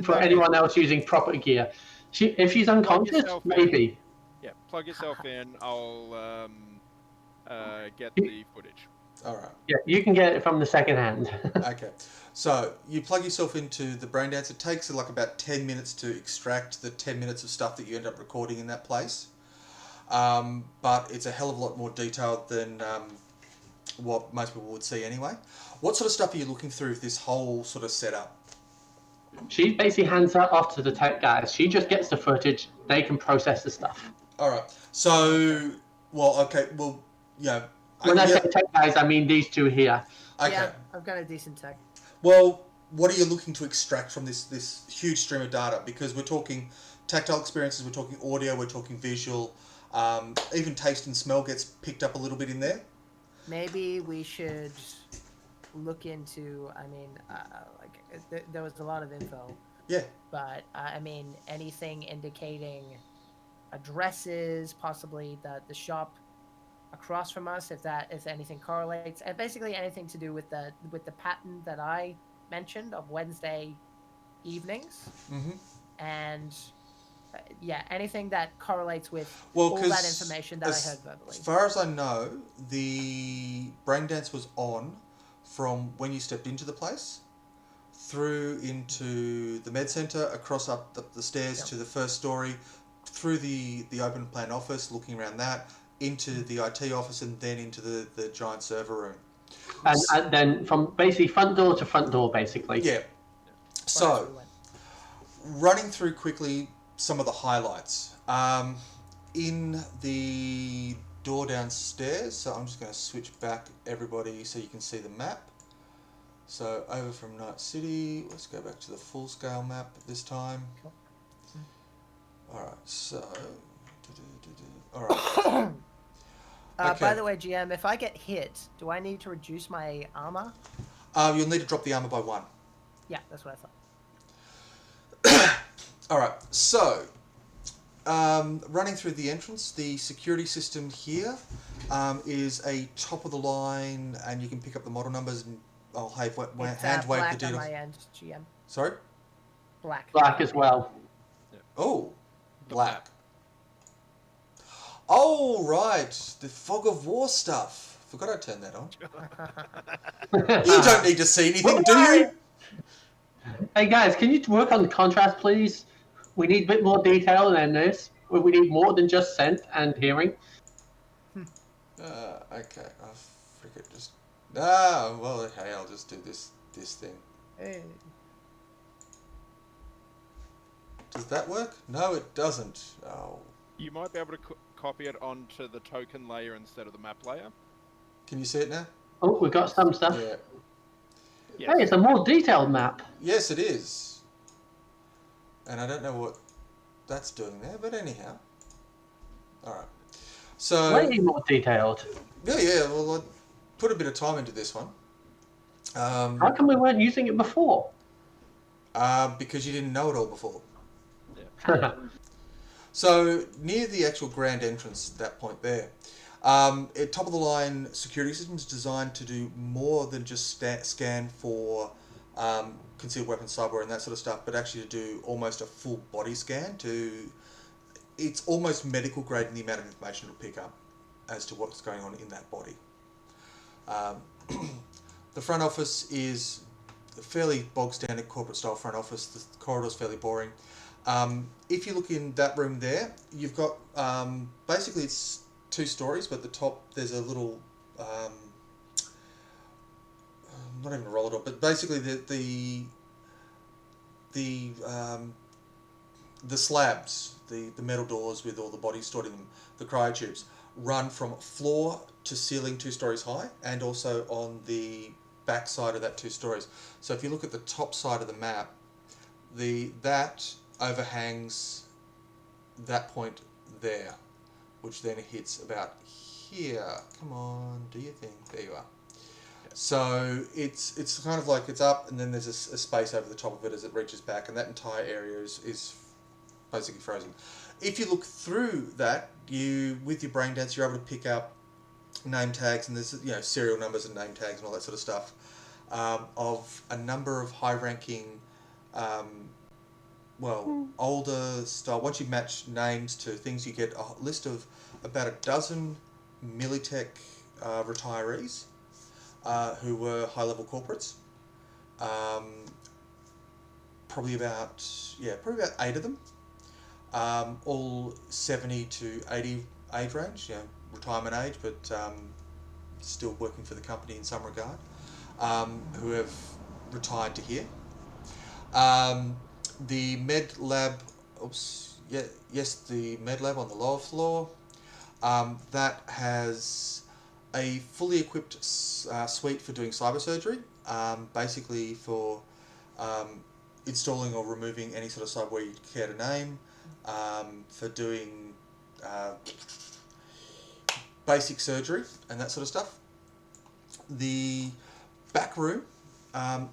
for anyone else using proper gear. If she's unconscious, maybe. Yeah, plug yourself in. I'll get the footage. All right. Yeah, you can get it from the second hand. Okay. So you plug yourself into the brain dance. It takes like about 10 minutes to extract the 10 minutes of stuff that you end up recording in that place. But it's a hell of a lot more detailed than what most people would see anyway. What sort of stuff are you looking through this whole sort of setup? She basically hands that off to the tech guys. She just gets the footage. They can process the stuff. All right. So, yeah. When I say tech guys, I mean these two here. Okay. Yeah, I've got a decent tech. Well, what are you looking to extract from this huge stream of data? Because we're talking tactile experiences, we're talking audio, we're talking visual, even taste and smell gets picked up a little bit in there. Maybe we should look into. There was a lot of info. Yeah. But anything indicating addresses, possibly the shop across from us, if anything correlates, and basically anything to do with the pattern that I mentioned of Wednesday evenings, and anything that correlates with all that information that I heard verbally. As far as I know, the brain dance was on from when you stepped into the place, through into the med center, across up the stairs to the first story, through the open plan office, looking around that, into the IT office, and then into the giant server room. And then from basically front door to front door, basically. Yeah. So, running through quickly some of the highlights. In the door downstairs, so I'm just going to switch back everybody so you can see the map. So, over from Night City, let's go back to the full-scale map this time. Alright, so... Alright. Okay. By the way, GM, if I get hit, do I need to reduce my armor? You'll need to drop the armor by 1. Yeah, that's what I thought. Alright, so... running through the entrance, the security system here is a top-of-the-line, and you can pick up the model numbers, and I'll hand wave the details. On my end, GM. Sorry? Black. Black as well. Oh, black. Oh, right. The fog of war stuff. Forgot I turned that on. You don't need to see anything, do you? Hey, guys, can you work on the contrast, please? We need a bit more detail than this. We need more than just scent and hearing. Okay. I forget just... well, okay, I'll just do this thing. Hey. Does that work? No, it doesn't. Oh. You might be able to copy it onto the token layer instead of the map layer. Can you see it now? Oh, we've got some stuff. Yeah. Yes. Hey, it's a more detailed map. Yes, it is. And I don't know what that's doing there, but anyhow. Alright. So... Way more detailed. Yeah, well, I put a bit of time into this one. How come we weren't using it before? Because you didn't know it all before. Yeah. So, near the actual grand entrance, that point there, top-of-the-line security systems designed to do more than just scan for concealed weapons, cyber, and that sort of stuff, but actually to do almost a full body scan. It's almost medical grade in the amount of information it'll pick up as to what's going on in that body. The front office is a fairly bog-standard corporate-style front office. The corridor's fairly boring. If you look in that room there, you've got, basically it's 2 stories, but at the top there's a little, not even a roller door, but basically the slabs, the metal doors with all the bodies stored in them, the cryotubes, run from floor to ceiling 2 stories high, and also on the back side of that 2 stories. So if you look at the top side of the map, that overhangs that point there. which then hits about here. Come on, do your thing. There you are. So it's kind of like it's up, and then there's a space over the top of it as it reaches back, and that entire area is basically frozen. If you look through that, with your brain dance, you're able to pick up name tags, and there's serial numbers and name tags and all that sort of stuff of a number of high-ranking, older style. Once you match names to things, you get a list of about a dozen Militech retirees who were high-level corporates. Probably about 8 of them. All 70 to 80 age range, retirement age, but still working for the company in some regard, who have retired to here. The med lab, the med lab on the lower floor, that has a fully equipped suite for doing cyber surgery, basically for installing or removing any sort of cyberware you care to name, for doing basic surgery and that sort of stuff. The back room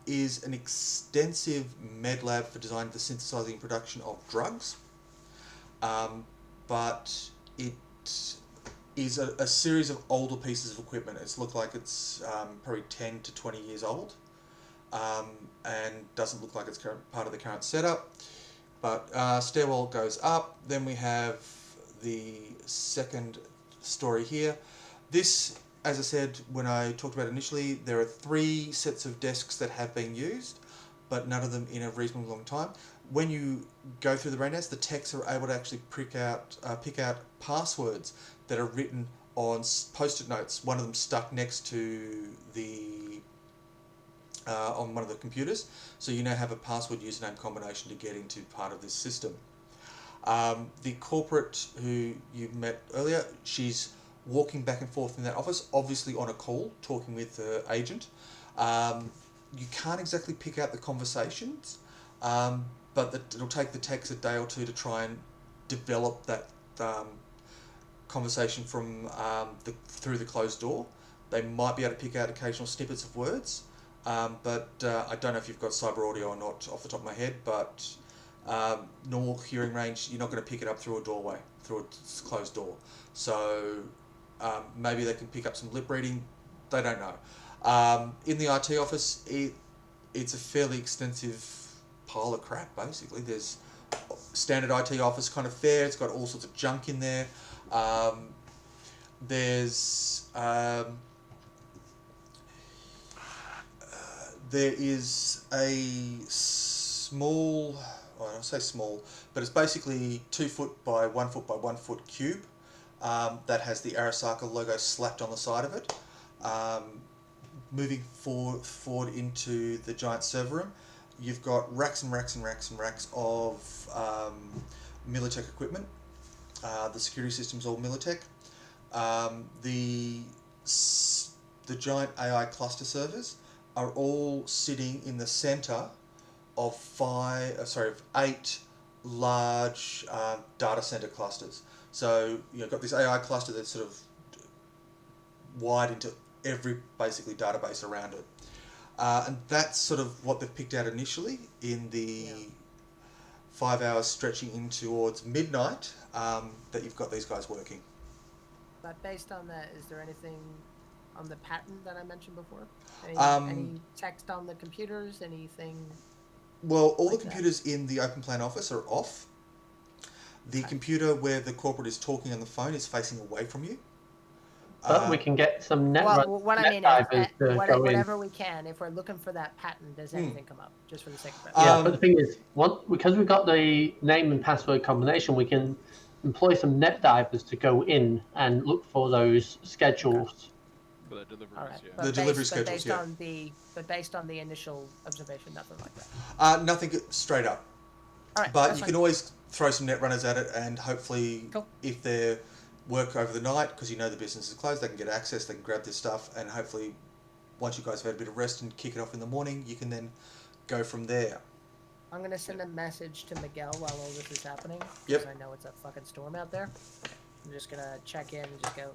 is an extensive med lab for design for synthesizing and production of drugs, but it is a series of older pieces of equipment. It's looked like it's probably 10 to 20 years old, and doesn't look like it's part of the current setup. But stairwell goes up. Then we have the second story here. This, as I said when I talked about it initially, there are 3 sets of desks that have been used, but none of them in a reasonably long time. When you go through the brain dance, the techs are able to actually pick out passwords that are written on post-it notes. One of them stuck next to the on one of the computers, so you now have a password username combination to get into part of this system. The corporate who you met earlier, she's walking back and forth in that office, obviously on a call, talking with the agent. You can't exactly pick out the conversations, but it'll take the techs a day or two to try and develop that conversation from through the closed door. They might be able to pick out occasional snippets of words, but I don't know if you've got cyber audio or not off the top of my head, but normal hearing range, you're not going to pick it up through a doorway, through a closed door. So maybe they can pick up some lip reading. They don't know. In the IT office, it's a fairly extensive pile of crap, basically. There's standard IT office kind of fare. It's got all sorts of junk in there. There is a small, well, I say small, but it's basically 2 foot by 1 foot by 1 foot cube that has the Arasaka logo slapped on the side of it. Moving forward into the giant server room, you've got racks and racks and racks and racks of Militech equipment. The security system's all Militech. The giant AI cluster servers are all sitting in the center of 8 large data center clusters. So you've got this AI cluster that's sort of wide into every basically database around it. And that's sort of what they've picked out initially in the 5 hours stretching in towards midnight that you've got these guys working. But based on that, is there anything on the patent that I mentioned before? Any text on the computers? Anything? Well, all the computers in the open plan office are off. The computer where the corporate is talking on the phone is facing away from you. But we can get some net divers to go whatever we can. If we're looking for that patent, does anything come up? Just for the sake of it. Yeah, but the thing is, because we've got the name and password combination, we can employ some net divers to go in and look for those schedules. For the deliveries, right. The delivery schedules, But based on the initial observation, nothing like that. Nothing straight up. All right, but you can always throw some net runners at it, and hopefully, if they work over the night, because you know the business is closed, they can get access, they can grab this stuff, and hopefully, once you guys have had a bit of rest and kick it off in the morning, you can then go from there. I'm going to send a message to Miguel while all this is happening, Yep. because I know it's a fucking storm out there. I'm just gonna check in and just go,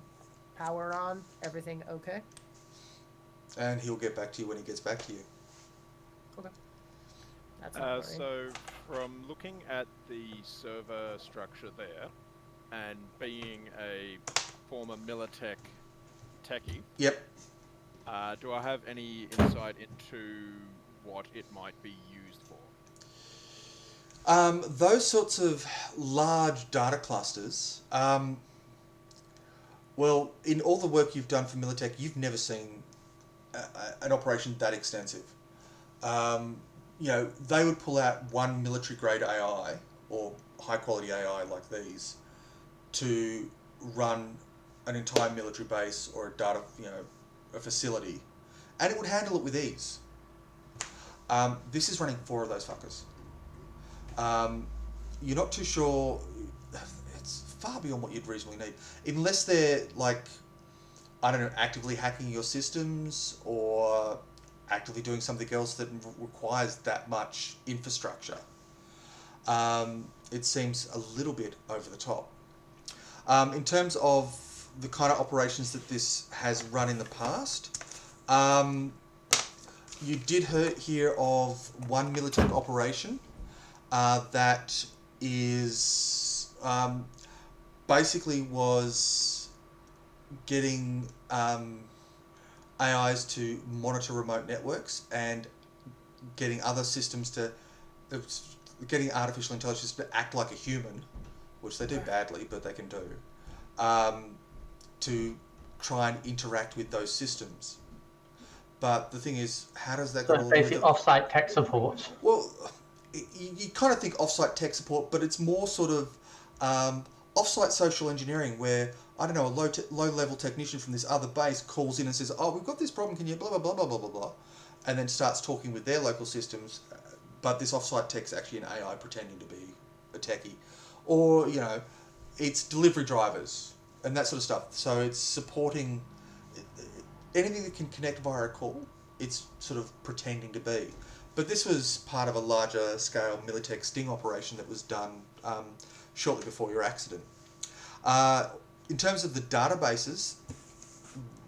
power on, everything okay? And he'll get back to you when he gets back to you. Okay. That's not worrying. So, from looking at the server structure there, and being a former Militech techie, Yep. do I have any insight into what it might be used for? Those sorts of large data clusters, well, in all the work you've done for Militech, you've never seen an operation that extensive. They would pull out one military grade AI or high quality AI like these to run an entire military base or a facility, and it would handle it with ease. This is running 4 of those fuckers. You're not too sure. It's far beyond what you'd reasonably need, unless they're actively hacking your systems or actively doing something else that requires that much infrastructure. It seems a little bit over the top. In terms of the kind of operations that this has run in the past, you did hear of one Militech operation that is basically was getting AIs to monitor remote networks and getting other systems to getting artificial intelligence to act like a human, which they do badly, but they can do, to try and interact with those systems. But the thing is, how does that So go along basically with off-site tech support. Well, you kind of think off-site tech support, but it's more sort of off-site social engineering where, I don't know, a low-level technician from this other base calls in and says, oh, we've got this problem, can you blah, blah, blah, blah, blah, blah, blah, and then starts talking with their local systems, but this off-site tech's actually an AI pretending to be a techie. Or, it's delivery drivers and that sort of stuff. So it's supporting anything that can connect via a call, it's sort of pretending to be. But this was part of a larger scale Militech sting operation that was done shortly before your accident. In terms of the databases,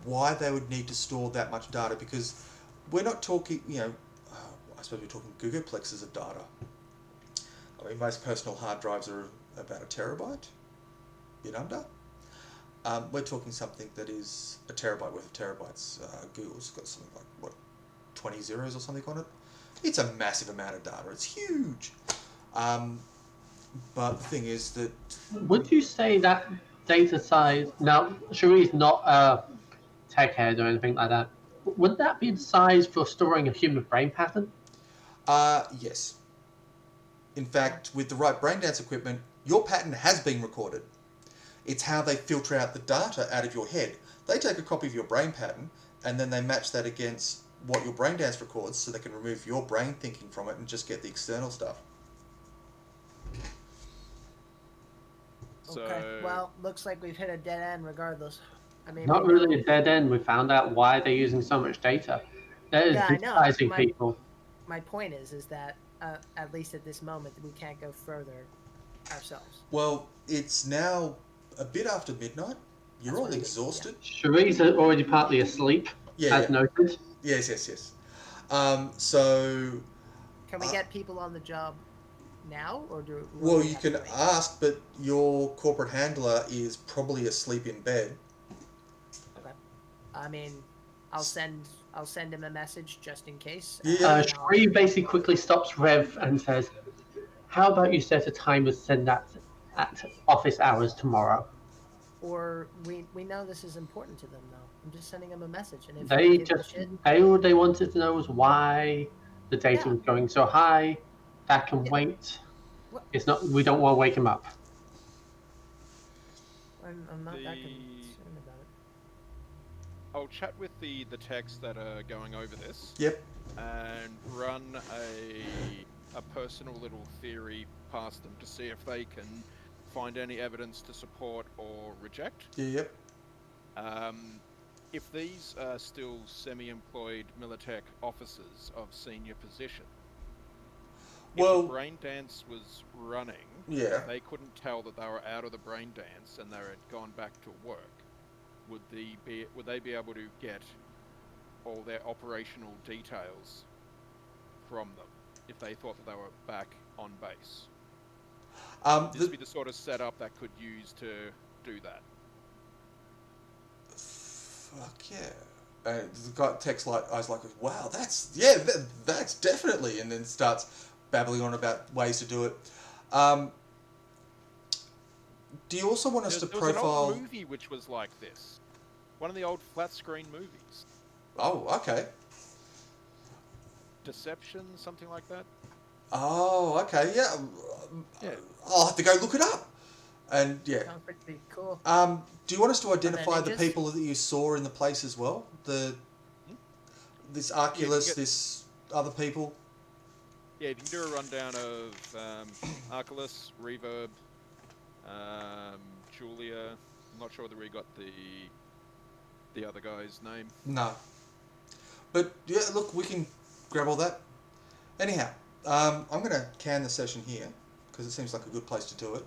why they would need to store that much data, because we're not talking, I suppose we're talking gigaplexes of data. I mean, most personal hard drives are about a terabyte, bit under. We're talking something that is a terabyte worth of terabytes. Google's got something like, 20 zeros or something on it? It's a massive amount of data. It's huge. But the thing is that... Would you say that data size... Now, Cherie's not a tech head or anything like that. Would that be the size for storing a human brain pattern? Yes. In fact, with the right braindance equipment, your pattern has been recorded. It's how they filter out the data out of your head. They take a copy of your brain pattern, and then they match that against what your braindance records, so they can remove your brain thinking from it and just get the external stuff. Okay. Well, looks like we've hit a dead end regardless. I mean, Not really a dead end. We found out why they're using so much data. They're digitizing people. My point is that at least at this moment, we can't go further ourselves. Well, it's now a bit after midnight. You're all exhausted. Yeah. Cherie's already partly asleep, as noted. Yes. So... Can we get people on the job now, or do? Well, you can ask, but your corporate handler is probably asleep in bed. Okay. I mean, I'll send him a message just in case. Cherie basically quickly stops Rev and says, "How about you set a timer to send that at office hours tomorrow?" Or we know this is important to them, though. I'm just sending them a message, and if all they wanted to know was why the data was going so high. That can wait. What? It's not. We don't want to wake him up. I'm not that concerned about it. I'll chat with the techs that are going over this. Yep. And run a personal little theory past them to see if they can find any evidence to support or reject. Yep. If these are still semi-employed Militech officers of senior position. Well- the brain dance was running, Yeah. they couldn't tell that they were out of the brain dance and they had gone back to work. Would they be able to get all their operational details from them if they thought that they were back on base? This would be the sort of setup that could use to do that. Fuck yeah. And the guy texts like, I was like, wow, that's definitely, and then starts babbling on about ways to do it. Do you also want us to There was profile? an old movie which was like this. One of the old flat screen movies. Oh, okay. Deception, something like that. Oh, okay, yeah. Yeah. I'll have to go look it up. And yeah. Sounds pretty cool. Do you want us to identify the ninjas? people that you saw in the place as well? This Arculus, this other people? Yeah, you can do a rundown of Arculus, Reverb, Julia. I'm not sure whether we got the other guy's name. No. But yeah, look, we can grab all that. Anyhow, I'm going to can the session here because it seems like a good place to do it.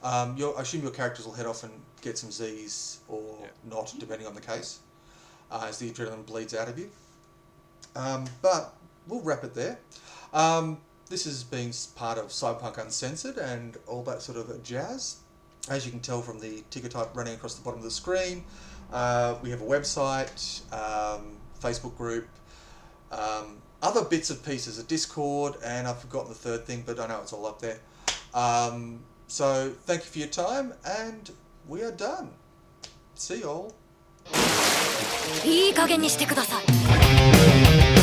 I assume your characters will head off and get some Z's or not, depending on the case, as the adrenaline bleeds out of you. But we'll wrap it there. This is being part of Cyberpunk Uncensored and all that sort of jazz. As you can tell from the ticker type running across the bottom of the screen, we have a website, Facebook group, other bits and pieces, a Discord, and I've forgotten the third thing, but I know it's all up there. So thank you for your time, and we are done. See you all. いい加減にしてください。